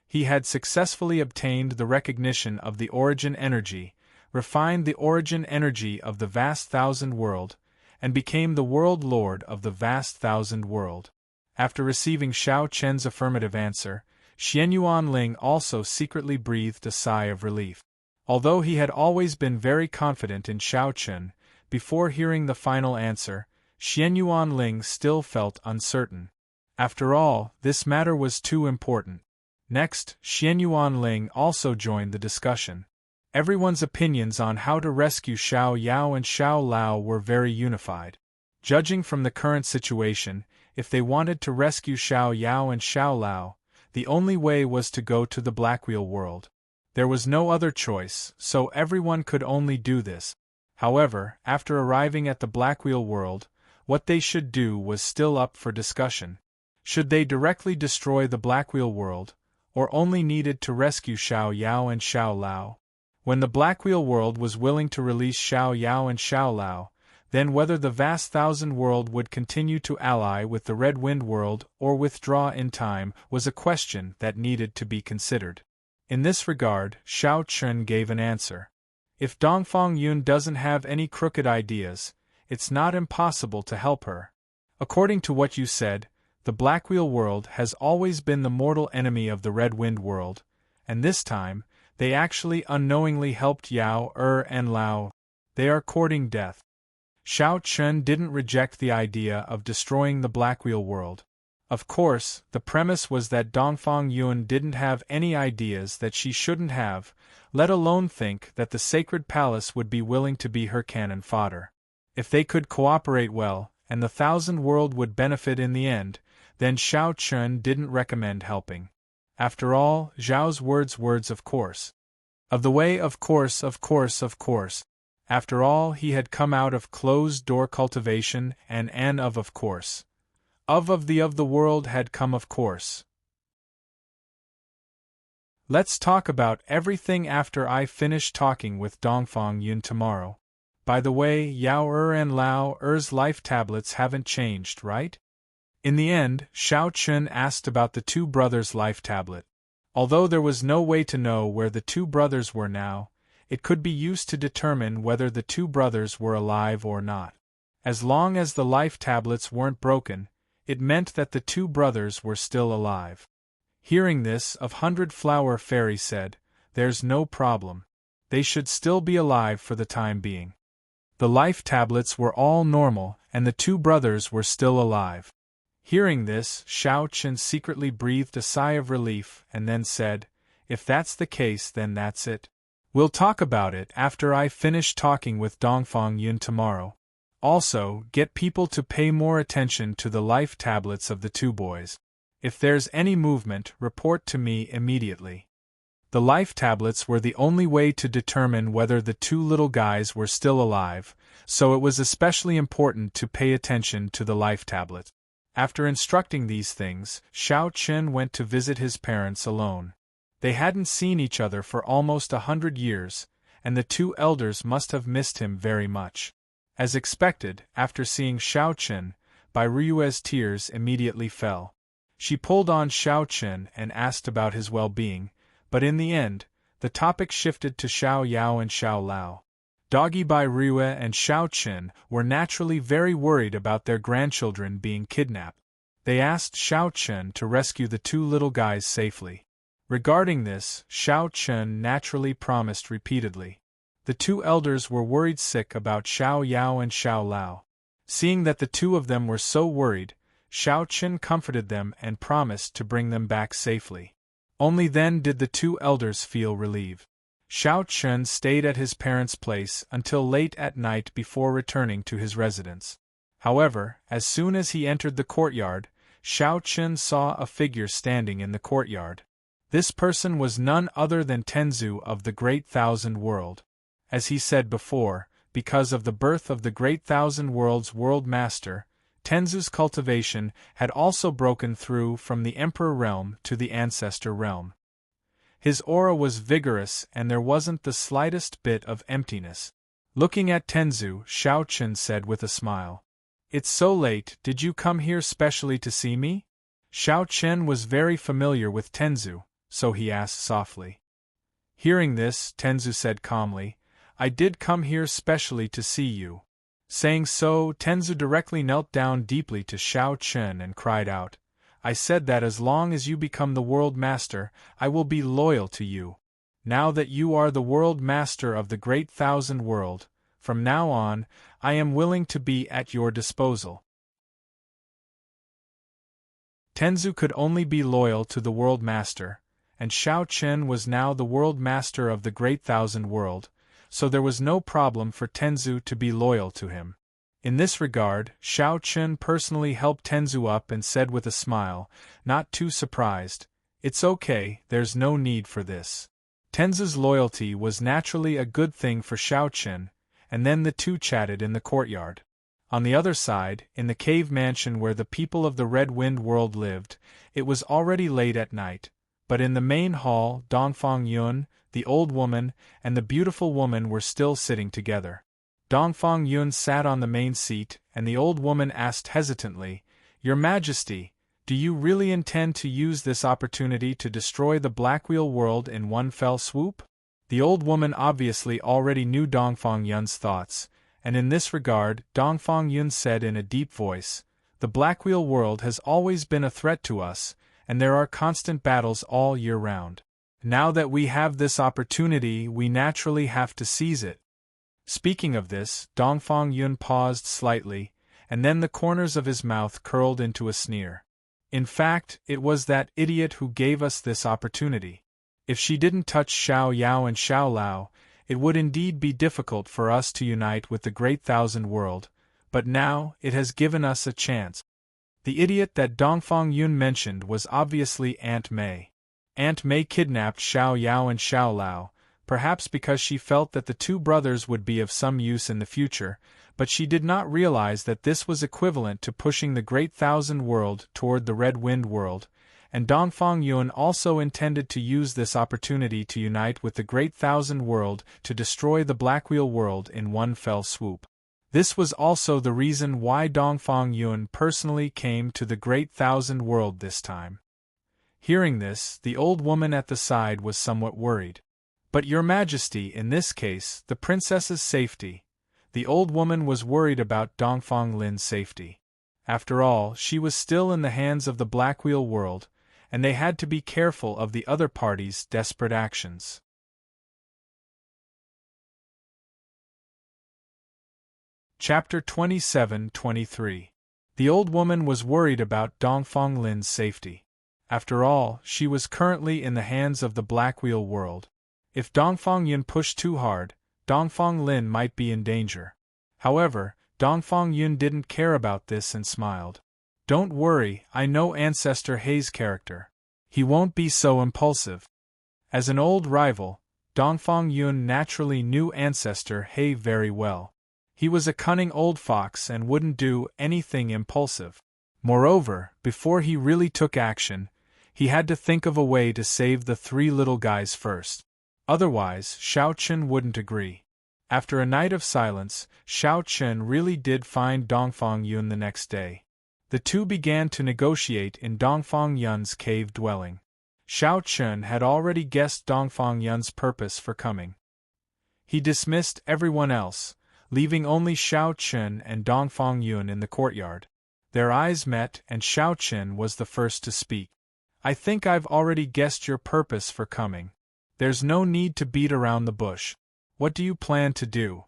He had successfully obtained the recognition of the origin energy, refined the origin energy of the vast thousand world, and became the World Lord of the vast thousand world. After receiving Xiao Chen's affirmative answer, Xian Yuanling also secretly breathed a sigh of relief. Although he had always been very confident in Xiao Chen, before hearing the final answer, Xian Yuanling still felt uncertain. After all, this matter was too important. Next, Xian Yuanling also joined the discussion. Everyone's opinions on how to rescue Xiao Yao and Xiao Lao were very unified. Judging from the current situation, if they wanted to rescue Xiao Yao and Xiao Lao, the only way was to go to the Black Wheel world. There was no other choice, so everyone could only do this. However, after arriving at the Black Wheel world, what they should do was still up for discussion. Should they directly destroy the Black Wheel world, or only needed to rescue Xiao Yao and Xiao Lao? When the Black Wheel world was willing to release Xiao Yao and Xiao Lao, then whether the vast thousand world would continue to ally with the Red Wind world or withdraw in time was a question that needed to be considered. In this regard, Xiao Chen gave an answer. If Dongfang Yun doesn't have any crooked ideas, it's not impossible to help her. According to what you said, the Blackwheel world has always been the mortal enemy of the Red Wind world, and this time, they actually unknowingly helped Yao and Lao. They are courting death. Xiao Chen didn't reject the idea of destroying the Blackwheel world. Of course, the premise was that Dongfang Yun didn't have any ideas that she shouldn't have, let alone think that the Sacred Palace would be willing to be her cannon fodder. If they could cooperate well, and the Thousand World would benefit in the end, then Xiao Chen didn't recommend helping. After all, Zhao's words of course. Of the way of course. After all, he had come out of closed-door cultivation and of course. Of the world had come of course. Let's talk about everything after I finish talking with Dongfang Yun tomorrow. By the way, Yao and Lao life tablets haven't changed, right? In the end, Xiao Chen asked about the two brothers' life tablet. Although there was no way to know where the two brothers were now, it could be used to determine whether the two brothers were alive or not. As long as the life tablets weren't broken, it meant that the two brothers were still alive. Hearing this, Hundred Flower Fairy said, "There's no problem. They should still be alive for the time being." The life tablets were all normal, and the two brothers were still alive. Hearing this, Xiao Chen secretly breathed a sigh of relief and then said, "If that's the case, then that's it. We'll talk about it after I finish talking with Dongfang Yun tomorrow. Also, get people to pay more attention to the life tablets of the two boys. If there's any movement, report to me immediately." The life tablets were the only way to determine whether the two little guys were still alive, so it was especially important to pay attention to the life tablet. After instructing these things, Xiao Chen went to visit his parents alone. They hadn't seen each other for almost 100 years, and the two elders must have missed him very much. As expected, after seeing Xiao Chen, Bai Rui's tears immediately fell. She pulled on Xiao Chen and asked about his well-being, but in the end, the topic shifted to Xiao Yao and Xiao Lao. Doggy Bai Rui and Xiao Chen were naturally very worried about their grandchildren being kidnapped. They asked Xiao Chen to rescue the two little guys safely. Regarding this, Xiao Chen naturally promised repeatedly. The two elders were worried sick about Xiao Yao and Xiao Lao. Seeing that the two of them were so worried, Xiao Chen comforted them and promised to bring them back safely. Only then did the two elders feel relieved. Xiao Chen stayed at his parents' place until late at night before returning to his residence. However, as soon as he entered the courtyard, Xiao Chen saw a figure standing in the courtyard. This person was none other than Tenzu of the Great Thousand World. As he said before, because of the birth of the Great Thousand World's World Master, Tenzu's cultivation had also broken through from the Emperor realm to the Ancestor realm. His aura was vigorous and there wasn't the slightest bit of emptiness. Looking at Tenzu, Xiao Chen said with a smile, "It's so late, did you come here specially to see me?" Xiao Chen was very familiar with Tenzu, so he asked softly. Hearing this, Tenzu said calmly, "I did come here specially to see you." Saying so, Tenzu directly knelt down deeply to Xiao Chen and cried out, "I said that as long as you become the World Master, I will be loyal to you. Now that you are the World Master of the Great Thousand World, from now on, I am willing to be at your disposal." Tenzu could only be loyal to the World Master, and Xiao Chen was now the World Master of the Great Thousand World, so there was no problem for Tenzu to be loyal to him. In this regard, Xiao Chen personally helped Tenzu up and said with a smile, not too surprised, "It's okay, there's no need for this." Tenzu's loyalty was naturally a good thing for Xiao Chen, and then the two chatted in the courtyard. On the other side, in the cave mansion where the people of the Red Wind world lived, it was already late at night, but in the main hall, Dongfang Yun, the old woman, and the beautiful woman were still sitting together. Dongfang Yun sat on the main seat, and the old woman asked hesitantly, "Your Majesty, do you really intend to use this opportunity to destroy the Blackwheel world in one fell swoop?" The old woman obviously already knew Dongfang Yun's thoughts, and in this regard, Dongfang Yun said in a deep voice, "The Blackwheel world has always been a threat to us, and there are constant battles all year round. Now that we have this opportunity, we naturally have to seize it." Speaking of this, Dongfang Yun paused slightly, and then the corners of his mouth curled into a sneer. "In fact, it was that idiot who gave us this opportunity. If she didn't touch Xiao Yao and Xiao Lao, it would indeed be difficult for us to unite with the Great Thousand World, but now it has given us a chance." The idiot that Dongfang Yun mentioned was obviously Aunt Mei. Aunt Mei kidnapped Xiao Yao and Xiao Lao, perhaps because she felt that the two brothers would be of some use in the future, but she did not realize that this was equivalent to pushing the Great Thousand World toward the Red Wind World, and Dongfang Yun also intended to use this opportunity to unite with the Great Thousand World to destroy the Blackwheel world in one fell swoop. This was also the reason why Dongfang Yun personally came to the Great Thousand World this time. Hearing this, the old woman at the side was somewhat worried. "But Your Majesty, in this case, the princess's safety." The old woman was worried about Dongfang Lin's safety. After all, she was still in the hands of the Blackwheel world, and they had to be careful of the other party's desperate actions. Chapter 27-23. The old woman was worried about Dongfang Lin's safety. After all, she was currently in the hands of the Blackwheel world. If Dongfang Yun pushed too hard, Dongfang Lin might be in danger. However, Dongfang Yun didn't care about this and smiled. "Don't worry, I know Ancestor Hei's character. He won't be so impulsive." As an old rival, Dongfang Yun naturally knew Ancestor Hei very well. He was a cunning old fox and wouldn't do anything impulsive. Moreover, before he really took action, he had to think of a way to save the three little guys first. Otherwise, Xiao Chen wouldn't agree. After a night of silence, Xiao Chen really did find Dongfang Yun the next day. The two began to negotiate in Dongfang Yun's cave dwelling. Xiao Chen had already guessed Dongfang Yun's purpose for coming. He dismissed everyone else, leaving only Xiao Chen and Dongfang Yun in the courtyard. Their eyes met, and Xiao Chen was the first to speak. "I think I've already guessed your purpose for coming. There's no need to beat around the bush. What do you plan to do?"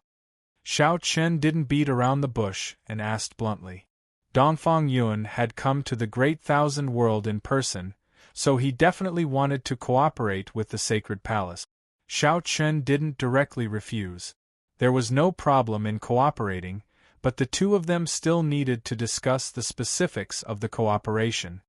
Xiao Chen didn't beat around the bush and asked bluntly. Dongfang Yun had come to the Great Thousand World in person, so he definitely wanted to cooperate with the Sacred Palace. Xiao Chen didn't directly refuse. There was no problem in cooperating, but the two of them still needed to discuss the specifics of the cooperation.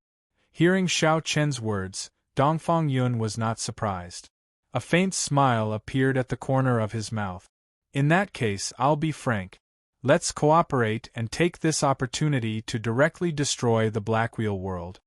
Hearing Xiao Chen's words, Dongfang Yun was not surprised. A faint smile appeared at the corner of his mouth. "In that case, I'll be frank. Let's cooperate and take this opportunity to directly destroy the Blackwheel world."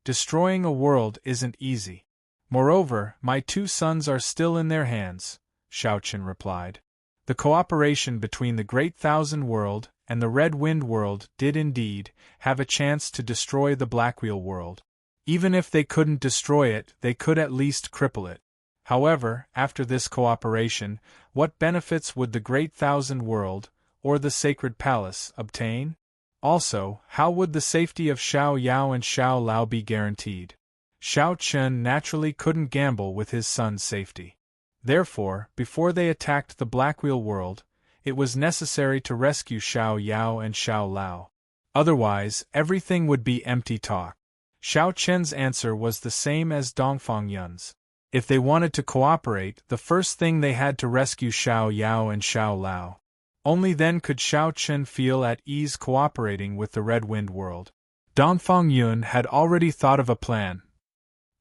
"Destroying a world isn't easy. Moreover, my two sons are still in their hands," Xiao Chen replied. The cooperation between the Great Thousand World and the Red Wind World did indeed have a chance to destroy the Blackwheel world. Even if they couldn't destroy it, they could at least cripple it. However, after this cooperation, what benefits would the Great Thousand World, or the Sacred Palace, obtain? Also, how would the safety of Xiao Yao and Xiao Lao be guaranteed? Xiao Chen naturally couldn't gamble with his son's safety. Therefore, before they attacked the Blackwheel world, it was necessary to rescue Xiao Yao and Xiao Lao. Otherwise, everything would be empty talk. Xiao Chen's answer was the same as Dongfang Yun's. If they wanted to cooperate, the first thing they had to rescue Xiao Yao and Xiao Lao. Only then could Xiao Chen feel at ease cooperating with the Red Wind world. Dongfang Yun had already thought of a plan.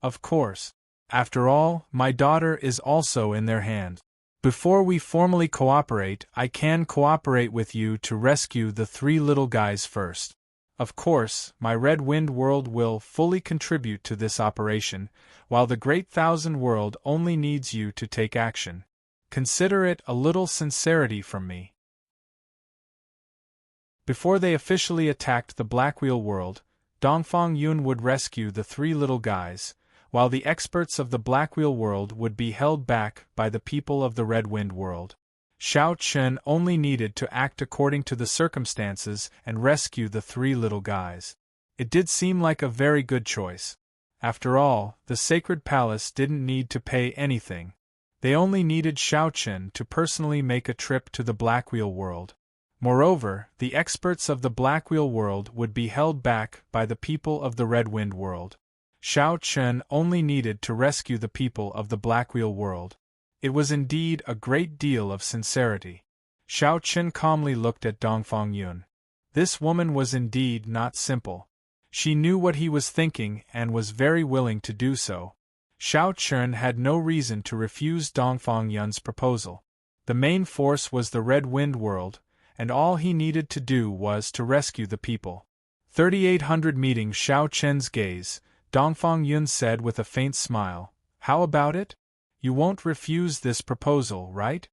"Of course. After all, my daughter is also in their hands. Before we formally cooperate, I can cooperate with you to rescue the three little guys first. Of course, my Red Wind world will fully contribute to this operation, while the Great Thousand World only needs you to take action. Consider it a little sincerity from me." Before they officially attacked the Blackwheel world, Dongfang Yun would rescue the three little guys, while the experts of the Black Wheel world would be held back by the people of the Red Wind world. Xiao Chen only needed to act according to the circumstances and rescue the three little guys. It did seem like a very good choice. After all, the Sacred Palace didn't need to pay anything. They only needed Xiao Chen to personally make a trip to the Black Wheel world. Moreover, the experts of the Black Wheel world would be held back by the people of the Red Wind world. Xiao Chen only needed to rescue the people of the Black Wheel world. It was indeed a great deal of sincerity. Xiao Chen calmly looked at Dongfang Yun. This woman was indeed not simple. She knew what he was thinking and was very willing to do so. Xiao Chen had no reason to refuse Dongfang Yun's proposal. The main force was the Red Wind world, and all he needed to do was to rescue the people. 3800 meeting Xiao Chen's gaze, Dongfang Yun said with a faint smile, "How about it? You won't refuse this proposal, right?"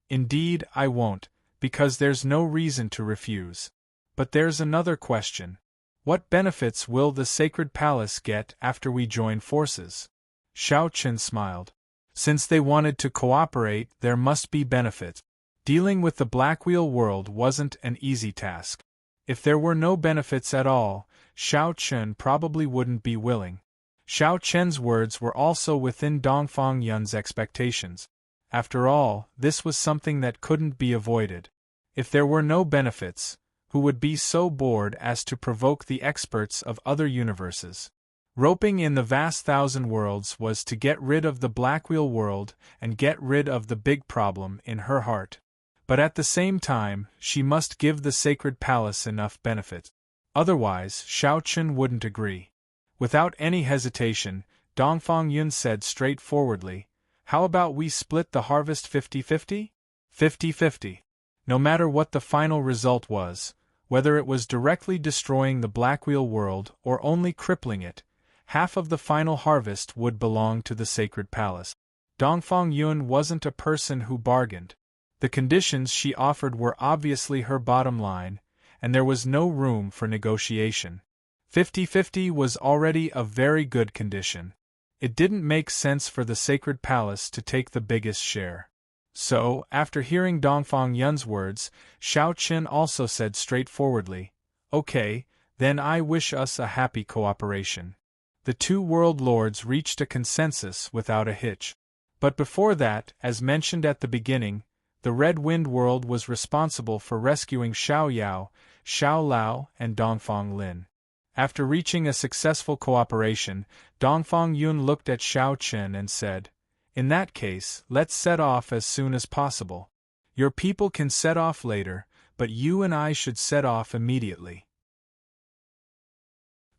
"Indeed, I won't, because there's no reason to refuse. But there's another question. What benefits will the Sacred Palace get after we join forces?" Xiao Chen smiled. Since they wanted to cooperate, there must be benefits. Dealing with the Black Wheel world wasn't an easy task. If there were no benefits at all, Xiao Chen probably wouldn't be willing. Xiao Chen's words were also within Dongfang Yun's expectations. After all, this was something that couldn't be avoided. If there were no benefits, who would be so bored as to provoke the experts of other universes? Roping in the vast thousand worlds was to get rid of the Black Wheel world and get rid of the big problem in her heart. But at the same time, she must give the Sacred Palace enough benefit. Otherwise, Xiao Chen wouldn't agree. Without any hesitation, Dongfang Yun said straightforwardly, "How about we split the harvest 50-50? 50-50. No matter what the final result was, whether it was directly destroying the Black Wheel world or only crippling it, half of the final harvest would belong to the Sacred Palace." Dongfang Yun wasn't a person who bargained. The conditions she offered were obviously her bottom line, and there was no room for negotiation. 50-50 was already a very good condition. It didn't make sense for the Sacred Palace to take the biggest share. So, after hearing Dongfang Yun's words, Xiao Chen also said straightforwardly, "Okay, then I wish us a happy cooperation." The two world lords reached a consensus without a hitch. But before that, as mentioned at the beginning, the Red Wind world was responsible for rescuing Xiao Yao, Xiao Lao, and Dongfang Lin. After reaching a successful cooperation, Dongfang Yun looked at Xiao Chen and said, "In that case, let's set off as soon as possible. Your people can set off later, but you and I should set off immediately.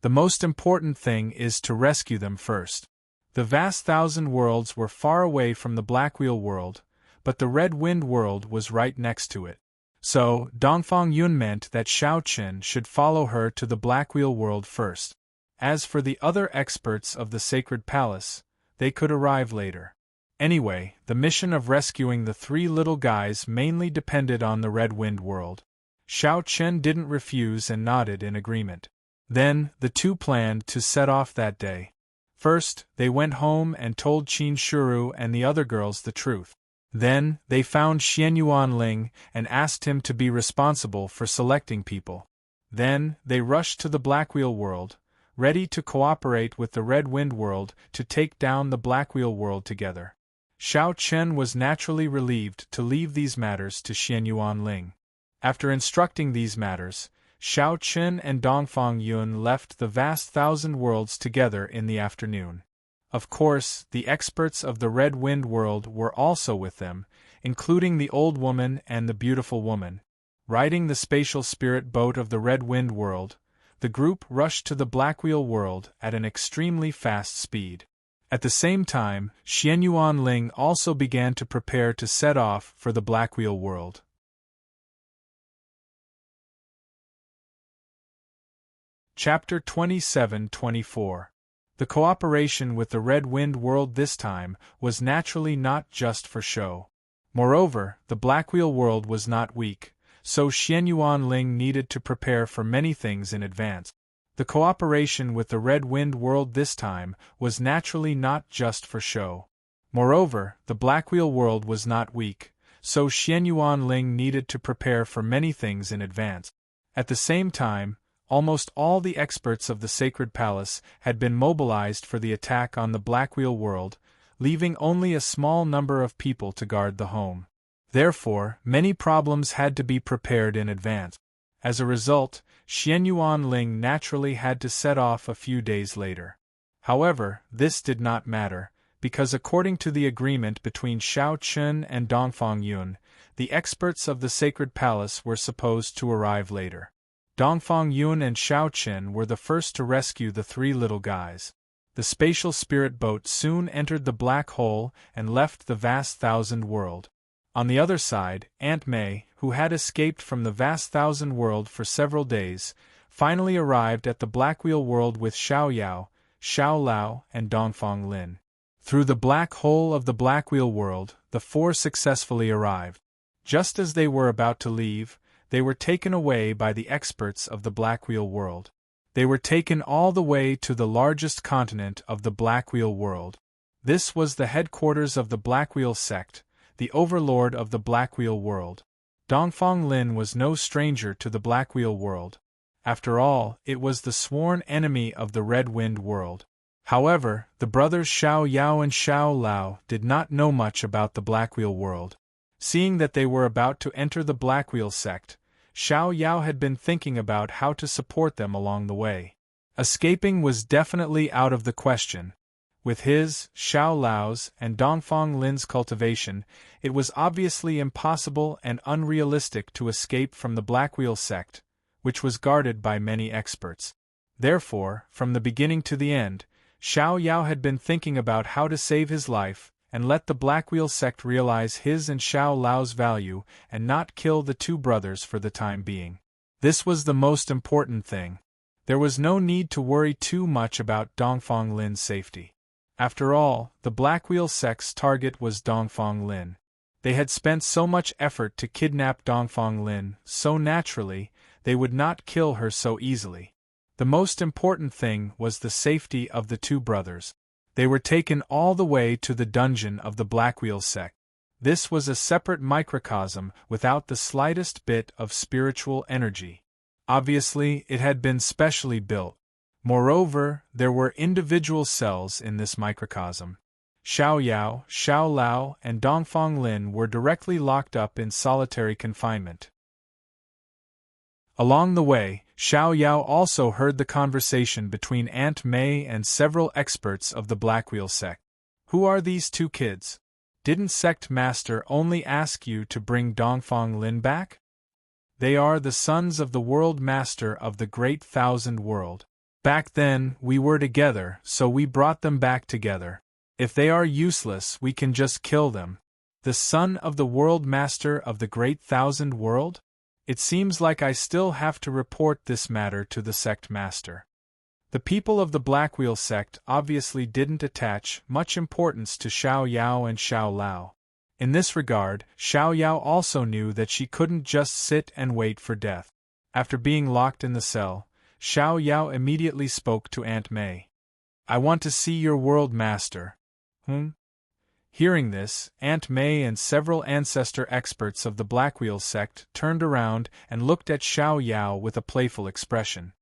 The most important thing is to rescue them first." The vast thousand worlds were far away from the Black Wheel world, but the Red Wind world was right next to it. So, Dongfang Yun meant that Xiao Chen should follow her to the Black Wheel world first. As for the other experts of the Sacred Palace, they could arrive later. Anyway, the mission of rescuing the three little guys mainly depended on the Red Wind world. Xiao Chen didn't refuse and nodded in agreement. Then, the two planned to set off that day. First, they went home and told Qin Shuru and the other girls the truth. Then, they found Xianyuan Ling and asked him to be responsible for selecting people. Then, they rushed to the Black Wheel world, ready to cooperate with the Red Wind world to take down the Black Wheel world together. Xiao Chen was naturally relieved to leave these matters to Xianyuan Ling. After instructing these matters, Xiao Chen and Dongfang Yun left the vast thousand worlds together in the afternoon. Of course, the experts of the Red Wind world were also with them, including the old woman and the beautiful woman. Riding the spatial spirit boat of the Red Wind world, the group rushed to the Black Wheel world at an extremely fast speed. At the same time, Xianyuan Ling also began to prepare to set off for the Black Wheel world. Chapter 27-24. The cooperation with the Red Wind world this time was naturally not just for show. Moreover, the Black Wheel world was not weak, so Xianyuan Ling needed to prepare for many things in advance. The cooperation with the Red Wind world this time was naturally not just for show. Moreover, the Blackwheel world was not weak, so Xianyuan Ling needed to prepare for many things in advance. At the same time, almost all the experts of the Sacred Palace had been mobilized for the attack on the Blackwheel world, leaving only a small number of people to guard the home. Therefore, many problems had to be prepared in advance. As a result, Xianyuan Ling naturally had to set off a few days later. However, this did not matter, because according to the agreement between Shao Chun and Dongfang Yun, the experts of the Sacred Palace were supposed to arrive later. Dongfang Yun and Shao Chun were the first to rescue the three little guys. The spatial spirit boat soon entered the black hole and left the vast thousand world. On the other side, Aunt May, who had escaped from the vast thousand world for several days, finally arrived at the Blackwheel world with Xiao Yao, Xiao Lao, and Dongfang Lin. Through the black hole of the Blackwheel world, the four successfully arrived. Just as they were about to leave, they were taken away by the experts of the Blackwheel world. They were taken all the way to the largest continent of the Blackwheel world. This was the headquarters of the Blackwheel sect, the overlord of the Blackwheel world. Dongfang Lin was no stranger to the Blackwheel world. After all, it was the sworn enemy of the Red Wind world. However, the brothers Xiao Yao and Xiao Lao did not know much about the Blackwheel world. Seeing that they were about to enter the Blackwheel sect, Xiao Yao had been thinking about how to support them along the way. Escaping was definitely out of the question. With his, Xiao Lao's, and Dongfang Lin's cultivation, it was obviously impossible and unrealistic to escape from the Blackwheel sect, which was guarded by many experts. Therefore, from the beginning to the end, Xiao Yao had been thinking about how to save his life and let the Blackwheel sect realize his and Xiao Lao's value and not kill the two brothers for the time being. This was the most important thing. There was no need to worry too much about Dongfang Lin's safety. After all, the Blackwheel sect's target was Dongfang Lin. They had spent so much effort to kidnap Dongfang Lin, so naturally, they would not kill her so easily. The most important thing was the safety of the two brothers. They were taken all the way to the dungeon of the Blackwheel sect. This was a separate microcosm without the slightest bit of spiritual energy. Obviously, it had been specially built. Moreover, there were individual cells in this microcosm. Xiao Yao, Xiao Lao, and Dongfang Lin were directly locked up in solitary confinement. Along the way, Xiao Yao also heard the conversation between Aunt May and several experts of the Blackwheel sect. Who are these two kids? Didn't Sect Master only ask you to bring Dongfang Lin back? They are the sons of the World Master of the Great Thousand World. Back then, we were together, so we brought them back together. If they are useless, we can just kill them. The son of the World Master of the Great Thousand World? It seems like I still have to report this matter to the Sect Master. The people of the Blackwheel sect obviously didn't attach much importance to Xiao Yao and Xiao Lao. In this regard, Xiao Yao also knew that she couldn't just sit and wait for death. After being locked in the cell, Xiao Yao immediately spoke to Aunt May. I want to see your World Master. Hearing this, Aunt May and several ancestor experts of the Blackwheel sect turned around and looked at Xiao Yao with a playful expression.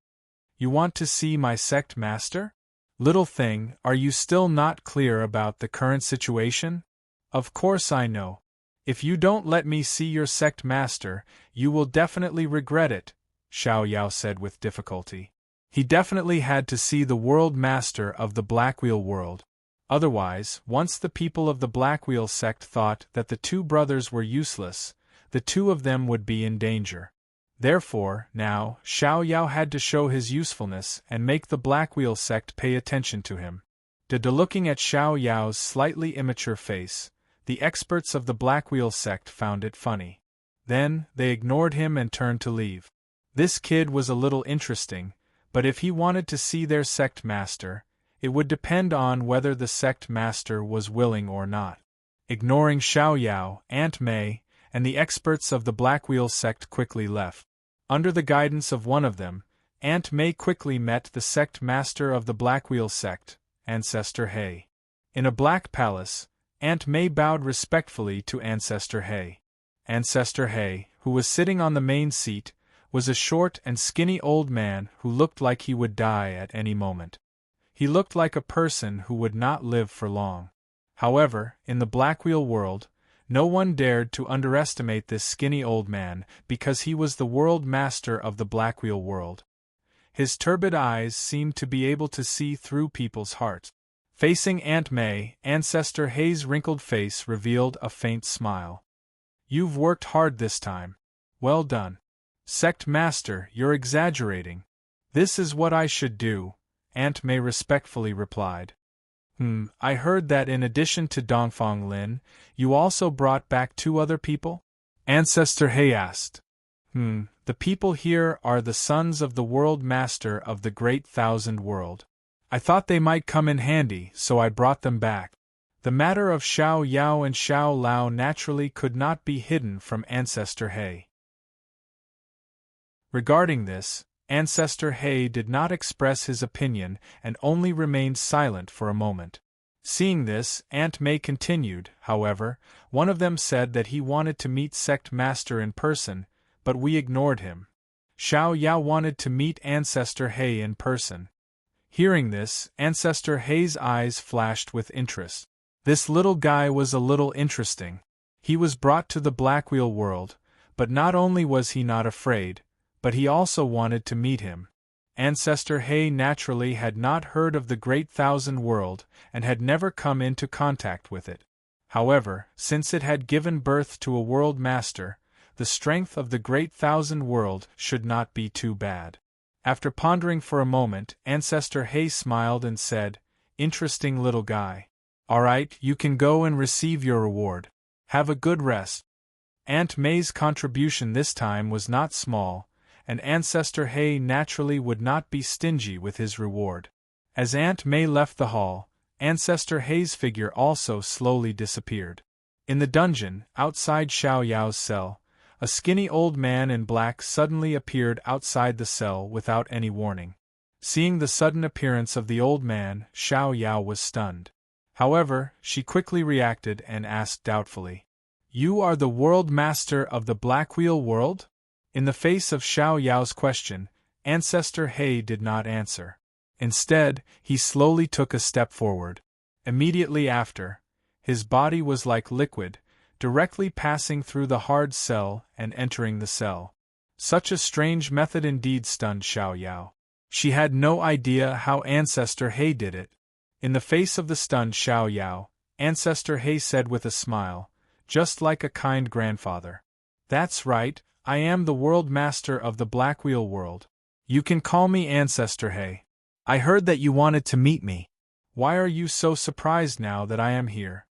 You want to see my sect master? Little thing, are you still not clear about the current situation? Of course I know. If you don't let me see your sect master, you will definitely regret it, Xiao Yao said with difficulty. He definitely had to see the World Master of the Blackwheel world. Otherwise, once the people of the Blackwheel sect thought that the two brothers were useless, the two of them would be in danger. Therefore, now, Xiao Yao had to show his usefulness and make the Blackwheel sect pay attention to him. Looking at Xiao Yao's slightly immature face, the experts of the Blackwheel sect found it funny. Then, they ignored him and turned to leave. This kid was a little interesting, but if he wanted to see their sect master, it would depend on whether the sect master was willing or not. Ignoring Xiao Yao, Aunt May, and the experts of the Blackwheel sect quickly left. Under the guidance of one of them, Aunt May quickly met the sect master of the Blackwheel sect, Ancestor Hay. In a black palace, Aunt May bowed respectfully to Ancestor Hay. Ancestor Hay, who was sitting on the main seat, was a short and skinny old man who looked like he would die at any moment. He looked like a person who would not live for long. However, in the Blackwheel world, no one dared to underestimate this skinny old man because he was the world master of the Blackwheel world. His turbid eyes seemed to be able to see through people's hearts. Facing Aunt May, Ancestor Hay's wrinkled face revealed a faint smile. "You've worked hard this time. Well done." "Sect Master, you're exaggerating. This is what I should do," Aunt May respectfully replied. I heard that in addition to Dongfang Lin, you also brought back 2 other people?" Ancestor Hay asked. The people here are the sons of the World Master of the Great Thousand World. I thought they might come in handy, so I brought them back." The matter of Xiao Yao and Xiao Lao naturally could not be hidden from Ancestor Hay. Regarding this, Ancestor Hay did not express his opinion and only remained silent for a moment. Seeing this, Aunt May continued. "However, one of them said that he wanted to meet Sect Master in person, but we ignored him. Xiao Yao wanted to meet Ancestor Hay in person." Hearing this, Ancestor Hay's eyes flashed with interest. This little guy was a little interesting. He was brought to the Blackwheel world, but not only was he not afraid, but he also wanted to meet him. Ancestor Hay naturally had not heard of the Great Thousand World and had never come into contact with it. However, since it had given birth to a world master, the strength of the Great Thousand World should not be too bad. After pondering for a moment, Ancestor Hay smiled and said, "Interesting little guy. Alright, you can go and receive your reward. Have a good rest." Aunt May's contribution this time was not small, and Ancestor Hay naturally would not be stingy with his reward. As Aunt May left the hall, Ancestor Hay's figure also slowly disappeared. In the dungeon, outside Xiao Yao's cell, a skinny old man in black suddenly appeared outside the cell without any warning. Seeing the sudden appearance of the old man, Xiao Yao was stunned. However, she quickly reacted and asked doubtfully, "You are the World Master of the Blackwheel world?" In the face of Xiao Yao's question, Ancestor Hay did not answer. Instead, he slowly took a step forward. Immediately after, his body was like liquid, directly passing through the hard cell and entering the cell. Such a strange method indeed stunned Xiao Yao. She had no idea how Ancestor Hay did it. In the face of the stunned Xiao Yao, Ancestor Hay said with a smile, just like a kind grandfather, "That's right, I am the World Master of the Blackwheel world. You can call me Ancestor Hay. I heard that you wanted to meet me. Why are you so surprised now that I am here?"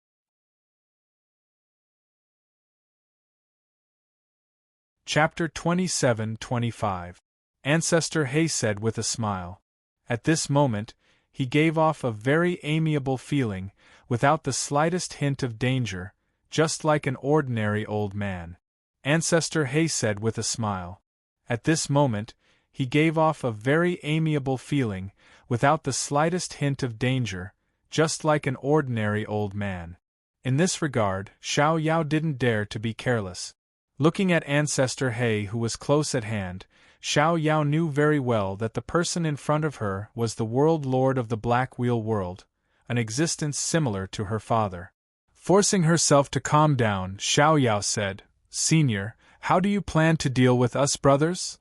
Chapter 27-25. Ancestor Hay said with a smile. At this moment, he gave off a very amiable feeling, without the slightest hint of danger, just like an ordinary old man. Ancestor Hay said with a smile. At this moment, he gave off a very amiable feeling, without the slightest hint of danger, just like an ordinary old man. In this regard, Xiao Yao didn't dare to be careless. Looking at Ancestor Hay, who was close at hand, Xiao Yao knew very well that the person in front of her was the World Lord of the Blackwheel world, an existence similar to her father. Forcing herself to calm down, Xiao Yao said, "Senior, how do you plan to deal with us brothers?"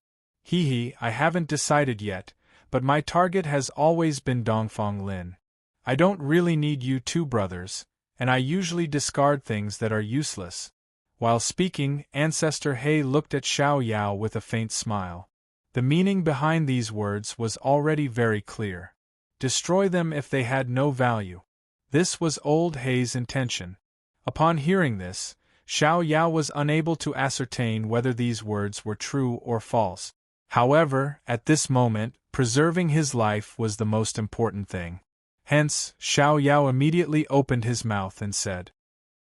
I haven't decided yet, but my target has always been Dongfang Lin. I don't really need you 2 brothers, and I usually discard things that are useless." While speaking, Ancestor Hay looked at Xiao Yao with a faint smile. The meaning behind these words was already very clear. Destroy them if they had no value. This was old Hay's intention. Upon hearing this, Xiao Yao was unable to ascertain whether these words were true or false. However, at this moment, preserving his life was the most important thing. Hence, Xiao Yao immediately opened his mouth and said,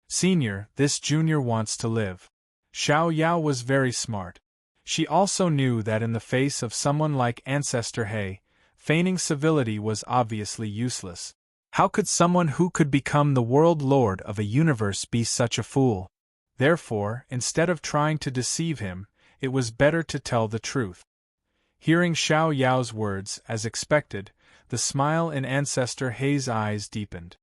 "Senior, this junior wants to live." Xiao Yao was very smart. She also knew that in the face of someone like Ancestor He, feigning civility was obviously useless. How could someone who could become the world lord of a universe be such a fool? Therefore, instead of trying to deceive him, it was better to tell the truth. Hearing Xiao Yao's words, as expected, the smile in Ancestor He's eyes deepened.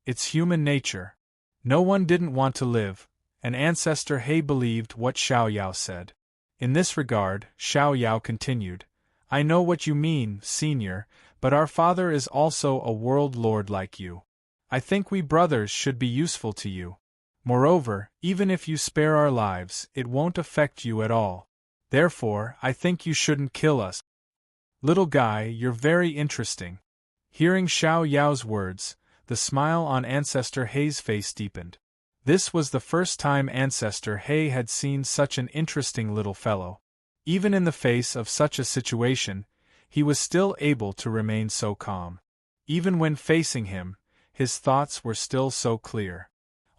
It's human nature. No one didn't want to live, and Ancestor He believed what Xiao Yao said. In this regard, Xiao Yao continued, I know what you mean, Senior, but our father is also a world lord like you. I think we brothers should be useful to you. Moreover, even if you spare our lives, it won't affect you at all. Therefore, I think you shouldn't kill us. Little guy, you're very interesting. Hearing Xiao Yao's words, the smile on Ancestor He's face deepened. This was the first time Ancestor He had seen such an interesting little fellow. Even in the face of such a situation, he was still able to remain so calm. Even when facing him, his thoughts were still so clear.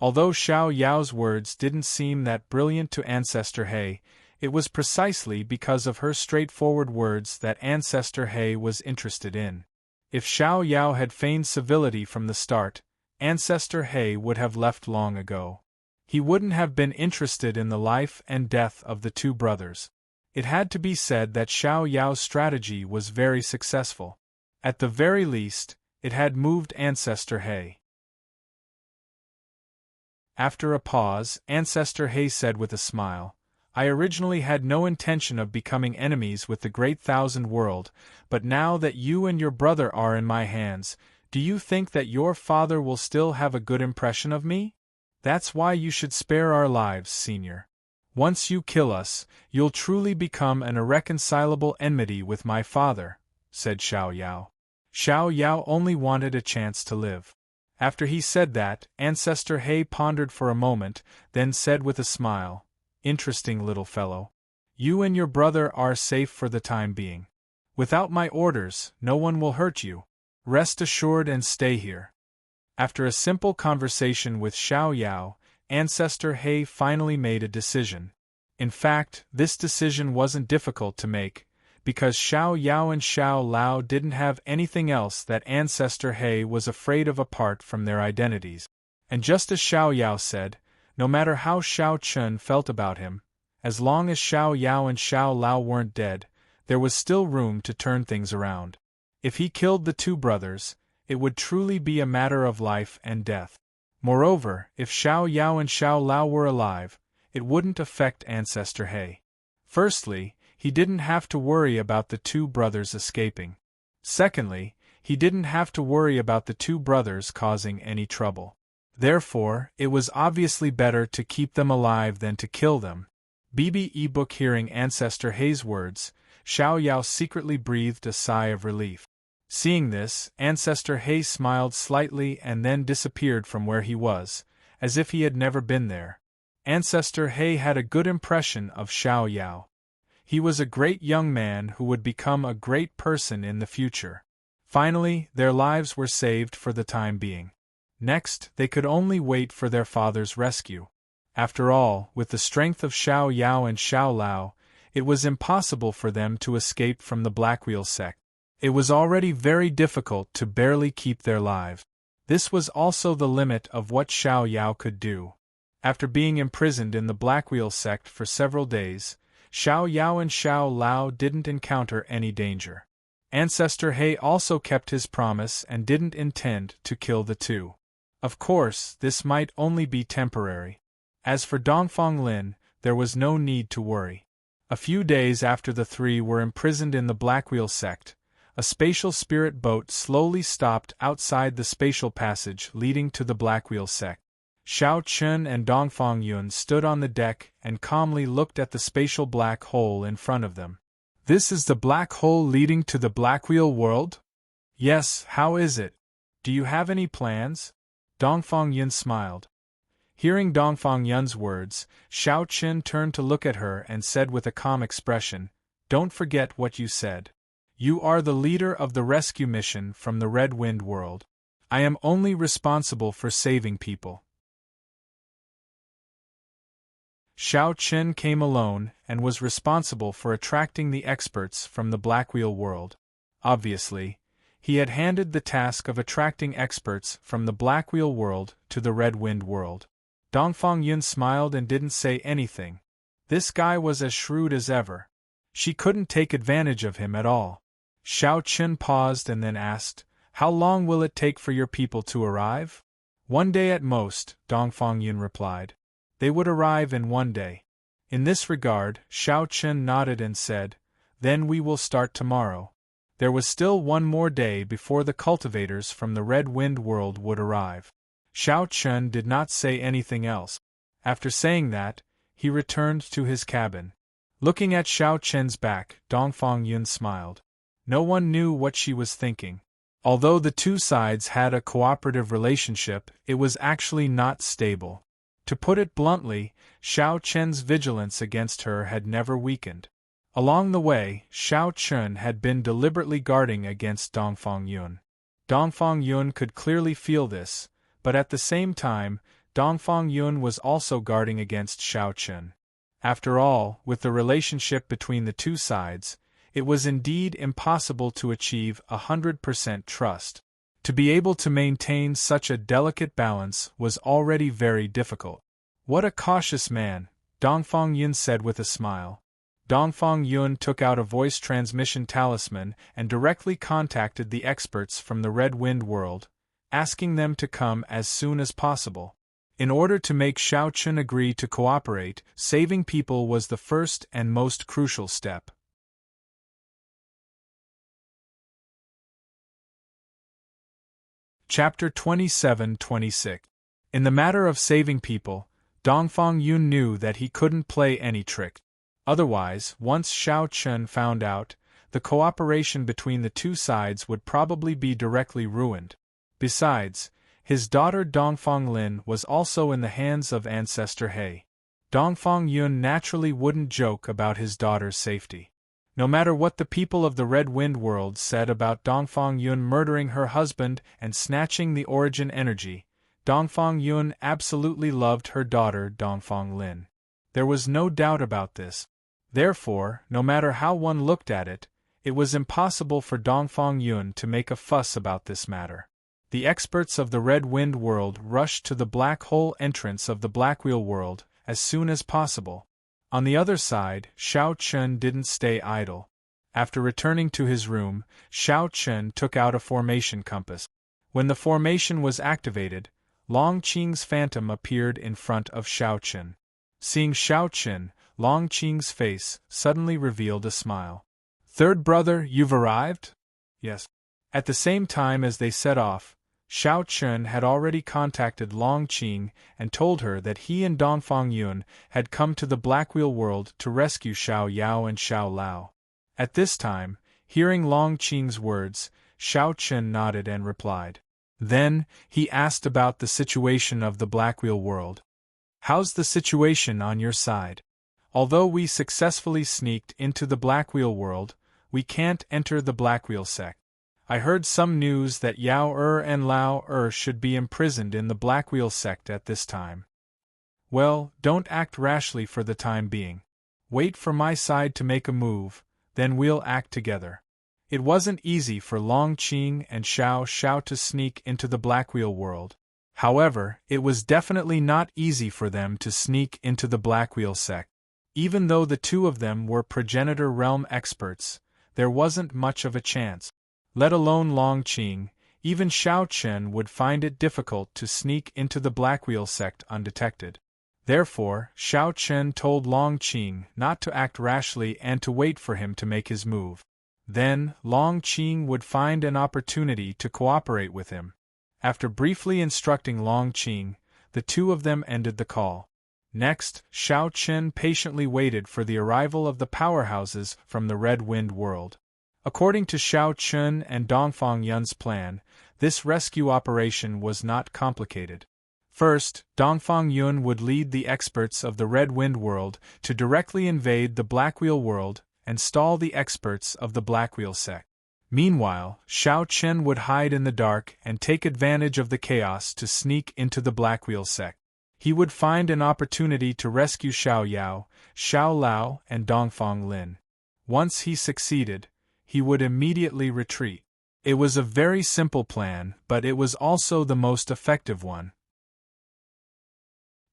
Although Xiao Yao's words didn't seem that brilliant to Ancestor He, it was precisely because of her straightforward words that Ancestor He was interested in. If Xiao Yao had feigned civility from the start, Ancestor He would have left long ago. He wouldn't have been interested in the life and death of the two brothers. It had to be said that Xiao Yao's strategy was very successful. At the very least, it had moved Ancestor He. After a pause, Ancestor He said with a smile, I originally had no intention of becoming enemies with the Great Thousand World, but now that you and your brother are in my hands, do you think that your father will still have a good impression of me? That's why you should spare our lives, Senior. Once you kill us, you'll truly become an irreconcilable enmity with my father, said Xiao Yao. Xiao Yao only wanted a chance to live. After he said that, Ancestor He pondered for a moment, then said with a smile, Interesting little fellow. You and your brother are safe for the time being. Without my orders, no one will hurt you. Rest assured and stay here. After a simple conversation with Xiao Yao, Ancestor He finally made a decision. In fact, this decision wasn't difficult to make, because Xiao Yao and Xiao Lao didn't have anything else that Ancestor He was afraid of apart from their identities. And just as Xiao Yao said, no matter how Xiao Chun felt about him, as long as Xiao Yao and Xiao Lao weren't dead, there was still room to turn things around. If he killed the two brothers, it would truly be a matter of life and death. Moreover, if Xiao Yao and Xiao Lao were alive, it wouldn't affect Ancestor He. Firstly, he didn't have to worry about the two brothers escaping. Secondly, he didn't have to worry about the two brothers causing any trouble. Therefore, it was obviously better to keep them alive than to kill them. Audiobook hearing Ancestor He's words, Xiao Yao secretly breathed a sigh of relief. Seeing this, Ancestor He smiled slightly and then disappeared from where he was, as if he had never been there. Ancestor He had a good impression of Xiao Yao. He was a great young man who would become a great person in the future. Finally, their lives were saved for the time being. Next, they could only wait for their father's rescue. After all, with the strength of Xiao Yao and Xiao Lao, it was impossible for them to escape from the Blackwheel sect. It was already very difficult to barely keep their lives. This was also the limit of what Xiao Yao could do. After being imprisoned in the Blackwheel sect for several days, Xiao Yao and Xiao Lao didn't encounter any danger. Ancestor He also kept his promise and didn't intend to kill the two. Of course, this might only be temporary. As for Dongfang Lin, there was no need to worry. A few days after the three were imprisoned in the Blackwheel sect, a spatial spirit boat slowly stopped outside the spatial passage leading to the Blackwheel sect. Xiao Chun and Dongfang Yun stood on the deck and calmly looked at the spatial black hole in front of them. This is the black hole leading to the Blackwheel world? Yes, how is it? Do you have any plans? Dongfang Yun smiled. Hearing Dongfang Yun's words, Xiao Chun turned to look at her and said with a calm expression, Don't forget what you said. You are the leader of the rescue mission from the Red Wind world. I am only responsible for saving people. Xiao Chen came alone and was responsible for attracting the experts from the Blackwheel world. Obviously, he had handed the task of attracting experts from the Blackwheel world to the Red Wind world. Dongfang Yun smiled and didn't say anything. This guy was as shrewd as ever. She couldn't take advantage of him at all. Xiao Chen paused and then asked, "How long will it take for your people to arrive?" "1 day at most," Dongfang Yun replied. "They would arrive in 1 day." In this regard, Xiao Chen nodded and said, "Then we will start tomorrow." There was still 1 more day before the cultivators from the Red Wind world would arrive. Xiao Chen did not say anything else. After saying that, he returned to his cabin. Looking at Xiao Chen's back, Dongfang Yun smiled. No one knew what she was thinking. Although the two sides had a cooperative relationship, it was actually not stable. To put it bluntly, Xiao Chen's vigilance against her had never weakened. Along the way, Xiao Chen had been deliberately guarding against Dongfang Yun. Dongfang Yun could clearly feel this, but at the same time, Dongfang Yun was also guarding against Xiao Chen. After all, with the relationship between the two sides, it was indeed impossible to achieve 100% trust. To be able to maintain such a delicate balance was already very difficult. "What a cautious man," Dongfang Yun said with a smile. Dongfang Yun took out a voice transmission talisman and directly contacted the experts from the Red Wind world, asking them to come as soon as possible. In order to make Xiao Chen agree to cooperate, saving people was the first and most crucial step. Chapter 27-26. In the matter of saving people, Dongfang Yun knew that he couldn't play any trick. Otherwise, once Xiao Chen found out, the cooperation between the two sides would probably be directly ruined. Besides, his daughter Dongfang Lin was also in the hands of Ancestor He. Dongfang Yun naturally wouldn't joke about his daughter's safety. No matter what the people of the Red Wind world said about Dongfang Yun murdering her husband and snatching the origin energy, Dongfang Yun absolutely loved her daughter Dongfang Lin. There was no doubt about this. Therefore, no matter how one looked at it, it was impossible for Dongfang Yun to make a fuss about this matter. The experts of the Red Wind world rushed to the black hole entrance of the Blackwheel world as soon as possible. On the other side, Xiao Chen didn't stay idle. After returning to his room, Xiao Chen took out a formation compass. When the formation was activated, Long Qing's phantom appeared in front of Xiao Chen. Seeing Xiao Chen, Long Qing's face suddenly revealed a smile. "Third brother, you've arrived?" "Yes." At the same time as they set off, Xiao Chen had already contacted Long Qing and told her that he and Dongfang Yun had come to the Blackwheel world to rescue Xiao Yao and Xiao Lao. At this time, hearing Long Qing's words, Xiao Chen nodded and replied. Then, he asked about the situation of the Blackwheel world. "How's the situation on your side? Although we successfully sneaked into the Blackwheel world, we can't enter the Blackwheel sect. I heard some news that Yao and Lao should be imprisoned in the Blackwheel sect at this time. Well, don't act rashly for the time being. Wait for my side to make a move, then we'll act together." It wasn't easy for Long Qing and Xiao to sneak into the Blackwheel world. However, it was definitely not easy for them to sneak into the Blackwheel sect. Even though the two of them were progenitor realm experts, there wasn't much of a chance. Let alone Long Qing, even Xiao Chen would find it difficult to sneak into the Blackwheel sect undetected. Therefore, Xiao Chen told Long Qing not to act rashly and to wait for him to make his move. Then, Long Qing would find an opportunity to cooperate with him. After briefly instructing Long Qing, the two of them ended the call. Next, Xiao Chen patiently waited for the arrival of the powerhouses from the Red Wind world. According to Xiao Chen and Dongfang Yun's plan, this rescue operation was not complicated. First, Dongfang Yun would lead the experts of the Red Wind world to directly invade the Blackwheel world and stall the experts of the Blackwheel sect. Meanwhile, Xiao Chen would hide in the dark and take advantage of the chaos to sneak into the Blackwheel sect. He would find an opportunity to rescue Xiao Yao, Xiao Lao, and Dongfang Lin. Once he succeeded, he would immediately retreat. It was a very simple plan, but it was also the most effective one.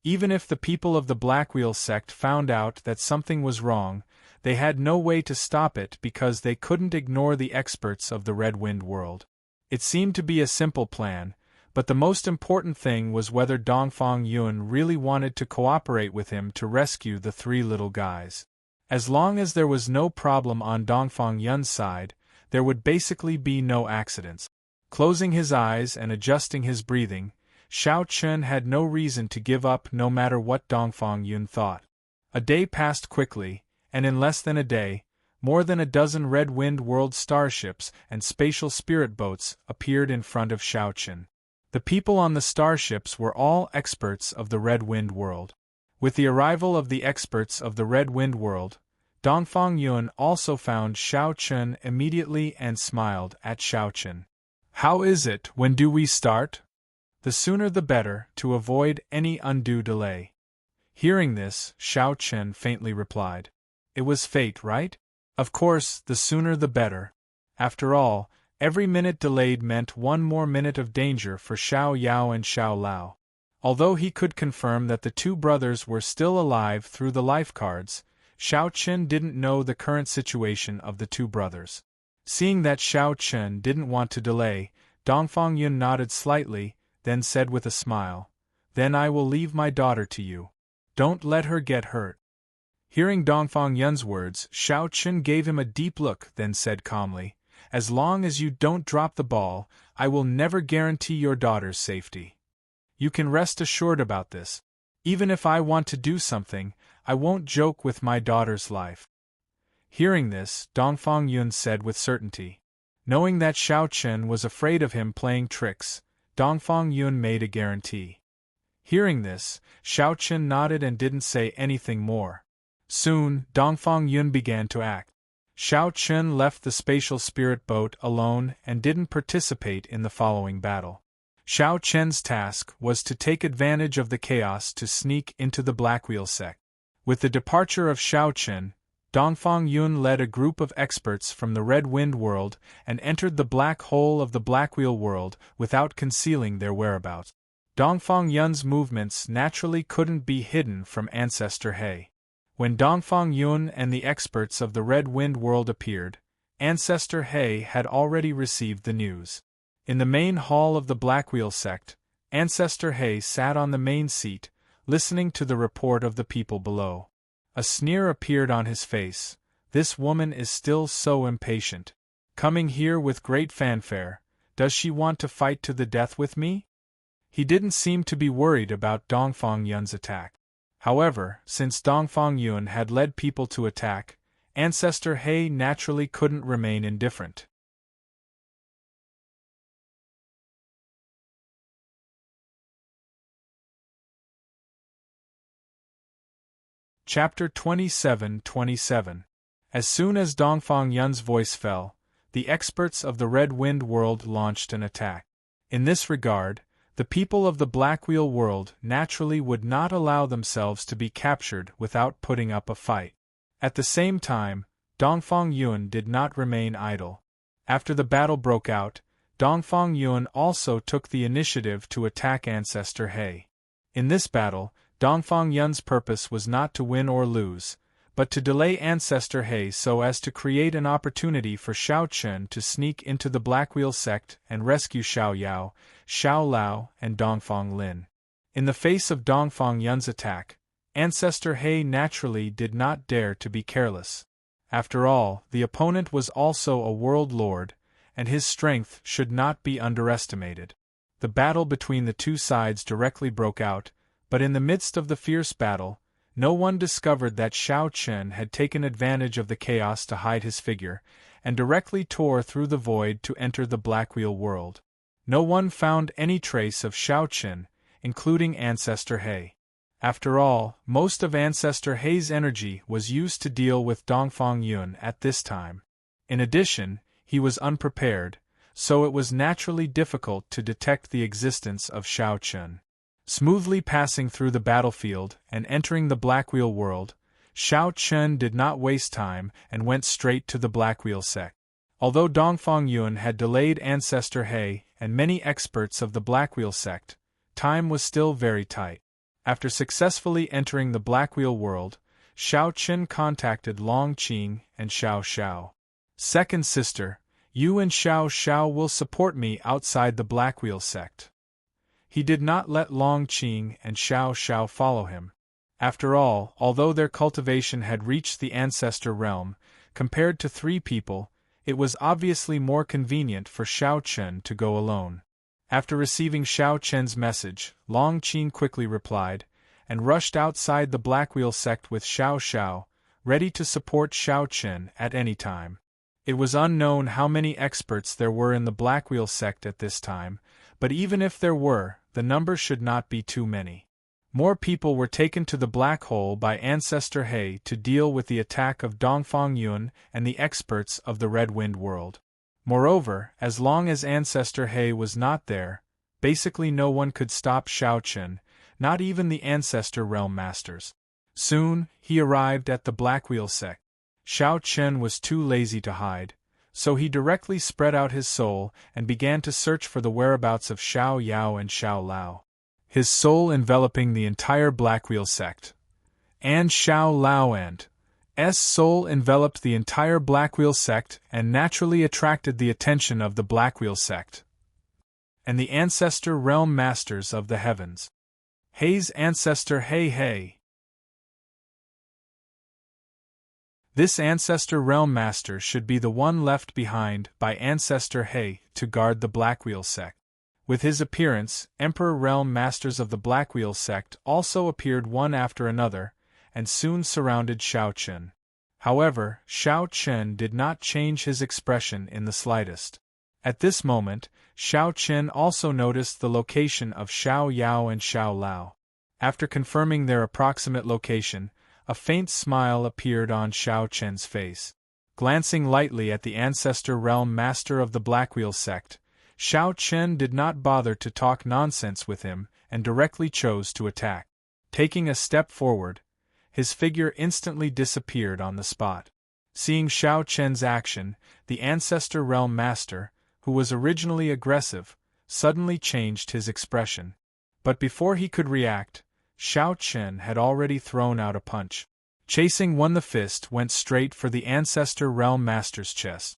Even if the people of the Blackwheel sect found out that something was wrong, they had no way to stop it because they couldn't ignore the experts of the Red Wind world. It seemed to be a simple plan, but the most important thing was whether Dongfang Yun really wanted to cooperate with him to rescue the three little guys. As long as there was no problem on Dongfang Yun's side, there would basically be no accidents. Closing his eyes and adjusting his breathing, Xiao Chun had no reason to give up no matter what Dongfang Yun thought. A day passed quickly, and in less than a day, more than a dozen Red Wind World starships and spatial spirit boats appeared in front of Xiao Chun. The people on the starships were all experts of the Red Wind World. With the arrival of the experts of the Red Wind World, Dongfang Yun also found Xiao Chun immediately and smiled at Xiao Chun. "How is it? When do we start?" "The sooner the better, to avoid any undue delay." Hearing this, Xiao Chun faintly replied. It was fate, right? Of course, the sooner the better. After all, every minute delayed meant one more minute of danger for Xiao Yao and Xiao Lao. Although he could confirm that the two brothers were still alive through the life cards, Xiao Chun didn't know the current situation of the two brothers. Seeing that Xiao Chun didn't want to delay, Dongfang Yun nodded slightly, then said with a smile, "Then I will leave my daughter to you. Don't let her get hurt." Hearing Dongfang Yun's words, Xiao Chun gave him a deep look, then said calmly, "As long as you don't drop the ball, I will never guarantee your daughter's safety. You can rest assured about this. Even if I want to do something, I won't joke with my daughter's life." Hearing this, Dongfang Yun said with certainty. Knowing that Xiao Chun was afraid of him playing tricks, Dongfang Yun made a guarantee. Hearing this, Xiao Chun nodded and didn't say anything more. Soon, Dongfang Yun began to act. Xiao Chun left the spatial spirit boat alone and didn't participate in the following battle. Xiao Chun's task was to take advantage of the chaos to sneak into the Blackwheel sect. With the departure of Xiao Chun, Dongfang Yun led a group of experts from the Red Wind world and entered the black hole of the Blackwheel world without concealing their whereabouts. Dongfang Yun's movements naturally couldn't be hidden from Ancestor He. When Dongfang Yun and the experts of the Red Wind world appeared, Ancestor He had already received the news. In the main hall of the Blackwheel sect, Ancestor He sat on the main seat, listening to the report of the people below. A sneer appeared on his face. This woman is still so impatient. Coming here with great fanfare, does she want to fight to the death with me? He didn't seem to be worried about Dongfang Yun's attack. However, since Dongfang Yun had led people to attack, Ancestor He naturally couldn't remain indifferent. Chapter 27:27. As soon as Dongfang Yun's voice fell, the experts of the Red Wind world launched an attack. In this regard, the people of the Blackwheel world naturally would not allow themselves to be captured without putting up a fight. At the same time, Dongfang Yun did not remain idle. After the battle broke out, Dongfang Yun also took the initiative to attack Ancestor He. In this battle, Dongfang Yun's purpose was not to win or lose, but to delay Ancestor He so as to create an opportunity for Xiao Chun to sneak into the Blackwheel sect and rescue Xiao Yao, Xiao Lao, and Dongfang Lin. In the face of Dongfang Yun's attack, Ancestor He naturally did not dare to be careless. After all, the opponent was also a world lord, and his strength should not be underestimated. The battle between the two sides directly broke out, but in the midst of the fierce battle, no one discovered that Xiao Chun had taken advantage of the chaos to hide his figure, and directly tore through the void to enter the Blackwheel world. No one found any trace of Xiao Chun, including Ancestor He. After all, most of Ancestor He's energy was used to deal with Dongfang Yun at this time. In addition, he was unprepared, so it was naturally difficult to detect the existence of Xiao Chun. Smoothly passing through the battlefield and entering the Blackwheel world, Shao Chen did not waste time and went straight to the Blackwheel sect. Although Dongfang Yun had delayed Ancestor He and many experts of the Blackwheel sect, time was still very tight. After successfully entering the Blackwheel world, Shao Chen contacted Long Qing and Xiao Xiao. Second sister, you and Xiao Xiao will support me outside the Blackwheel sect. He did not let Long Qing and Xiao Xiao follow him. After all, although their cultivation had reached the ancestor realm, compared to 3 people, it was obviously more convenient for Xiao Chen to go alone. After receiving Xiao Chen's message, Long Qing quickly replied, and rushed outside the Blackwheel sect with Xiao Xiao, ready to support Xiao Chen at any time. It was unknown how many experts there were in the Blackwheel sect at this time, but even if there were, the number should not be too many. More people were taken to the Black Hole by Ancestor He to deal with the attack of Dongfang Yun and the experts of the Red Wind world. Moreover, as long as Ancestor He was not there, basically no one could stop Xiao Chen, not even the Ancestor Realm Masters. Soon, he arrived at the Blackwheel sect. Xiao Chen was too lazy to hide, so he directly spread out his soul and began to search for the whereabouts of Xiao Yao and Xiao Lao. His soul enveloping the entire Blackwheel sect. And Xiao Lao and S soul enveloped the entire Blackwheel sect and naturally attracted the attention of the Blackwheel sect and the Ancestor Realm Masters of the Heavens. He's ancestor He. This Ancestor Realm Master should be the one left behind by Ancestor He to guard the Blackwheel sect. With his appearance, Emperor Realm Masters of the Blackwheel sect also appeared one after another, and soon surrounded Xiao Chen. However, Xiao Chen did not change his expression in the slightest. At this moment, Xiao Chen also noticed the location of Xiao Yao and Xiao Lao. After confirming their approximate location, a faint smile appeared on Xiao Chen's face. Glancing lightly at the Ancestor Realm Master of the Blackwheel sect, Xiao Chen did not bother to talk nonsense with him and directly chose to attack. Taking a step forward, his figure instantly disappeared on the spot. Seeing Xiao Chen's action, the Ancestor Realm Master, who was originally aggressive, suddenly changed his expression. But before he could react, Xiao Chen had already thrown out a punch. Chasing one, the fist went straight for the Ancestor Realm Master's chest.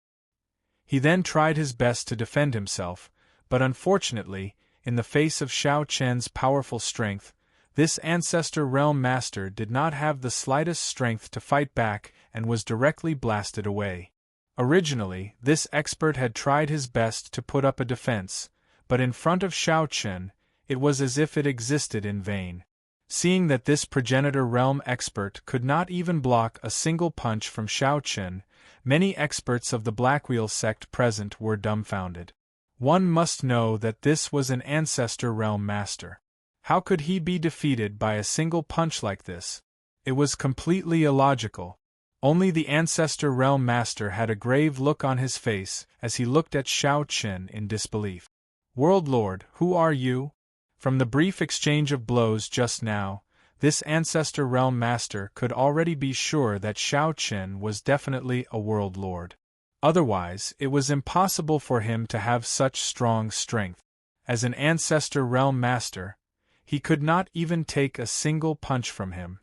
He then tried his best to defend himself, but unfortunately, in the face of Xiao Chen's powerful strength, this Ancestor Realm Master did not have the slightest strength to fight back and was directly blasted away. Originally, this expert had tried his best to put up a defense, but in front of Xiao Chen, it was as if it existed in vain. Seeing that this Progenitor Realm expert could not even block a single punch from Xiao Chen, many experts of the Blackwheel sect present were dumbfounded. One must know that this was an Ancestor Realm Master. How could he be defeated by a single punch like this? It was completely illogical. Only the Ancestor Realm Master had a grave look on his face as he looked at Xiao Chen in disbelief. World Lord, who are you? From the brief exchange of blows just now, this Ancestor Realm Master could already be sure that Xiao Chen was definitely a World Lord. Otherwise, it was impossible for him to have such strong strength. As an Ancestor Realm Master, he could not even take a single punch from him.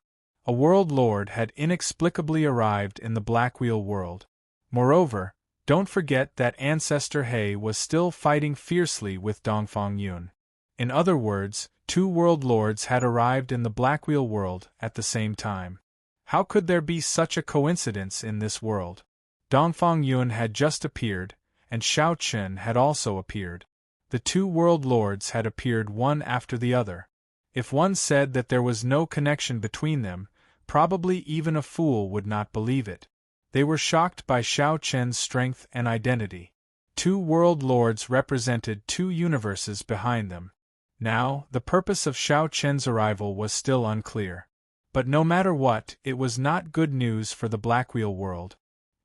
A World Lord had inexplicably arrived in the Blackwheel world. Moreover, don't forget that Ancestor He was still fighting fiercely with Dongfang Yun. In other words, 2 World Lords had arrived in the Blackwheel world at the same time. How could there be such a coincidence in this world? Dongfang Yun had just appeared, and Xiao Chen had also appeared. The 2 World Lords had appeared one after the other. If one said that there was no connection between them, probably even a fool would not believe it. They were shocked by Xiao Chen's strength and identity. 2 World Lords represented 2 universes behind them. Now, the purpose of Xiao Chen's arrival was still unclear. But no matter what, it was not good news for the Blackwheel world.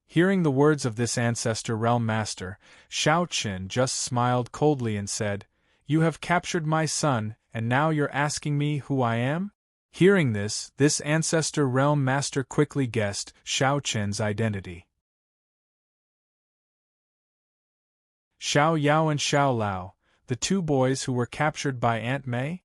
Hearing the words of this Ancestor Realm Master, Xiao Chen just smiled coldly and said, You have captured my son, and now you're asking me who I am? Hearing this ancestor realm master quickly guessed Xiao Chen's identity. Xiao Yao and Xiao Lao, the two boys who were captured by Aunt Mei?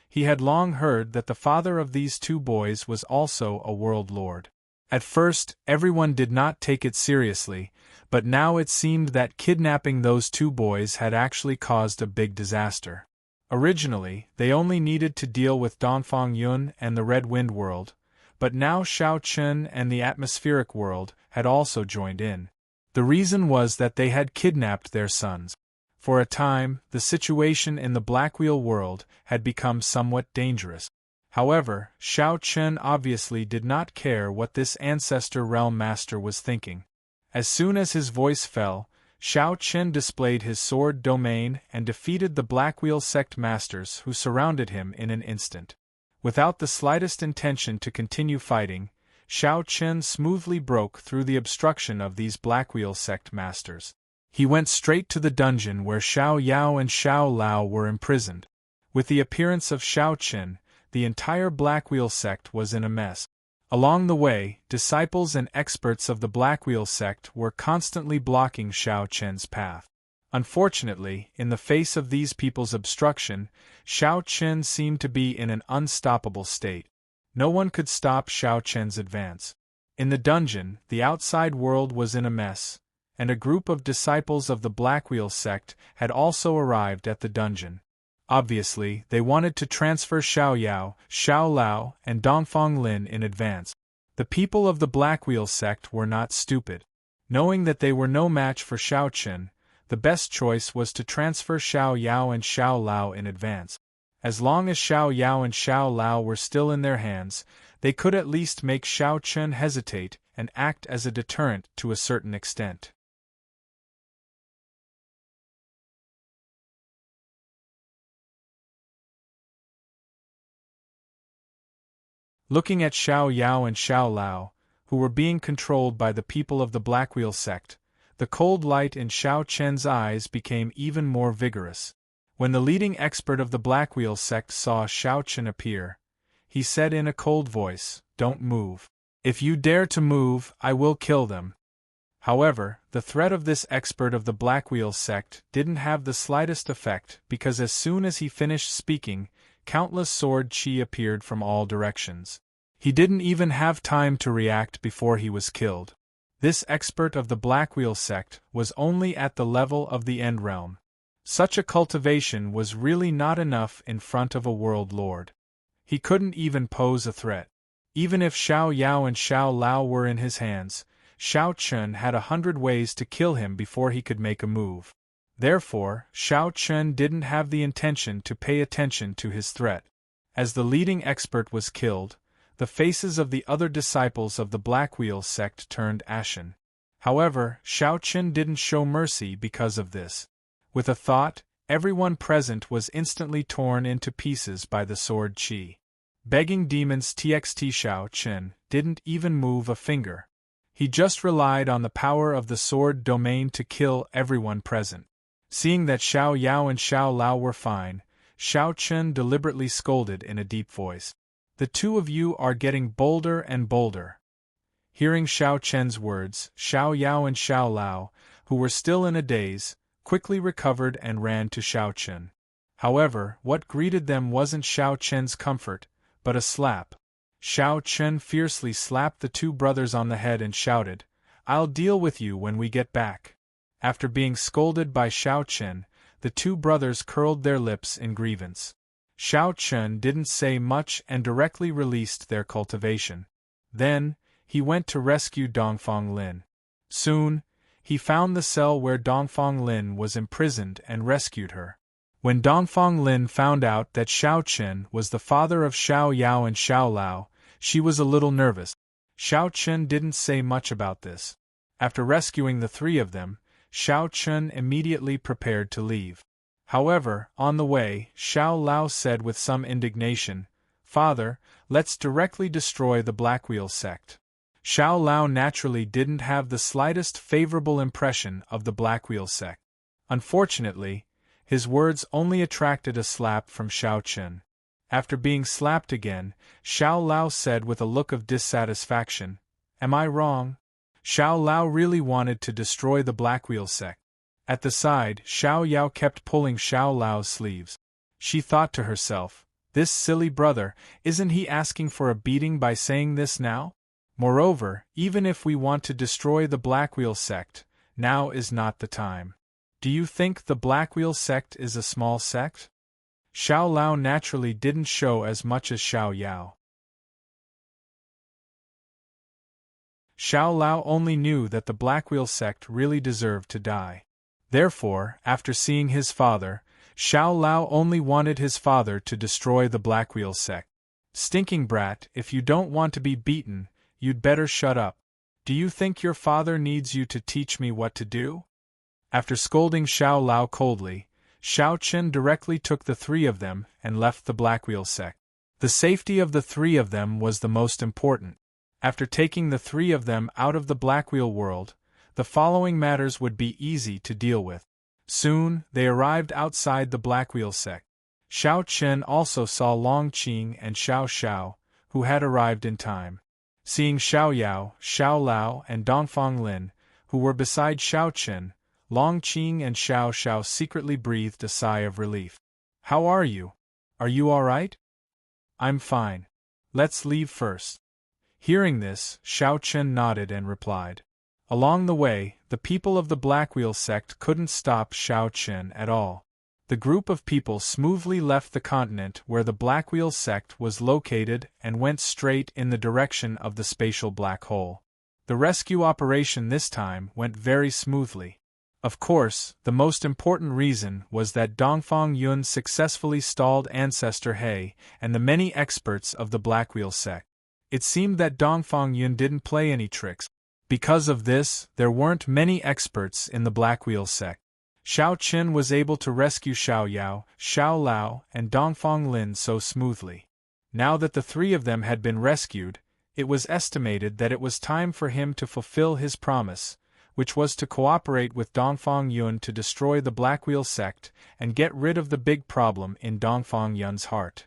He had long heard that the father of these two boys was also a world lord. At first, everyone did not take it seriously, but now it seemed that kidnapping those two boys had actually caused a big disaster. Originally, they only needed to deal with Dongfang Yun and the Red Wind world, but now Xiao Chen and the atmospheric world had also joined in. The reason was that they had kidnapped their sons. For a time, the situation in the Blackwheel world had become somewhat dangerous. However, Xiao Chen obviously did not care what this ancestor realm master was thinking. As soon as his voice fell, Xiao Chen displayed his sword domain and defeated the Blackwheel sect masters who surrounded him in an instant. Without the slightest intention to continue fighting, Xiao Chen smoothly broke through the obstruction of these Blackwheel sect masters. He went straight to the dungeon where Xiao Yao and Xiao Lao were imprisoned. With the appearance of Xiao Chen, the entire Blackwheel sect was in a mess. Along the way, disciples and experts of the Blackwheel sect were constantly blocking Xiao Chen's path. Unfortunately, in the face of these people's obstruction, Xiao Chen seemed to be in an unstoppable state. No one could stop Xiao Chen's advance. In the dungeon, the outside world was in a mess, and a group of disciples of the Blackwheel sect had also arrived at the dungeon. Obviously, they wanted to transfer Xiao Yao, Xiao Lao, and Dongfang Lin in advance. The people of the Blackwheel sect were not stupid. Knowing that they were no match for Xiao Chen, the best choice was to transfer Xiao Yao and Xiao Lao in advance. As long as Xiao Yao and Xiao Lao were still in their hands, they could at least make Xiao Chen hesitate and act as a deterrent to a certain extent. Looking at Xiao Yao and Xiao Lao, who were being controlled by the people of the Blackwheel sect, the cold light in Xiao Chen's eyes became even more vigorous. When the leading expert of the Blackwheel sect saw Xiao Chen appear, he said in a cold voice, "Don't move. If you dare to move, I will kill them." However, the threat of this expert of the Blackwheel sect didn't have the slightest effect because as soon as he finished speaking, countless sword chi appeared from all directions. He didn't even have time to react before he was killed. This expert of the Blackwheel sect was only at the level of the End Realm. Such a cultivation was really not enough in front of a world lord. He couldn't even pose a threat. Even if Xiao Yao and Xiao Lao were in his hands, Xiao Chen had 100 ways to kill him before he could make a move. Therefore, Xiao Chen didn't have the intention to pay attention to his threat. As the leading expert was killed, the faces of the other disciples of the Blackwheel sect turned ashen. However, Xiao Chen didn't show mercy because of this. With a thought, everyone present was instantly torn into pieces by the sword chi. Begging demons TXT Xiao Chen didn't even move a finger. He just relied on the power of the sword domain to kill everyone present. Seeing that Xiao Yao and Xiao Lao were fine, Xiao Chen deliberately scolded in a deep voice. "The two of you are getting bolder and bolder." Hearing Xiao Chen's words, Xiao Yao and Xiao Lao, who were still in a daze, quickly recovered and ran to Xiao Chen. However, what greeted them wasn't Xiao Chen's comfort, but a slap. Xiao Chen fiercely slapped the two brothers on the head and shouted, "I'll deal with you when we get back." After being scolded by Xiao Chen, the two brothers curled their lips in grievance. Xiao Chen didn't say much and directly released their cultivation. Then, he went to rescue Dongfang Lin. Soon, he found the cell where Dongfang Lin was imprisoned and rescued her. When Dongfang Lin found out that Xiao Chen was the father of Xiao Yao and Xiao Lao, she was a little nervous. Xiao Chen didn't say much about this. After rescuing the three of them, Xiao Chen immediately prepared to leave. However, on the way, Xiao Lao said with some indignation, "Father, let's directly destroy the Blackwheel sect." Xiao Lao naturally didn't have the slightest favorable impression of the Blackwheel sect. Unfortunately, His words only attracted a slap from Xiao Chen. After being slapped again, Xiao Lao said with a look of dissatisfaction, "Am I wrong? Xiao Lao really wanted to destroy the Blackwheel sect." At the side, Xiao Yao kept pulling Xiao Lao's sleeves. She thought to herself, "This silly brother, isn't he asking for a beating by saying this now? Moreover, even if we want to destroy the Blackwheel sect, now is not the time. Do you think the Blackwheel sect is a small sect?" Xiao Lao naturally didn't show as much as Xiao Yao. Xiao Lao only knew that the Blackwheel sect really deserved to die. Therefore, after seeing his father, Xiao Lao only wanted his father to destroy the Blackwheel sect. "Stinking brat, if you don't want to be beaten, you'd better shut up. Do you think your father needs you to teach me what to do?" After scolding Xiao Lao coldly, Xiao Chen directly took the three of them and left the Blackwheel sect. The safety of the three of them was the most important. After taking the three of them out of the Blackwheel world, the following matters would be easy to deal with. Soon, they arrived outside the Blackwheel sect. Xiao Chen also saw Long Qing and Xiao Xiao, who had arrived in time. Seeing Xiao Yao, Xiao Lao, and Dongfang Lin, who were beside Xiao Chen, Long Qing and Xiao Xiao secretly breathed a sigh of relief. "How are you? Are you all right?" "I'm fine. Let's leave first." Hearing this, Xiao Chen nodded and replied. Along the way, the people of the Blackwheel sect couldn't stop Xiao Chen at all. The group of people smoothly left the continent where the Blackwheel sect was located and went straight in the direction of the spatial black hole. The rescue operation this time went very smoothly. Of course, the most important reason was that Dongfang Yun successfully stalled Ancestor He and the many experts of the Blackwheel sect. It seemed that Dongfang Yun didn't play any tricks. Because of this, there weren't many experts in the Blackwheel sect. Xiao Chen was able to rescue Xiao Yao, Xiao Lao, and Dongfang Lin so smoothly. Now that the three of them had been rescued, it was estimated that it was time for him to fulfill his promise, which was to cooperate with Dongfang Yun to destroy the Blackwheel sect and get rid of the big problem in Dongfang Yun's heart.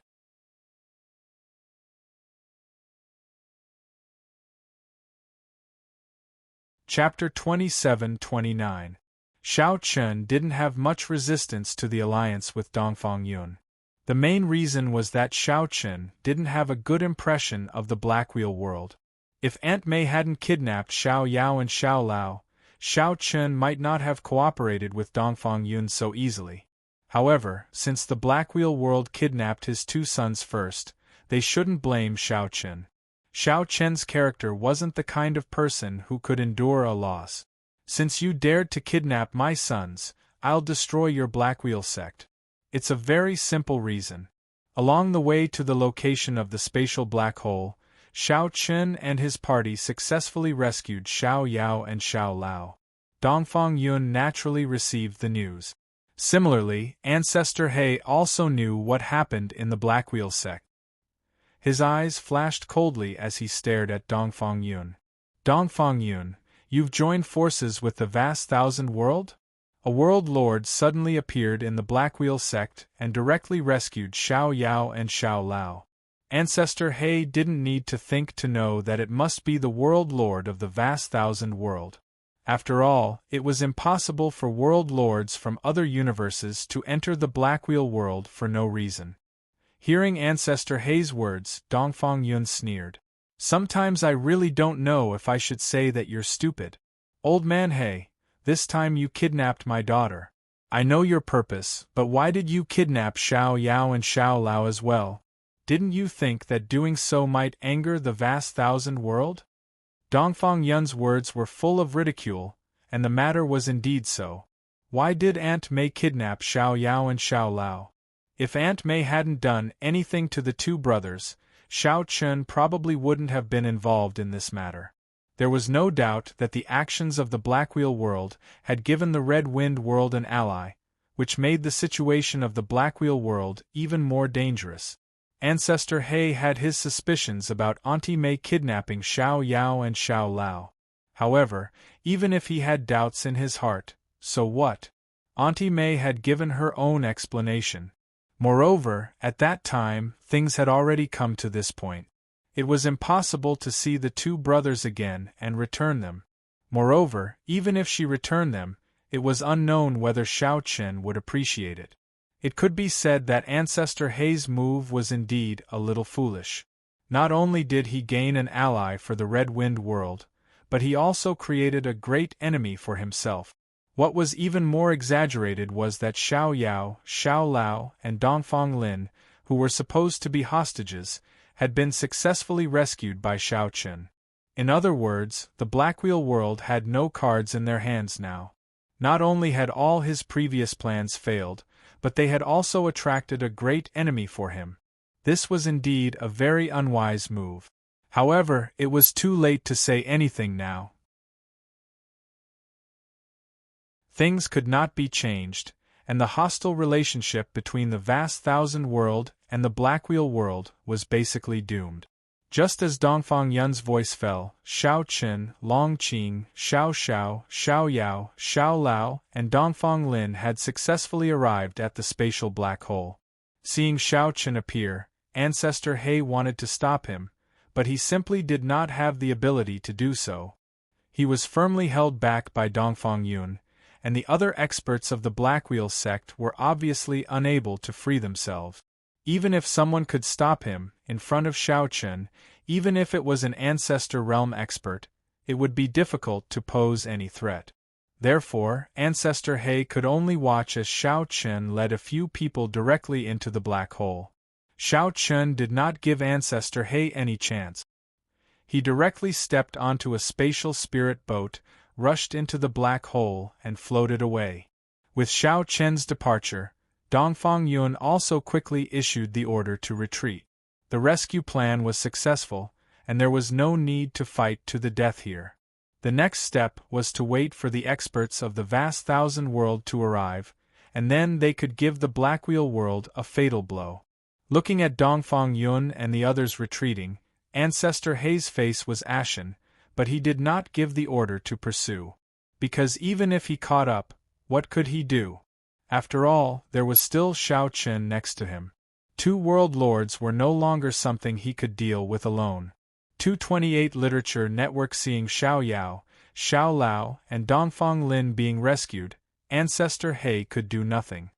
Chapter 27-29. Xiao Chen didn't have much resistance to the alliance with Dongfang Yun. The main reason was that Xiao Chen didn't have a good impression of the Blackwheel world. If Aunt Mei hadn't kidnapped Xiao Yao and Xiao Lao, Xiao Chen might not have cooperated with Dongfang Yun so easily. However, since the Blackwheel world kidnapped his two sons first, they shouldn't blame Xiao Chen. Xiao Chen's character wasn't the kind of person who could endure a loss. "Since you dared to kidnap my sons, I'll destroy your Blackwheel sect." It's a very simple reason. Along the way to the location of the spatial black hole, Xiao Chen and his party successfully rescued Xiao Yao and Xiao Lao. Dongfang Yun naturally received the news. Similarly, Ancestor He also knew what happened in the Blackwheel sect. His eyes flashed coldly as he stared at Dongfang Yun. "Dongfang Yun, you've joined forces with the vast thousand world?" A world lord suddenly appeared in the Blackwheel sect and directly rescued Xiao Yao and Xiao Lao. Ancestor He didn't need to think to know that it must be the world lord of the vast thousand world. After all, it was impossible for world lords from other universes to enter the Blackwheel world for no reason. Hearing Ancestor He's words, Dongfang Yun sneered. "Sometimes I really don't know if I should say that you're stupid. Old man He, this time you kidnapped my daughter. I know your purpose, but why did you kidnap Xiao Yao and Xiao Lao as well? Didn't you think that doing so might anger the vast thousand world?" Dongfang Yun's words were full of ridicule, and the matter was indeed so. Why did Aunt Mei kidnap Xiao Yao and Xiao Lao? If Aunt Mei hadn't done anything to the two brothers, Xiao Chen probably wouldn't have been involved in this matter. There was no doubt that the actions of the Blackwheel world had given the Red Wind world an ally, which made the situation of the Blackwheel world even more dangerous. Ancestor He had his suspicions about Auntie Mei kidnapping Xiao Yao and Xiao Lao. However, even if he had doubts in his heart, so what? Auntie May had given her own explanation. Moreover, at that time, things had already come to this point. It was impossible to see the two brothers again and return them. Moreover, even if she returned them, it was unknown whether Xiao Chen would appreciate it. It could be said that Ancestor Hei's move was indeed a little foolish. Not only did he gain an ally for the Red Wind world, but he also created a great enemy for himself. What was even more exaggerated was that Xiao Yao, Xiao Lao, and Dongfang Lin, who were supposed to be hostages, had been successfully rescued by Xiao Chen. In other words, the Blackwheel world had no cards in their hands now. Not only had all his previous plans failed, but they had also attracted a great enemy for him. This was indeed a very unwise move. However, it was too late to say anything now. Things could not be changed, and the hostile relationship between the Vast Thousand World and the Blackwheel world was basically doomed. Just as Dongfang Yun's voice fell, Xiao Chen, Long Qing, Xiao Xiao, Xiao Yao, Xiao Lao, and Dongfang Lin had successfully arrived at the spatial black hole. Seeing Xiao Chen appear, Ancestor Hei wanted to stop him, but he simply did not have the ability to do so. He was firmly held back by Dongfang Yun, and the other experts of the Blackwheel sect were obviously unable to free themselves. Even if someone could stop him, in front of Xiao Chen, even if it was an Ancestor Realm expert, it would be difficult to pose any threat. Therefore, Ancestor Hei could only watch as Xiao Chen led a few people directly into the black hole. Xiao Chen did not give Ancestor Hei any chance. He directly stepped onto a spatial spirit boat, rushed into the black hole, and floated away. With Xiao Chen's departure, Dongfang Yun also quickly issued the order to retreat. The rescue plan was successful, and there was no need to fight to the death here. The next step was to wait for the experts of the Vast Thousand World to arrive, and then they could give the Blackwheel world a fatal blow. Looking at Dongfang Yun and the others retreating, Ancestor Hei's face was ashen, but he did not give the order to pursue. Because even if he caught up, what could he do? After all, there was still Xiao Chen next to him. Two world lords were no longer something he could deal with alone. 228 Literature Network. Seeing Xiao Yao, Xiao Lao, and Dongfang Lin being rescued, Ancestor Hei could do nothing.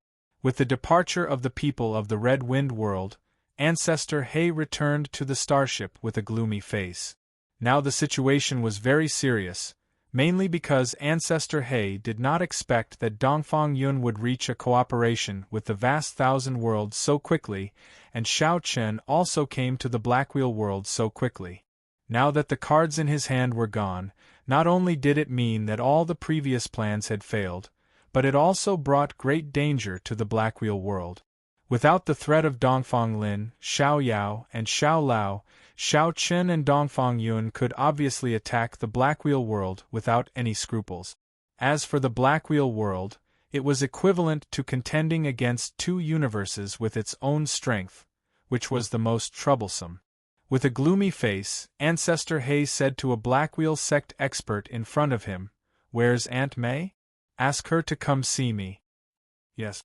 With the departure of the people of the Red Wind world, Ancestor Hei returned to the starship with a gloomy face. Now the situation was very serious, mainly because Ancestor Hei did not expect that Dongfang Yun would reach a cooperation with the Vast Thousand World so quickly, and Xiao Chen also came to the Blackwheel world so quickly. Now that the cards in his hand were gone, not only did it mean that all the previous plans had failed, but it also brought great danger to the Blackwheel world. Without the threat of Dongfang Lin, Xiao Yao, and Xiao Lao, Xiao Chen and Dongfang Yun could obviously attack the Blackwheel world without any scruples. As for the Blackwheel world, it was equivalent to contending against two universes with its own strength, which was the most troublesome. With a gloomy face, Ancestor Hei said to a Blackwheel sect expert in front of him, "Where's Aunt May? Ask her to come see me." "Yes."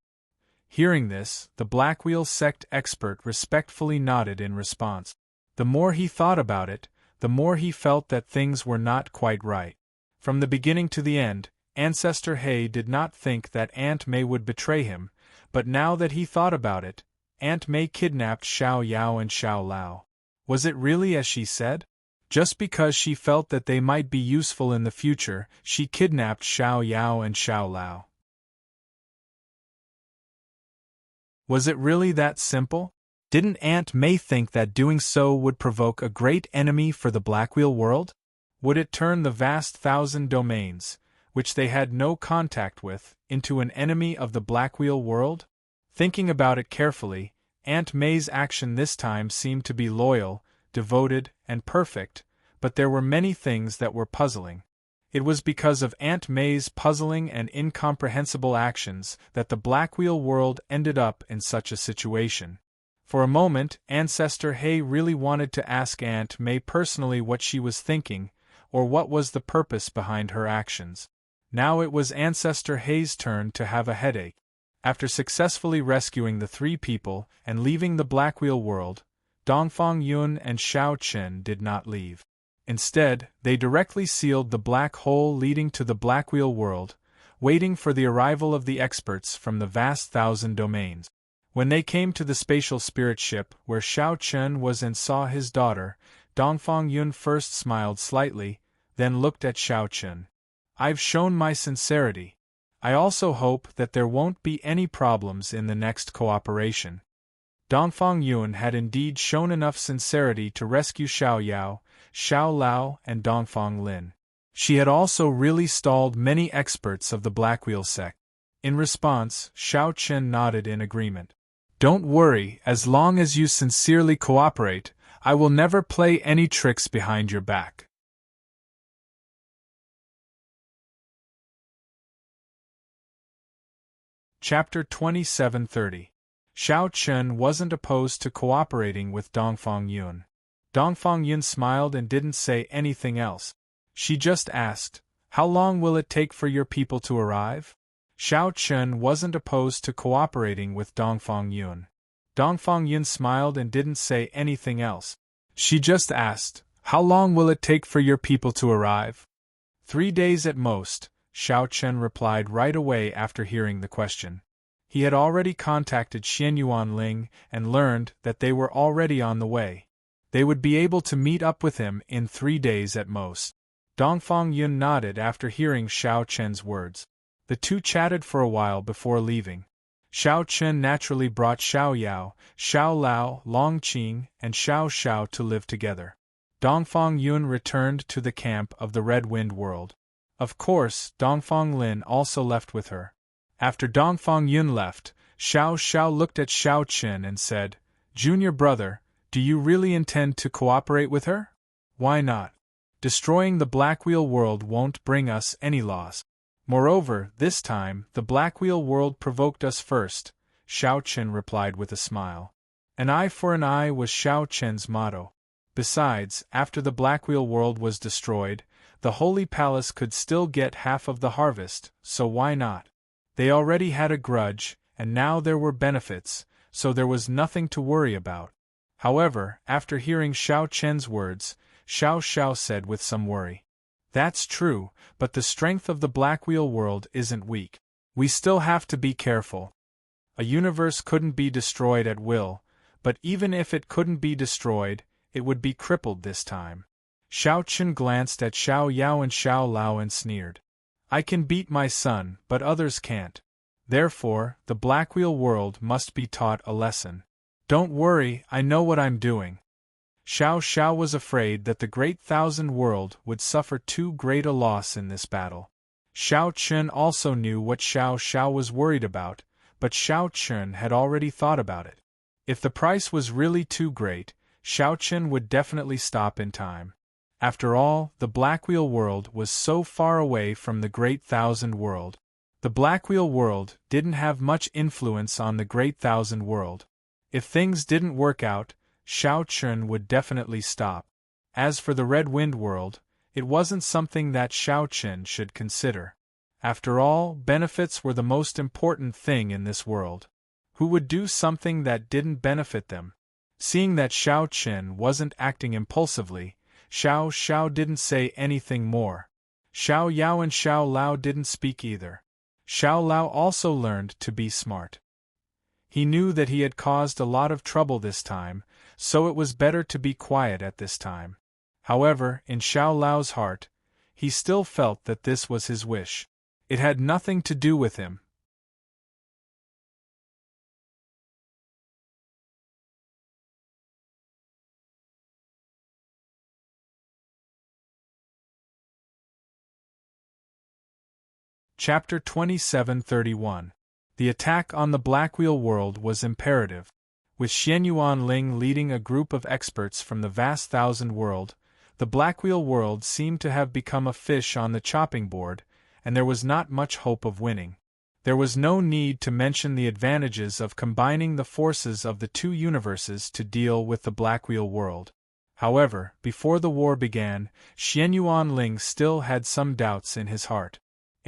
Hearing this, the Blackwheel sect expert respectfully nodded in response. The more he thought about it, the more he felt that things were not quite right. From the beginning to the end, Ancestor Hei did not think that Aunt May would betray him, but now that he thought about it, Aunt May kidnapped Xiao Yao and Xiao Lao. Was it really as she said? Just because she felt that they might be useful in the future, she kidnapped Xiao Yao and Xiao Lao. Was it really that simple? Didn't Aunt May think that doing so would provoke a great enemy for the Blackwheel world? Would it turn the Vast Thousand Domains, which they had no contact with, into an enemy of the Blackwheel world? Thinking about it carefully, Aunt May's action this time seemed to be loyal, devoted, and perfect, but there were many things that were puzzling. It was because of Aunt May's puzzling and incomprehensible actions that the Blackwheel world ended up in such a situation. For a moment, Ancestor Hei really wanted to ask Aunt May personally what she was thinking, or what was the purpose behind her actions. Now it was Ancestor Hei's turn to have a headache. After successfully rescuing the three people and leaving the Blackwheel world, Dongfang Yun and Xiao Chen did not leave. Instead, they directly sealed the black hole leading to the Blackwheel world, waiting for the arrival of the experts from the vast thousand domains. When they came to the spatial spirit ship where Xiao Chen was and saw his daughter, Dongfang Yun first smiled slightly, then looked at Xiao Chen. "I've shown my sincerity. I also hope that there won't be any problems in the next cooperation." Dongfang Yun had indeed shown enough sincerity to rescue Xiao Yao, Xiao Lao, and Dongfang Lin. She had also really stalled many experts of the Blackwheel sect. In response, Xiao Chen nodded in agreement. "Don't worry, as long as you sincerely cooperate, I will never play any tricks behind your back." Chapter 2730. Xiao Chen wasn't opposed to cooperating with Dongfang Yun. Dongfang Yun smiled and didn't say anything else. She just asked, "How long will it take for your people to arrive?" Xiao Chen wasn't opposed to cooperating with Dongfang Yun. Dongfang Yun smiled and didn't say anything else. She just asked, "How long will it take for your people to arrive?" 3 days at most, Xiao Chen replied right away after hearing the question. He had already contacted Xianyuan Ling and learned that they were already on the way. They would be able to meet up with him in 3 days at most. Dongfang Yun nodded after hearing Xiao Chen's words. The two chatted for a while before leaving. Xiao Chen naturally brought Xiao Yao, Xiao Lao, Long Qing, and Xiao Xiao to live together. Dongfang Yun returned to the camp of the Red Wind world. Of course, Dongfang Lin also left with her. After Dongfang Yun left, Xiao Xiao looked at Xiao Chen and said, "Junior brother, do you really intend to cooperate with her?" "Why not? Destroying the Blackwheel world won't bring us any loss. Moreover, this time, the Blackwheel world provoked us first," Xiao Chen replied with a smile. An eye for an eye was Xiao Chen's motto. Besides, after the Blackwheel world was destroyed, the Holy Palace could still get half of the harvest, so why not? They already had a grudge, and now there were benefits, so there was nothing to worry about. However, after hearing Xiao Chen's words, Xiao Xiao said with some worry, "That's true, but the strength of the Blackwheel world isn't weak. We still have to be careful. A universe couldn't be destroyed at will, but even if it couldn't be destroyed, it would be crippled this time." Xiao Chen glanced at Xiao Yao and Xiao Lao and sneered. "I can beat my son, but others can't. Therefore, the Blackwheel world must be taught a lesson." "Don't worry, I know what I'm doing." Xiao Xiao was afraid that the Great Thousand World would suffer too great a loss in this battle. Xiao Chen also knew what Xiao Xiao was worried about, but Xiao Chen had already thought about it. If the price was really too great, Xiao Chen would definitely stop in time. After all, the Blackwheel world was so far away from the Great Thousand World. The Blackwheel world didn't have much influence on the Great Thousand World. If things didn't work out, Xiao Chen would definitely stop. As for the Red Wind world, it wasn't something that Xiao Chen should consider. After all, benefits were the most important thing in this world. Who would do something that didn't benefit them? Seeing that Xiao Chen wasn't acting impulsively, Xiao Xiao didn't say anything more. Xiao Yao and Xiao Lao didn't speak either. Xiao Lao also learned to be smart. He knew that he had caused a lot of trouble this time, so it was better to be quiet at this time. However, in Xiao Lao's heart, he still felt that this was his wish. It had nothing to do with him. Chapter 2731. The attack on the Blackwheel world was imperative. With Xianyuan Ling leading a group of experts from the vast thousand world, the Blackwheel world seemed to have become a fish on the chopping board, and there was not much hope of winning. There was no need to mention the advantages of combining the forces of the two universes to deal with the Blackwheel world. However, before the war began, Xianyuan Ling still had some doubts in his heart.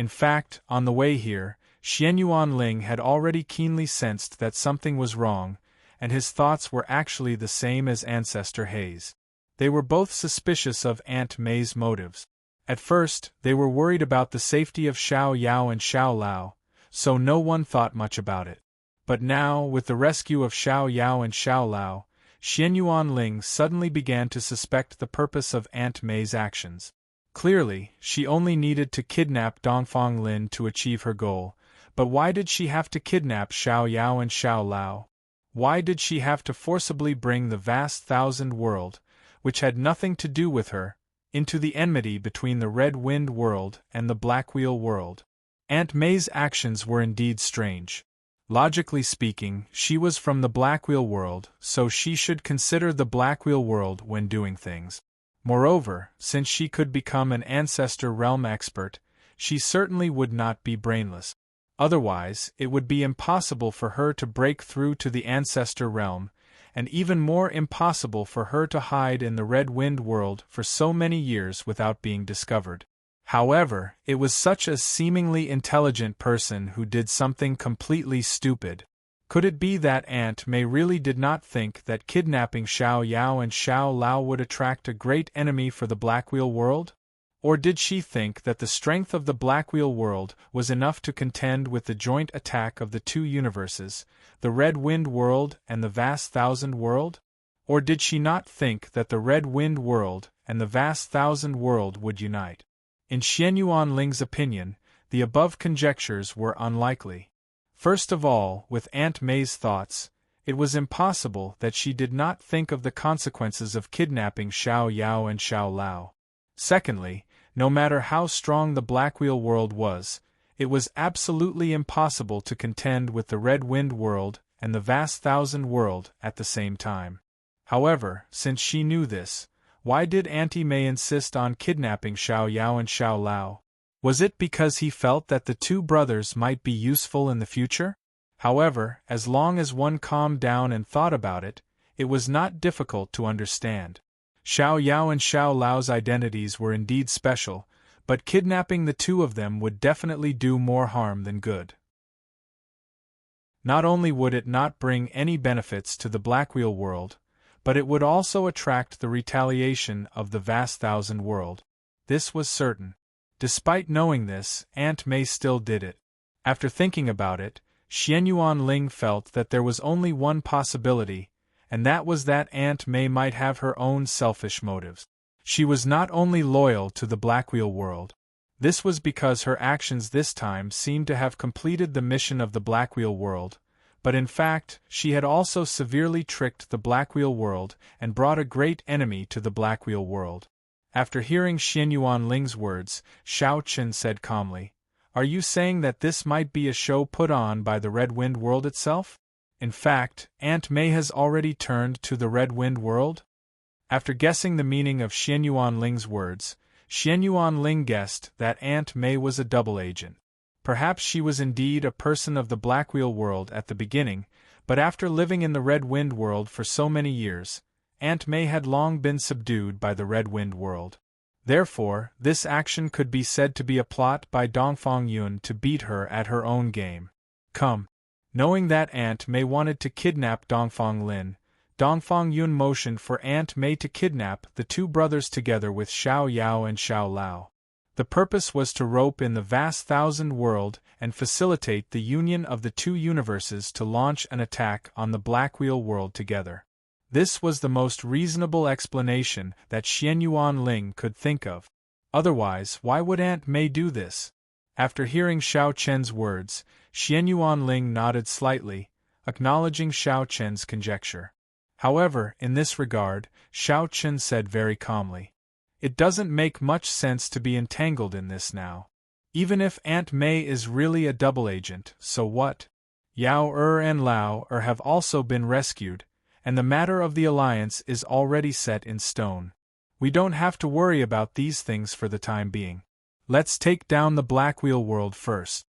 In fact, on the way here, Xianyuan Ling had already keenly sensed that something was wrong, and his thoughts were actually the same as Ancestor Hei's. They were both suspicious of Aunt Mei's motives. At first, they were worried about the safety of Xiao Yao and Xiao Lao, so no one thought much about it. But now, with the rescue of Xiao Yao and Xiao Lao, Xianyuan Ling suddenly began to suspect the purpose of Aunt Mei's actions. Clearly, she only needed to kidnap Dongfang Lin to achieve her goal, but why did she have to kidnap Xiao Yao and Xiao Lao? Why did she have to forcibly bring the vast thousand world, which had nothing to do with her, into the enmity between the Red Wind world and the Blackwheel world? Aunt Mei's actions were indeed strange. Logically speaking, she was from the Blackwheel world, so she should consider the Blackwheel world when doing things. Moreover, since she could become an Ancestor Realm expert, she certainly would not be brainless. Otherwise, it would be impossible for her to break through to the Ancestor Realm, and even more impossible for her to hide in the Red Wind world for so many years without being discovered. However, it was such a seemingly intelligent person who did something completely stupid. Could it be that Aunt Mei really did not think that kidnapping Xiao Yao and Xiao Lao would attract a great enemy for the Blackwheel world? Or did she think that the strength of the Blackwheel world was enough to contend with the joint attack of the two universes, the Red Wind world and the Vast Thousand world? Or did she not think that the Red Wind world and the Vast Thousand world would unite? In Xianyuan Ling's opinion, the above conjectures were unlikely. First of all, with Aunt Mei's thoughts, it was impossible that she did not think of the consequences of kidnapping Xiao Yao and Xiao Lao. Secondly, no matter how strong the Blackwheel world was, it was absolutely impossible to contend with the Red Wind world and the Vast Thousand world at the same time. However, since she knew this, why did Auntie Mei insist on kidnapping Xiao Yao and Xiao Lao? Was it because he felt that the two brothers might be useful in the future? However, as long as one calmed down and thought about it, it was not difficult to understand. Xiao Yao and Xiao Lao's identities were indeed special, but kidnapping the two of them would definitely do more harm than good. Not only would it not bring any benefits to the Blackwheel world, but it would also attract the retaliation of the Vast Thousand world. This was certain. Despite knowing this, Aunt Mei still did it. After thinking about it, Xianyuan Ling felt that there was only one possibility, and that was that Aunt Mei might have her own selfish motives. She was not only loyal to the Blackwheel world. This was because her actions this time seemed to have completed the mission of the Blackwheel world, but in fact, she had also severely tricked the Blackwheel world and brought a great enemy to the Blackwheel world. After hearing Xianyuan Ling's words, Xiao Chen said calmly, "Are you saying that this might be a show put on by the Red Wind world itself? In fact, Aunt Mei has already turned to the Red Wind world?" After guessing the meaning of Xianyuan Ling's words, Xianyuan Ling guessed that Aunt Mei was a double agent. Perhaps she was indeed a person of the Blackwheel world at the beginning, but after living in the Red Wind world for so many years, Aunt Mei had long been subdued by the Red Wind world. Therefore, this action could be said to be a plot by Dongfang Yun to beat her at her own game. Come. Knowing that Aunt Mei wanted to kidnap Dongfang Lin, Dongfang Yun motioned for Aunt Mei to kidnap the two brothers together with Xiao Yao and Xiao Lao. The purpose was to rope in the Vast Thousand world and facilitate the union of the two universes to launch an attack on the Blackwheel world together. This was the most reasonable explanation that Xianyuan Ling could think of. Otherwise, why would Aunt Mei do this? After hearing Xiao Chen's words, Xianyuan Ling nodded slightly, acknowledging Xiao Chen's conjecture. However, in this regard, Xiao Chen said very calmly, "It doesn't make much sense to be entangled in this now. Even if Aunt Mei is really a double agent, so what? Yao and Lao have also been rescued, and the matter of the alliance is already set in stone. We don't have to worry about these things for the time being. Let's take down the Blackwheel world first."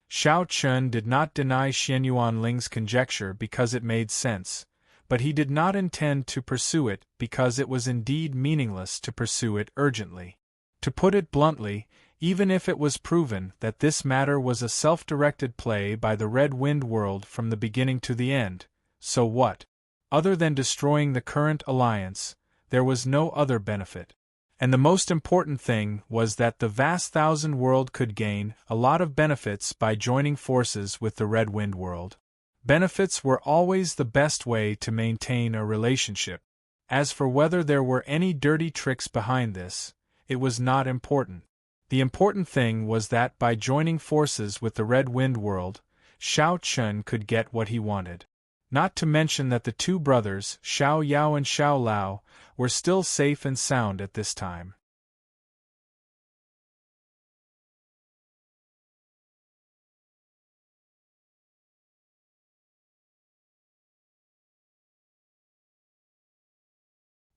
Xiao Chen did not deny Xianyuan Ling's conjecture because it made sense, but he did not intend to pursue it because it was indeed meaningless to pursue it urgently. To put it bluntly, even if it was proven that this matter was a self-directed play by the Red Wind world from the beginning to the end. So what? Other than destroying the current alliance, there was no other benefit. And the most important thing was that the vast thousand world could gain a lot of benefits by joining forces with the Red Wind world. Benefits were always the best way to maintain a relationship. As for whether there were any dirty tricks behind this, it was not important. The important thing was that by joining forces with the Red Wind world, Xiao Chun could get what he wanted. Not to mention that the two brothers, Xiao Yao and Xiao Lao, were still safe and sound at this time.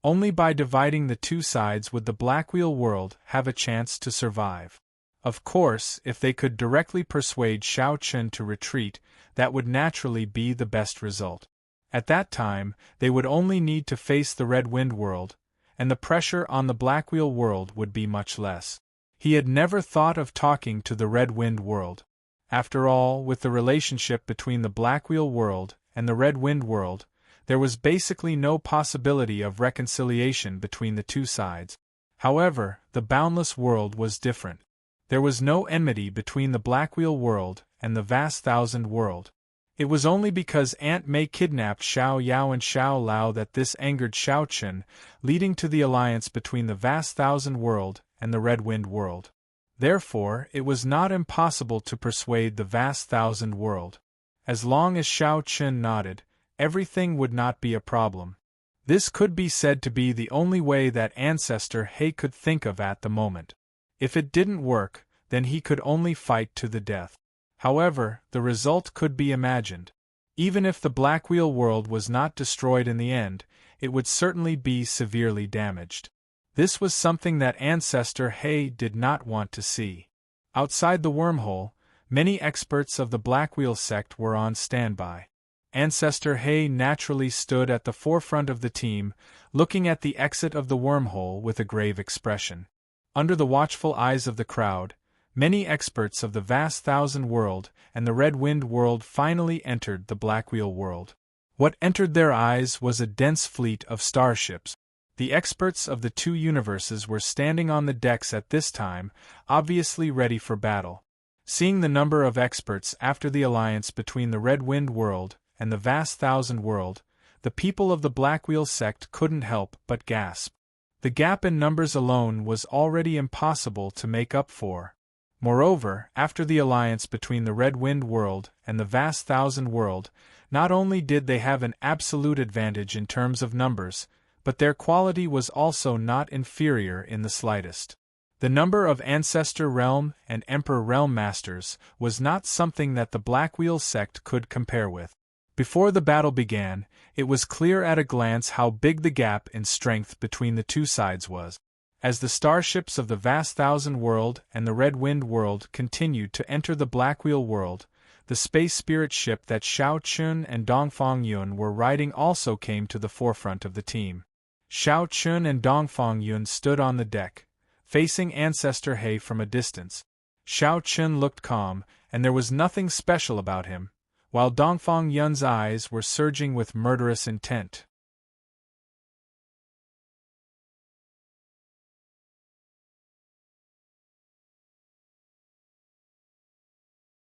Only by dividing the two sides would the Blackwheel world have a chance to survive. Of course, if they could directly persuade Xiao Chun to retreat, that would naturally be the best result. At that time, they would only need to face the Red Wind world, and the pressure on the Blackwheel world would be much less. He had never thought of talking to the Red Wind world. After all, with the relationship between the Blackwheel world and the Red Wind world, there was basically no possibility of reconciliation between the two sides. However, the Boundless world was different. There was no enmity between the Blackwheel world and the Vast Thousand world. It was only because Aunt May kidnapped Xiao Yao and Xiao Lao that this angered Xiao Chun, leading to the alliance between the Vast Thousand world and the Red Wind world. Therefore, it was not impossible to persuade the Vast Thousand world. As long as Xiao Chun nodded, everything would not be a problem. This could be said to be the only way that Ancestor He could think of at the moment. If it didn't work, then he could only fight to the death. However, the result could be imagined. Even if the Blackwheel world was not destroyed in the end, it would certainly be severely damaged. This was something that Ancestor He did not want to see. Outside the wormhole, many experts of the Blackwheel sect were on standby. Ancestor He naturally stood at the forefront of the team, looking at the exit of the wormhole with a grave expression. Under the watchful eyes of the crowd, many experts of the Vast Thousand world and the Red Wind world finally entered the Blackwheel world. What entered their eyes was a dense fleet of starships. The experts of the two universes were standing on the decks at this time, obviously ready for battle. Seeing the number of experts after the alliance between the Red Wind world and the Vast Thousand world, the people of the Blackwheel sect couldn't help but gasp. The gap in numbers alone was already impossible to make up for. Moreover, after the alliance between the Red Wind world and the Vast Thousand world, not only did they have an absolute advantage in terms of numbers, but their quality was also not inferior in the slightest. The number of Ancestor Realm and Emperor Realm Masters was not something that the Blackwheel sect could compare with. Before the battle began, it was clear at a glance how big the gap in strength between the two sides was. As the starships of the Vast Thousand world and the Red Wind world continued to enter the Blackwheel world, the space spirit ship that Xiao Chun and Dongfang Yun were riding also came to the forefront of the team. Xiao Chun and Dongfang Yun stood on the deck, facing Ancestor He from a distance. Xiao Chun looked calm, and there was nothing special about him, while Dongfang Yun's eyes were surging with murderous intent.